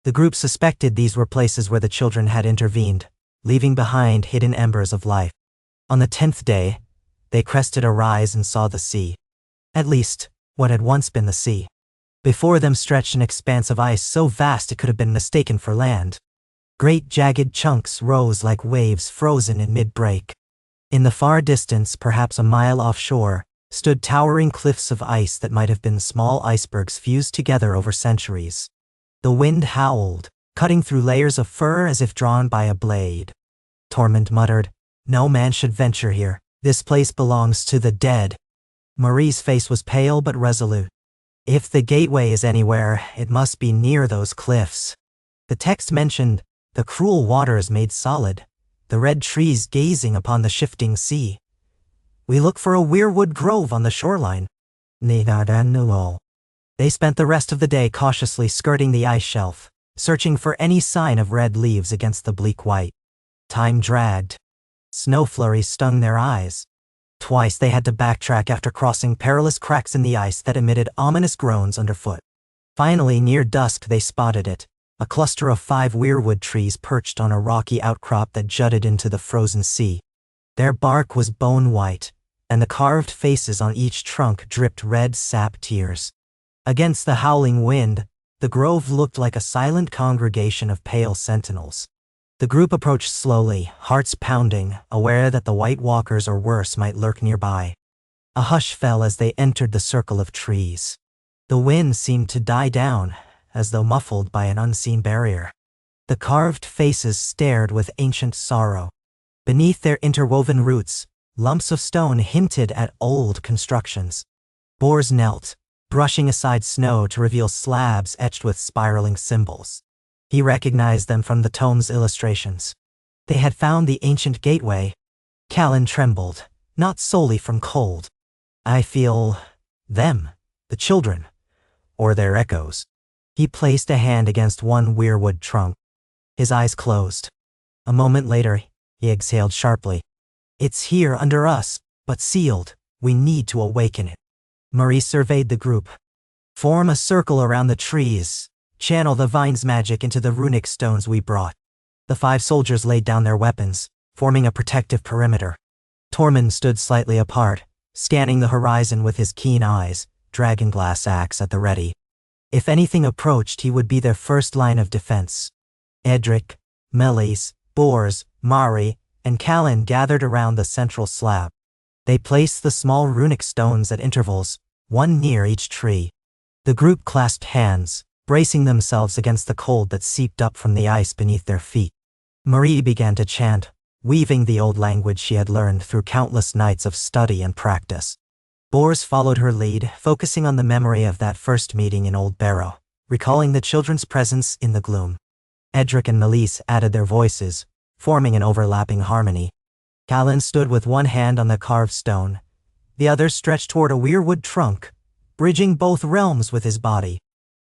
The group suspected these were places where the children had intervened, leaving behind hidden embers of life. On the 10th day, they crested a rise and saw the sea. At least, what had once been the sea. Before them stretched an expanse of ice so vast it could have been mistaken for land. Great jagged chunks rose like waves frozen in mid-break. In the far distance, perhaps a mile offshore, stood towering cliffs of ice that might have been small icebergs fused together over centuries. The wind howled, cutting through layers of fur as if drawn by a blade. Tormund muttered, "No man should venture here. This place belongs to the dead." Marie's face was pale but resolute. "If the gateway is anywhere, it must be near those cliffs." The text mentioned, the cruel waters made solid, the red trees gazing upon the shifting sea. "We look for a weirwood grove on the shoreline." They spent the rest of the day cautiously skirting the ice shelf, searching for any sign of red leaves against the bleak white. Time dragged. Snow flurries stung their eyes. Twice they had to backtrack after crossing perilous cracks in the ice that emitted ominous groans underfoot. Finally, near dusk they spotted it, a cluster of 5 weirwood trees perched on a rocky outcrop that jutted into the frozen sea. Their bark was bone white, and the carved faces on each trunk dripped red sap tears. Against the howling wind, the grove looked like a silent congregation of pale sentinels. The group approached slowly, hearts pounding, aware that the White Walkers or worse might lurk nearby. A hush fell as they entered the circle of trees. The wind seemed to die down, as though muffled by an unseen barrier. The carved faces stared with ancient sorrow. Beneath their interwoven roots, lumps of stone hinted at old constructions. Boars knelt, brushing aside snow to reveal slabs etched with spiraling symbols. He recognized them from the tome's illustrations. They had found the ancient gateway. Callan trembled, not solely from cold. "I feel them, the children, or their echoes." He placed a hand against one weirwood trunk. His eyes closed. A moment later, he exhaled sharply. "It's here under us, but sealed. We need to awaken it." Marie surveyed the group. "Form a circle around the trees. Channel the vine's magic into the runic stones we brought." The 5 soldiers laid down their weapons, forming a protective perimeter. Tormund stood slightly apart, scanning the horizon with his keen eyes, dragonglass axe at the ready. If anything approached, he would be their first line of defense. Edric, Melis, Bors, Mari, and Callan gathered around the central slab. They placed the small runic stones at intervals, one near each tree. The group clasped hands, bracing themselves against the cold that seeped up from the ice beneath their feet. Marie began to chant, weaving the old language she had learned through countless nights of study and practice. Bors followed her lead, focusing on the memory of that first meeting in Old Barrow, recalling the children's presence in the gloom. Edric and Melis added their voices, forming an overlapping harmony. Callan stood with one hand on the carved stone, the other stretched toward a weirwood trunk, bridging both realms with his body.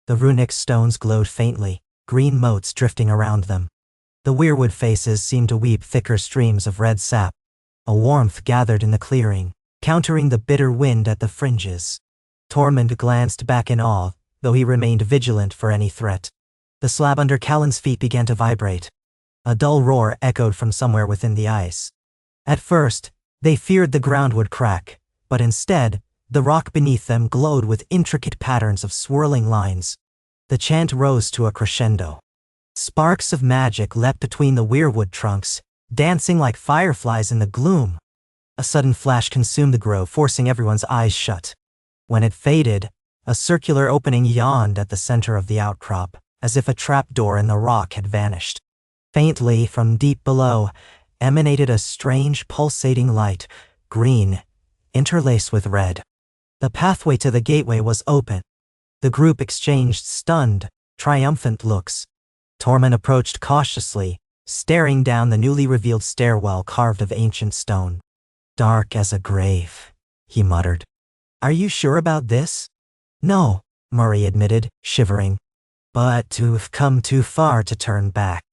The runic stones glowed faintly, green motes drifting around them. The weirwood faces seemed to weep thicker streams of red sap. A warmth gathered in the clearing, countering the bitter wind at the fringes. Tormund glanced back in awe, though he remained vigilant for any threat. The slab under Callan's feet began to vibrate. A dull roar echoed from somewhere within the ice. At first, they feared the ground would crack, but instead, the rock beneath them glowed with intricate patterns of swirling lines. The chant rose to a crescendo. Sparks of magic leapt between the weirwood trunks, dancing like fireflies in the gloom. A A sudden flash consumed the grove, forcing everyone's eyes shut. When it faded, a circular opening yawned at the center of the outcrop, as if a trapdoor in the rock had vanished. Faintly, from deep below, emanated a strange pulsating light, green, interlaced with red. The pathway to the gateway was open. The group exchanged stunned, triumphant looks. Tormund approached cautiously, staring down the newly revealed stairwell carved of ancient stone. "Dark as a grave," he muttered. "Are you sure about this?" "No," Murray admitted, shivering. "But we've come too far to turn back."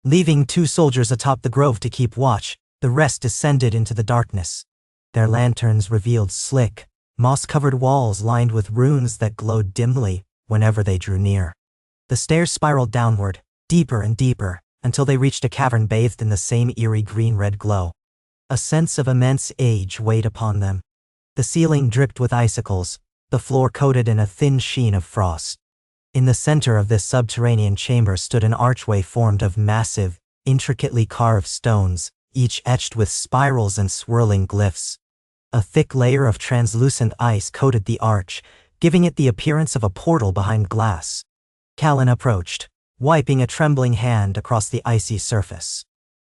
Leaving 2 soldiers atop the grove to keep watch, the rest descended into the darkness. Their lanterns revealed slick, moss-covered walls lined with runes that glowed dimly whenever they drew near. The stairs spiraled downward, deeper and deeper, until they reached a cavern bathed in the same eerie green-red glow. A sense of immense age weighed upon them. The ceiling dripped with icicles, the floor coated in a thin sheen of frost. In the center of this subterranean chamber stood an archway formed of massive, intricately carved stones, each etched with spirals and swirling glyphs. A thick layer of translucent ice coated the arch, giving it the appearance of a portal behind glass. Callan approached, wiping a trembling hand across the icy surface.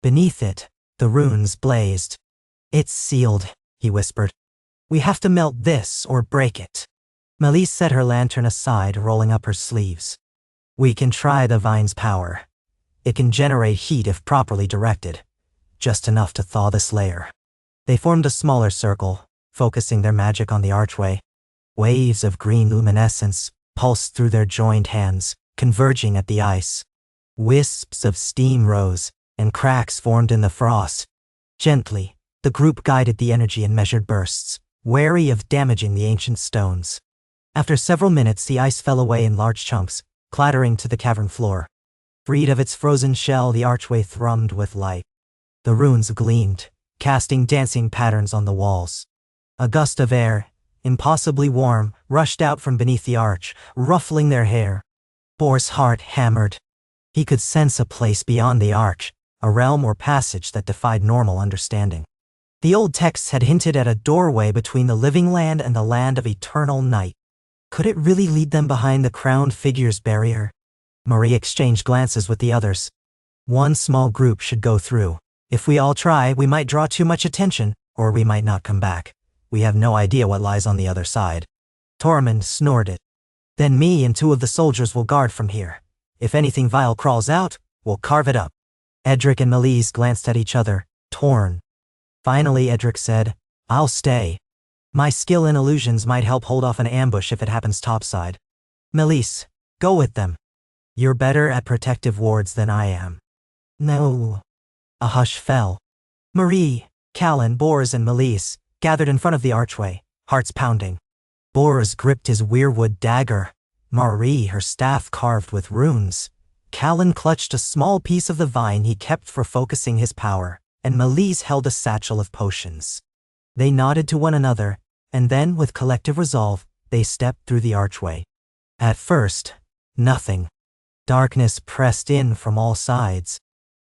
Beneath it, the runes blazed. "It's sealed," he whispered. "We have to melt this or break it." Melise set her lantern aside, rolling up her sleeves. "We can try the vine's power. It can generate heat if properly directed, just enough to thaw this layer." They formed a smaller circle, focusing their magic on the archway. Waves of green luminescence pulsed through their joined hands, converging at the ice. Wisps of steam rose, and cracks formed in the frost. Gently, the group guided the energy in measured bursts, wary of damaging the ancient stones. After several minutes, the ice fell away in large chunks, clattering to the cavern floor. Freed of its frozen shell, the archway thrummed with light. The runes gleamed, casting dancing patterns on the walls. A gust of air, impossibly warm, rushed out from beneath the arch, ruffling their hair. Bor's heart hammered. He could sense a place beyond the arch, a realm or passage that defied normal understanding. The old texts had hinted at a doorway between the living land and the land of eternal night. Could it really lead them behind the crowned figure's barrier? Marie exchanged glances with the others. One small group should go through. If we all try, we might draw too much attention, or we might not come back. We have no idea what lies on the other side. Tormund snorted. Then me and 2 of the soldiers will guard from here. If anything vile crawls out, we'll carve it up. Edric and Melise glanced at each other, torn. Finally, Edric said, "I'll stay. My skill in illusions might help hold off an ambush if it happens topside. Melise, go with them. You're better at protective wards than I am." "No." A hush fell. Marie, Callan, Bors, and Melise gathered in front of the archway, hearts pounding. Bors gripped his weirwood dagger, Marie her staff carved with runes. Callan clutched a small piece of the vine he kept for focusing his power, and Melise held a satchel of potions. They nodded to one another, and then, with collective resolve, they stepped through the archway. At first, nothing. Darkness pressed in from all sides.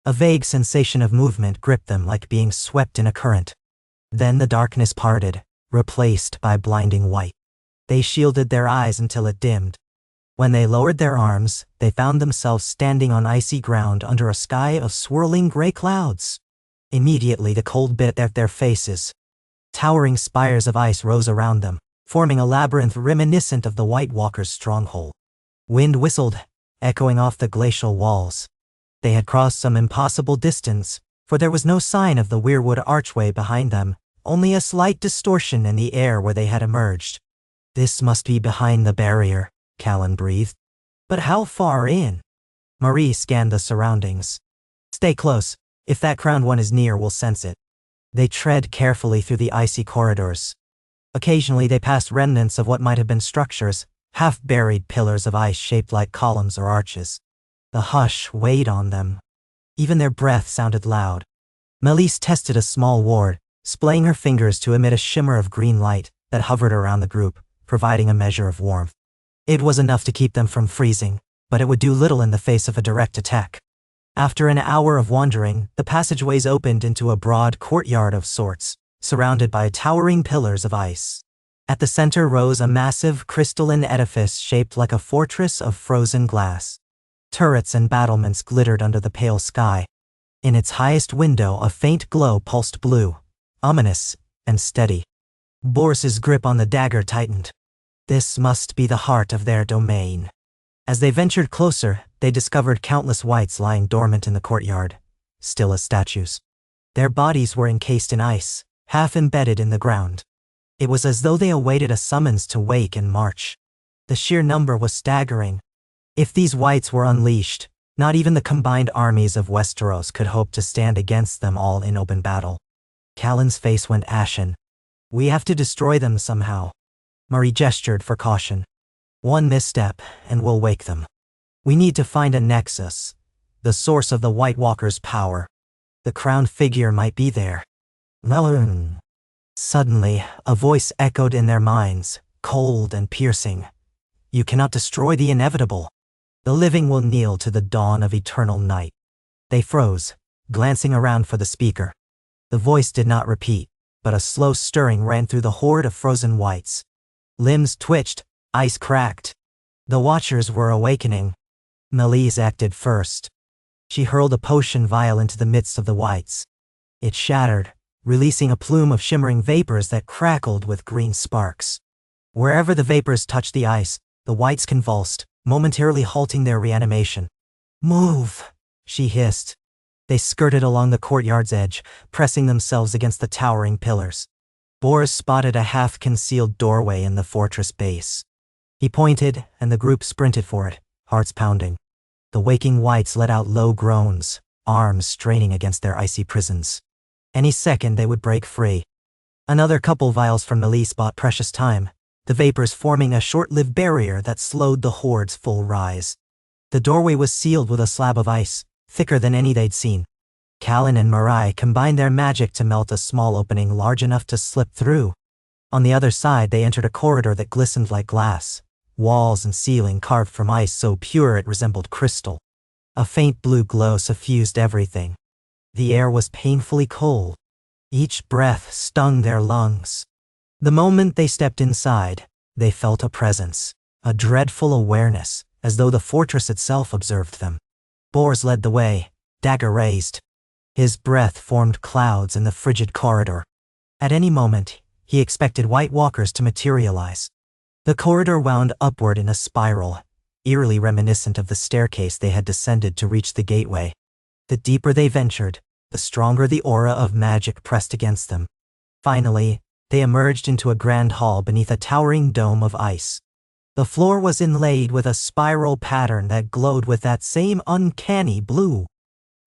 A vague sensation of movement gripped them like being swept in a current. Then the darkness parted, replaced by blinding white. They shielded their eyes until it dimmed. When they lowered their arms, they found themselves standing on icy ground under a sky of swirling gray clouds. Immediately the cold bit at their faces. Towering spires of ice rose around them, forming a labyrinth reminiscent of the White Walker's stronghold. Wind whistled, echoing off the glacial walls. They had crossed some impossible distance, for there was no sign of the weirwood archway behind them, only a slight distortion in the air where they had emerged. "This must be behind the barrier," Callan breathed. "But how far in?" Marie scanned the surroundings. "Stay close. If that crowned one is near, we'll sense it." They tread carefully through the icy corridors. Occasionally they passed remnants of what might have been structures, half-buried pillars of ice shaped like columns or arches. The hush weighed on them. Even their breath sounded loud. Melise tested a small ward, splaying her fingers to emit a shimmer of green light that hovered around the group, providing a measure of warmth. It was enough to keep them from freezing, but it would do little in the face of a direct attack. After an hour of wandering, the passageways opened into a broad courtyard of sorts. surrounded by towering pillars of ice. At the center rose a massive crystalline edifice shaped like a fortress of frozen glass. Turrets and battlements glittered under the pale sky. In its highest window, a faint glow pulsed blue, ominous and steady. Boris's grip on the dagger tightened. This must be the heart of their domain. As they ventured closer, they discovered countless wights lying dormant in the courtyard, still as statues. Their bodies were encased in ice, half embedded in the ground. It was as though they awaited a summons to wake and march. The sheer number was staggering. If these wights were unleashed, not even the combined armies of Westeros could hope to stand against them all in open battle. Callan's face went ashen. We have to destroy them somehow. Murray gestured for caution. One misstep, and we'll wake them. We need to find a nexus, the source of the White Walker's power. The crowned figure might be there. Suddenly, a voice echoed in their minds, cold and piercing. You cannot destroy the inevitable. The living will kneel to the dawn of eternal night. They froze, glancing around for the speaker. The voice did not repeat, but a slow stirring ran through the horde of frozen wights. Limbs twitched, ice cracked. The Watchers were awakening. Meleese acted first. She hurled a potion vial into the midst of the wights. It shattered, releasing a plume of shimmering vapors that crackled with green sparks. Wherever the vapors touched the ice, the wights convulsed, momentarily halting their reanimation. Move, she hissed. They skirted along the courtyard's edge, pressing themselves against the towering pillars. Boris spotted a half-concealed doorway in the fortress base. He pointed, and the group sprinted for it, hearts pounding. The waking wights let out low groans, arms straining against their icy prisons. Any second they would break free. Another couple vials from Meleese bought precious time, the vapors forming a short-lived barrier that slowed the horde's full rise. The doorway was sealed with a slab of ice, thicker than any they'd seen. Callan and Murray combined their magic to melt a small opening large enough to slip through. On the other side, they entered a corridor that glistened like glass, walls and ceiling carved from ice so pure it resembled crystal. A faint blue glow suffused everything. The air was painfully cold. Each breath stung their lungs. The moment they stepped inside, they felt a presence, a dreadful awareness, as though the fortress itself observed them. Bors led the way, dagger raised. His breath formed clouds in the frigid corridor. At any moment, he expected White Walkers to materialize. The corridor wound upward in a spiral, eerily reminiscent of the staircase they had descended to reach the gateway. The deeper they ventured, the stronger the aura of magic pressed against them. Finally, they emerged into a grand hall beneath a towering dome of ice. The floor was inlaid with a spiral pattern that glowed with that same uncanny blue.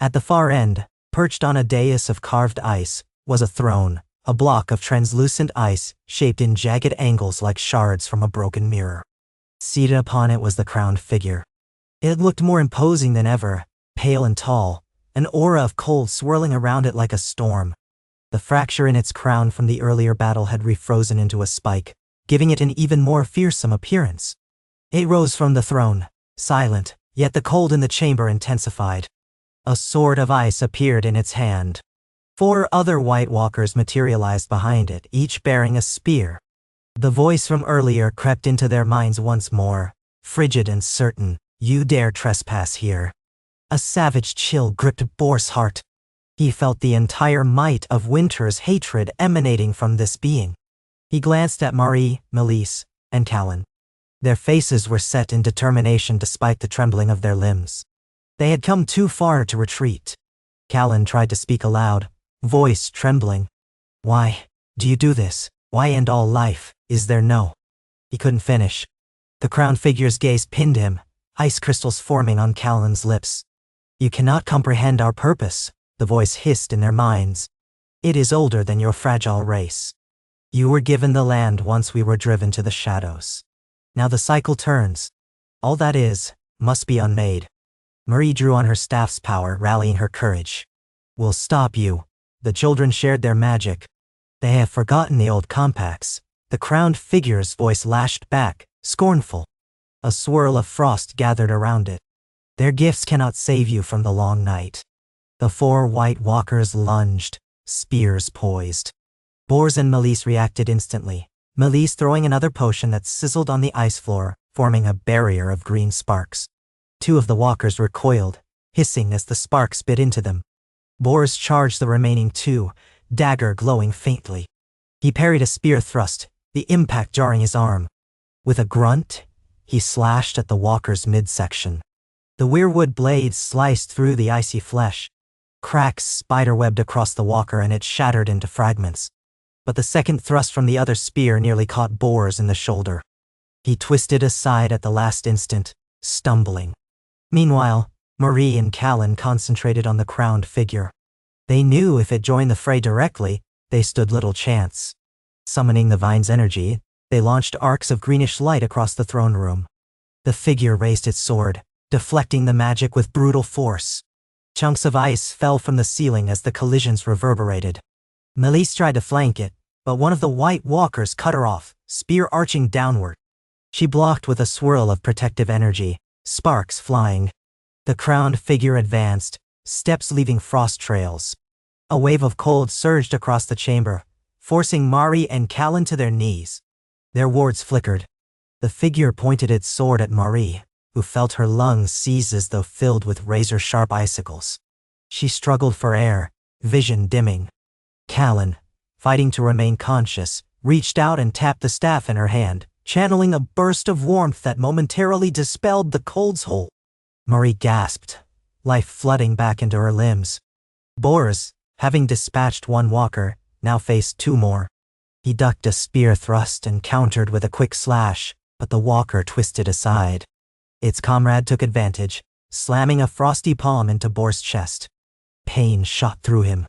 At the far end, perched on a dais of carved ice, was a throne, a block of translucent ice shaped in jagged angles like shards from a broken mirror. Seated upon it was the crowned figure. It looked more imposing than ever, pale and tall, an aura of cold swirling around it like a storm. The fracture in its crown from the earlier battle had refrozen into a spike, giving it an even more fearsome appearance. It rose from the throne, silent, yet the cold in the chamber intensified. A sword of ice appeared in its hand. 4 other White Walkers materialized behind it, each bearing a spear. The voice from earlier crept into their minds once more, frigid and certain. You dare trespass here. A savage chill gripped Bor's heart. He felt the entire might of Winter's hatred emanating from this being. He glanced at Marie, Meleese, and Callan. Their faces were set in determination despite the trembling of their limbs. They had come too far to retreat. Callan tried to speak aloud, voice trembling. Why do you do this? Why end all life? Is there no? He couldn't finish. The crowned figure's gaze pinned him, ice crystals forming on Callan's lips. You cannot comprehend our purpose, the voice hissed in their minds. It is older than your fragile race. You were given the land once we were driven to the shadows. Now the cycle turns. All that is, must be unmade. Marie drew on her staff's power, rallying her courage. We'll stop you. The children shared their magic. They have forgotten the old compacts. The crowned figure's voice lashed back, scornful. A swirl of frost gathered around it. Their gifts cannot save you from the long night. The 4 White Walkers lunged, spears poised. Bors and Melise reacted instantly, Melise throwing another potion that sizzled on the ice floor, forming a barrier of green sparks. Two of the walkers recoiled, hissing as the sparks bit into them. Bors charged the remaining two, dagger glowing faintly. He parried a spear thrust, the impact jarring his arm. With a grunt, he slashed at the walker's midsection. The weirwood blade sliced through the icy flesh. Cracks spiderwebbed across the walker and it shattered into fragments. But the second thrust from the other spear nearly caught Bors in the shoulder. He twisted aside at the last instant, stumbling. Meanwhile, Marie and Callan concentrated on the crowned figure. They knew if it joined the fray directly, they stood little chance. Summoning the vine's energy, they launched arcs of greenish light across the throne room. The figure raised its sword, deflecting the magic with brutal force. Chunks of ice fell from the ceiling as the collisions reverberated. Melise tried to flank it, but one of the white walkers cut her off, spear arching downward. She blocked with a swirl of protective energy, sparks flying. The crowned figure advanced, steps leaving frost trails. A wave of cold surged across the chamber, forcing Mari and Callan to their knees. Their wards flickered. The figure pointed its sword at Marie, who felt her lungs seize as though filled with razor-sharp icicles. She struggled for air, vision dimming. Callan, fighting to remain conscious, reached out and tapped the staff in her hand, channeling a burst of warmth that momentarily dispelled the cold's hold. Marie gasped, life flooding back into her limbs. Bors, having dispatched one walker, now faced two more. He ducked a spear thrust and countered with a quick slash, but the walker twisted aside. Its comrade took advantage, slamming a frosty palm into Bors' chest. Pain shot through him.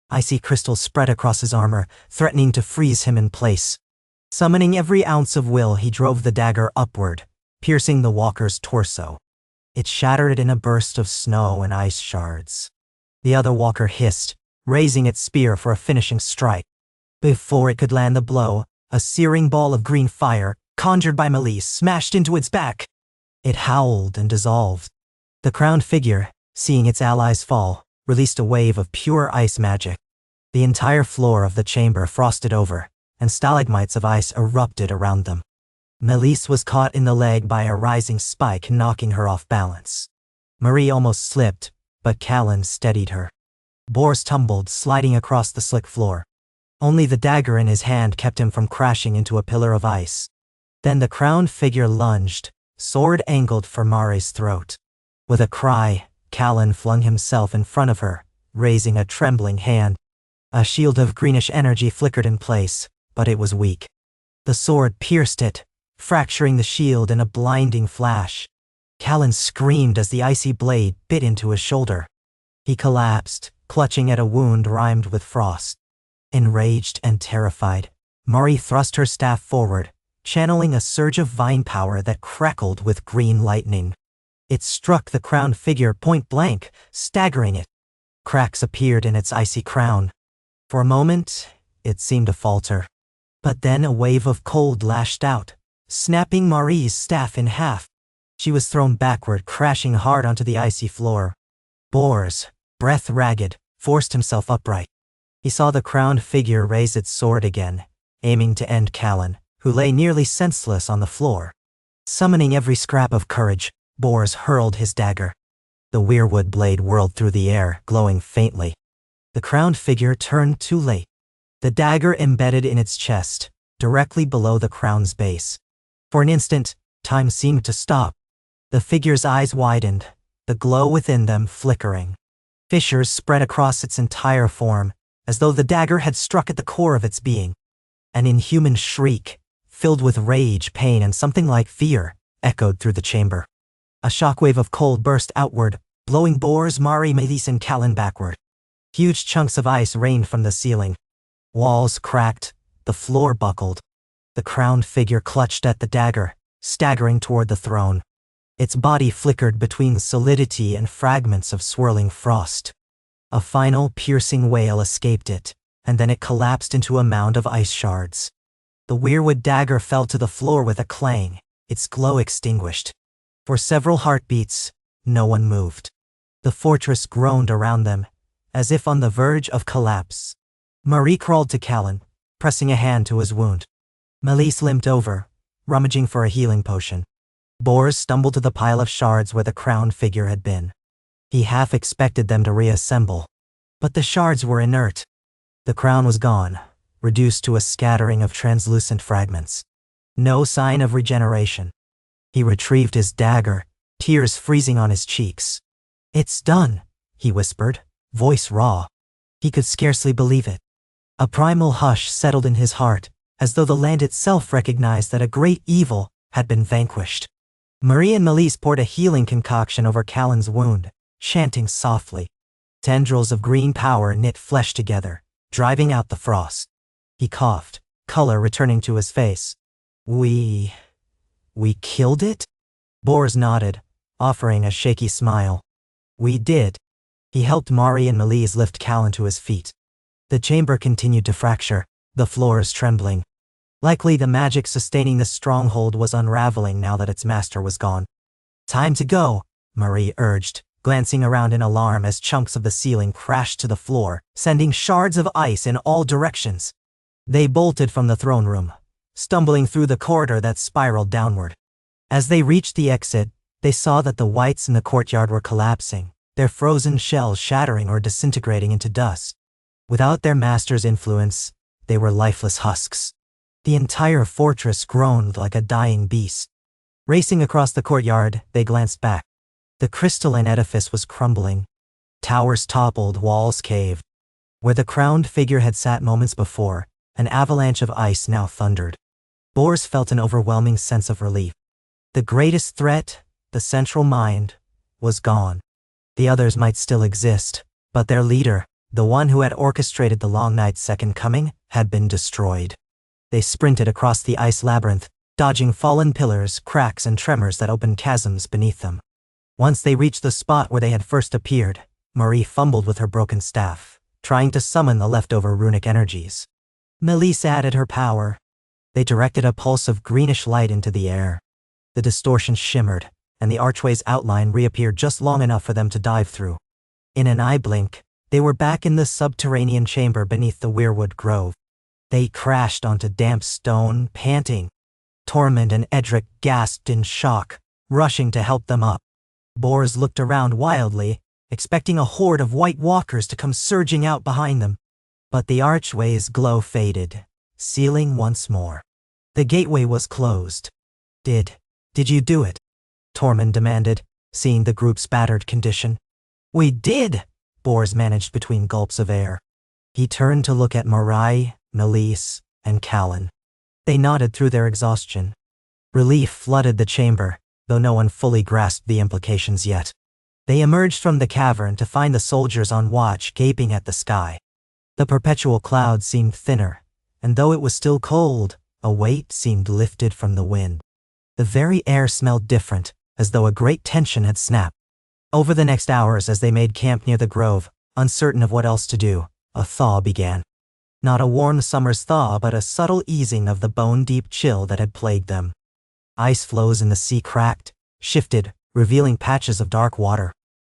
Icy crystals spread across his armor, threatening to freeze him in place. Summoning every ounce of will, he drove the dagger upward, piercing the walker's torso. It shattered in a burst of snow and ice shards. The other walker hissed, raising its spear for a finishing strike. Before it could land the blow, a searing ball of green fire, conjured by Melise, smashed into its back. It howled and dissolved. The crowned figure, seeing its allies fall, released a wave of pure ice magic. The entire floor of the chamber frosted over, and stalagmites of ice erupted around them. Melise was caught in the leg by a rising spike, knocking her off balance. Marie almost slipped, but Callan steadied her. Bors tumbled, sliding across the slick floor. Only the dagger in his hand kept him from crashing into a pillar of ice. Then the crowned figure lunged, sword angled for Mari's throat. With a cry, Callan flung himself in front of her, raising a trembling hand. A shield of greenish energy flickered in place, but it was weak. The sword pierced it, fracturing the shield in a blinding flash. Callan screamed as the icy blade bit into his shoulder. He collapsed, clutching at a wound rimed with frost. Enraged and terrified, Mari thrust her staff forward, channeling a surge of vine power that crackled with green lightning. It struck the crowned figure point blank, staggering it. Cracks appeared in its icy crown. For a moment, it seemed to falter. But then a wave of cold lashed out, snapping Mari's staff in half. She was thrown backward, crashing hard onto the icy floor. Bors, breath ragged, forced himself upright. He saw the crowned figure raise its sword again, aiming to end Callan, who lay nearly senseless on the floor. Summoning every scrap of courage, Bors hurled his dagger. The weirwood blade whirled through the air, glowing faintly. The crowned figure turned too late. The dagger embedded in its chest, directly below the crown's base. For an instant, time seemed to stop. The figure's eyes widened, the glow within them flickering. Fissures spread across its entire form, as though the dagger had struck at the core of its being. An inhuman shriek, filled with rage, pain, and something like fear, echoed through the chamber. A shockwave of cold burst outward, blowing Bors, Mari, Melise, and Callan backward. Huge chunks of ice rained from the ceiling. Walls cracked, the floor buckled. The crowned figure clutched at the dagger, staggering toward the throne. Its body flickered between solidity and fragments of swirling frost. A final piercing wail escaped it, and then it collapsed into a mound of ice shards. The weirwood dagger fell to the floor with a clang, its glow extinguished. For several heartbeats, no one moved. The fortress groaned around them, as if on the verge of collapse. Marie crawled to Callan, pressing a hand to his wound. Melis limped over, rummaging for a healing potion. Bors stumbled to the pile of shards where the crowned figure had been. He half expected them to reassemble, but the shards were inert. The crown was gone, reduced to a scattering of translucent fragments. No sign of regeneration. He retrieved his dagger, tears freezing on his cheeks. "It's done," he whispered, voice raw. He could scarcely believe it. A primal hush settled in his heart, as though the land itself recognized that a great evil had been vanquished. Marie and Melis poured a healing concoction over Callan's wound, chanting softly. Tendrils of green power knit flesh together, driving out the frost. He coughed, color returning to his face. We killed it?" Bors nodded, offering a shaky smile. "We did." He helped Mari and Melis lift Callan to his feet. The chamber continued to fracture, the floors trembling. Likely the magic sustaining the stronghold was unraveling now that its master was gone. "Time to go," Marie urged, glancing around in alarm as chunks of the ceiling crashed to the floor, sending shards of ice in all directions. They bolted from the throne room, stumbling through the corridor that spiraled downward. As they reached the exit, they saw that the whites in the courtyard were collapsing, their frozen shells shattering or disintegrating into dust. Without their master's influence, they were lifeless husks. The entire fortress groaned like a dying beast. Racing across the courtyard, they glanced back. The crystalline edifice was crumbling. Towers toppled, walls caved. Where the crowned figure had sat moments before, an avalanche of ice now thundered. Bors felt an overwhelming sense of relief. The greatest threat, the central mind, was gone. The others might still exist, but their leader, the one who had orchestrated the long night's second coming, had been destroyed. They sprinted across the ice labyrinth, dodging fallen pillars, cracks, and tremors that opened chasms beneath them. Once they reached the spot where they had first appeared, Marie fumbled with her broken staff, trying to summon the leftover runic energies. Melis added her power. They directed a pulse of greenish light into the air. The distortion shimmered, and the archway's outline reappeared just long enough for them to dive through. In an eye blink, they were back in the subterranean chamber beneath the weirwood grove. They crashed onto damp stone, panting. Tormund and Edric gasped in shock, rushing to help them up. Bors looked around wildly, expecting a horde of white walkers to come surging out behind them. But the archway's glow faded, sealing once more. The gateway was closed. Did you do it?" Tormund demanded, seeing the group's battered condition. "We did," Bors managed between gulps of air. He turned to look at Marai, Melis, and Callan. They nodded through their exhaustion. Relief flooded the chamber, though no one fully grasped the implications yet. They emerged from the cavern to find the soldiers on watch gaping at the sky. The perpetual cloud seemed thinner, and though it was still cold, a weight seemed lifted from the wind. The very air smelled different, as though a great tension had snapped. Over the next hours as they made camp near the grove, uncertain of what else to do, a thaw began. Not a warm summer's thaw, but a subtle easing of the bone-deep chill that had plagued them. Ice floes in the sea cracked, shifted, revealing patches of dark water.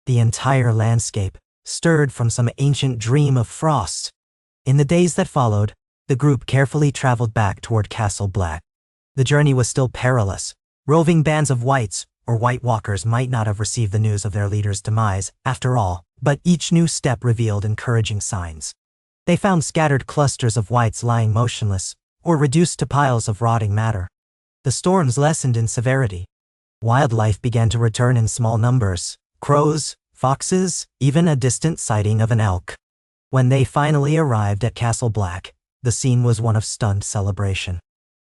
The entire landscape stirred from some ancient dream of frost. In the days that followed, the group carefully traveled back toward Castle Black. The journey was still perilous. Roving bands of whites, or White Walkers, might not have received the news of their leader's demise, after all, but each new step revealed encouraging signs. They found scattered clusters of whites lying motionless, or reduced to piles of rotting matter. The storms lessened in severity. Wildlife began to return in small numbers: crows, foxes, even a distant sighting of an elk. When they finally arrived at Castle Black, the scene was one of stunned celebration.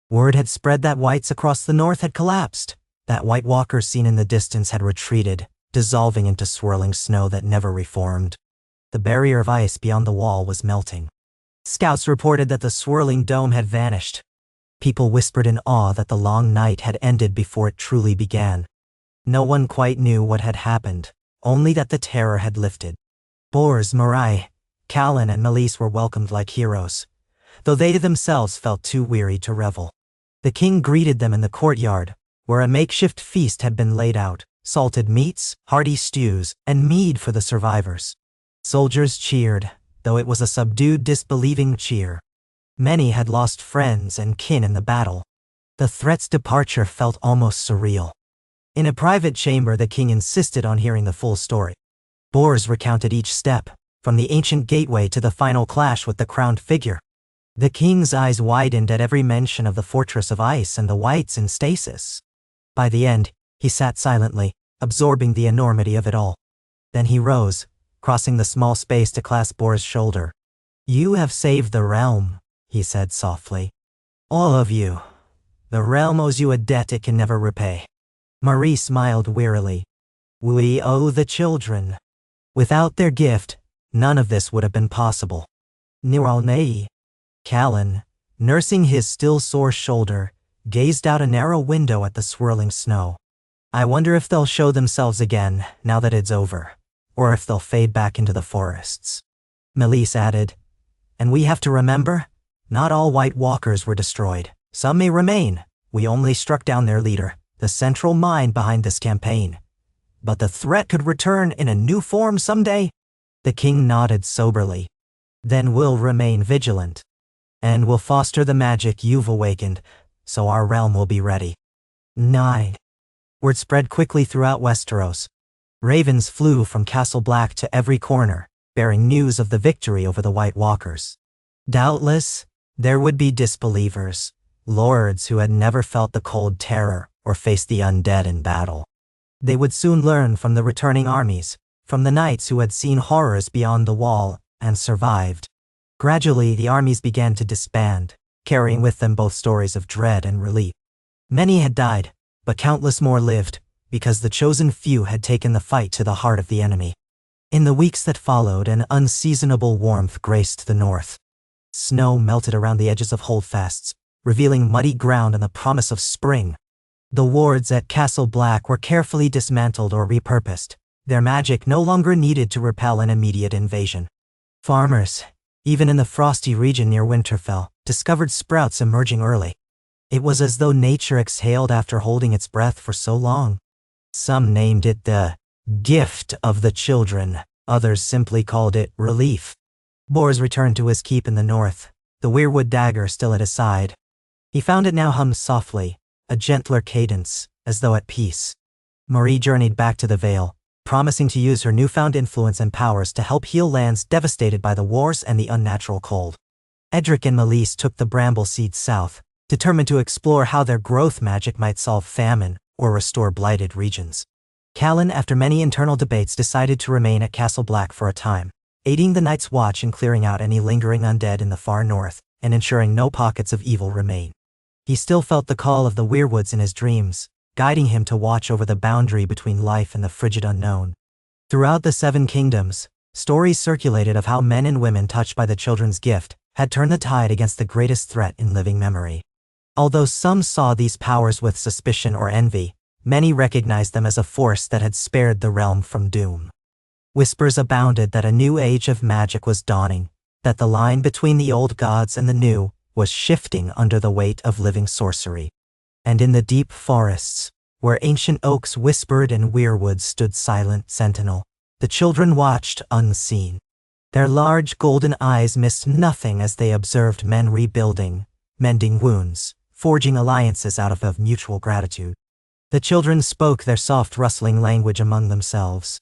Word had spread that whites across the north had collapsed, that White Walkers seen in the distance had retreated, dissolving into swirling snow that never reformed. The barrier of ice beyond the wall was melting. Scouts reported that the swirling dome had vanished. People whispered in awe that the long night had ended before it truly began. No one quite knew what had happened, only that the terror had lifted. Bors, Marai, Callan, and Melis were welcomed like heroes, though they themselves felt too weary to revel. The king greeted them in the courtyard, where a makeshift feast had been laid out: salted meats, hearty stews, and mead for the survivors. Soldiers cheered, though it was a subdued, disbelieving cheer. Many had lost friends and kin in the battle. The threat's departure felt almost surreal. In a private chamber, the king insisted on hearing the full story. Bors recounted each step, from the ancient gateway to the final clash with the crowned figure. The king's eyes widened at every mention of the fortress of ice and the whites in stasis. By the end, he sat silently, absorbing the enormity of it all. Then he rose, crossing the small space to clasp Bors' shoulder. "You have saved the realm," he said softly. "All of you. The realm owes you a debt it can never repay." Marie smiled wearily. "We owe the children. Without their gift, none of this would have been possible." Niralnei. Callan, nursing his still sore shoulder, gazed out a narrow window at the swirling snow. "I wonder if they'll show themselves again, now that it's over, or if they'll fade back into the forests." Melise added, "And we have to remember, not all White Walkers were destroyed. Some may remain. We only struck down their leader, the central mind behind this campaign. But the threat could return in a new form someday." The king nodded soberly. "Then we'll remain vigilant. And we'll foster the magic you've awakened, so our realm will be ready." 9. Word spread quickly throughout Westeros. Ravens flew from Castle Black to every corner, bearing news of the victory over the White Walkers. Doubtless, there would be disbelievers, lords who had never felt the cold terror or faced the undead in battle. They would soon learn from the returning armies, from the knights who had seen horrors beyond the wall and survived. Gradually, the armies began to disband, carrying with them both stories of dread and relief. Many had died, but countless more lived, because the chosen few had taken the fight to the heart of the enemy. In the weeks that followed, an unseasonable warmth graced the north. Snow melted around the edges of holdfasts, revealing muddy ground and the promise of spring. The wards at Castle Black were carefully dismantled or repurposed. Their magic no longer needed to repel an immediate invasion. Farmers, even in the frosty region near Winterfell, discovered sprouts emerging early. It was as though nature exhaled after holding its breath for so long. Some named it the gift of the children, others simply called it relief. Bors returned to his keep in the north, the weirwood dagger still at his side. He found it now hummed softly, a gentler cadence, as though at peace. Marie journeyed back to the Vale, promising to use her newfound influence and powers to help heal lands devastated by the wars and the unnatural cold. Edric and Melise took the bramble seeds south, determined to explore how their growth magic might solve famine or restore blighted regions. Callan, after many internal debates, decided to remain at Castle Black for a time, aiding the Night's Watch in clearing out any lingering undead in the far north and ensuring no pockets of evil remain. He still felt the call of the weirwoods in his dreams, guiding him to watch over the boundary between life and the frigid unknown. Throughout the Seven Kingdoms, stories circulated of how men and women touched by the children's gift had turned the tide against the greatest threat in living memory. Although some saw these powers with suspicion or envy, many recognized them as a force that had spared the realm from doom. Whispers abounded that a new age of magic was dawning, that the line between the old gods and the new was shifting under the weight of living sorcery. And in the deep forests, where ancient oaks whispered and weirwoods stood silent sentinel, the children watched unseen. Their large golden eyes missed nothing as they observed men rebuilding, mending wounds, forging alliances out of mutual gratitude. The children spoke their soft rustling language among themselves.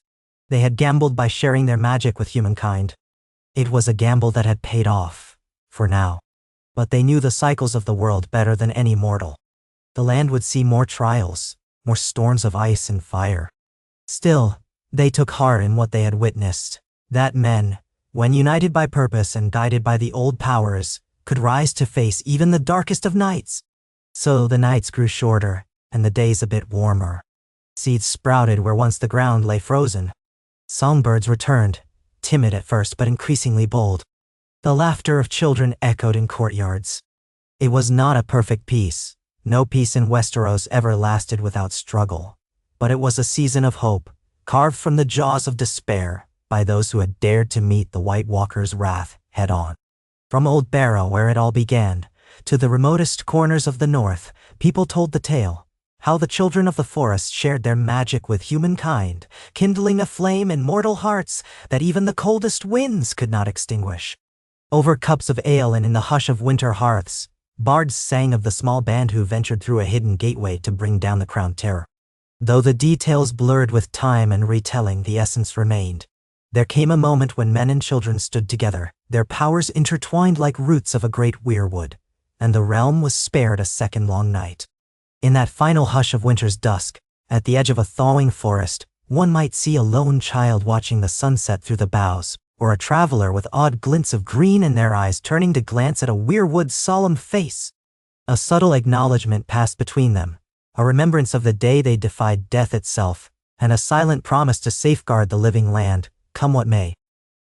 They had gambled by sharing their magic with humankind. It was a gamble that had paid off, for now. But they knew the cycles of the world better than any mortal. The land would see more trials, more storms of ice and fire. Still, they took heart in what they had witnessed, that men, when united by purpose and guided by the old powers, could rise to face even the darkest of nights. So the nights grew shorter, and the days a bit warmer. Seeds sprouted where once the ground lay frozen. Songbirds returned, timid at first but increasingly bold. The laughter of children echoed in courtyards. It was not a perfect peace. No peace in Westeros ever lasted without struggle. But it was a season of hope, carved from the jaws of despair by those who had dared to meet the White Walker's wrath head-on. From Old Barrow, where it all began, to the remotest corners of the north, people told the tale, how the children of the forest shared their magic with humankind, kindling a flame in mortal hearts that even the coldest winds could not extinguish. Over cups of ale and in the hush of winter hearths, bards sang of the small band who ventured through a hidden gateway to bring down the crowned terror. Though the details blurred with time and retelling, the essence remained. There came a moment when men and children stood together, their powers intertwined like roots of a great weirwood, and the realm was spared a second-long night. In that final hush of winter's dusk, at the edge of a thawing forest, one might see a lone child watching the sunset through the boughs, or a traveler with odd glints of green in their eyes turning to glance at a weirwood's solemn face. A subtle acknowledgement passed between them, a remembrance of the day they defied death itself, and a silent promise to safeguard the living land, come what may.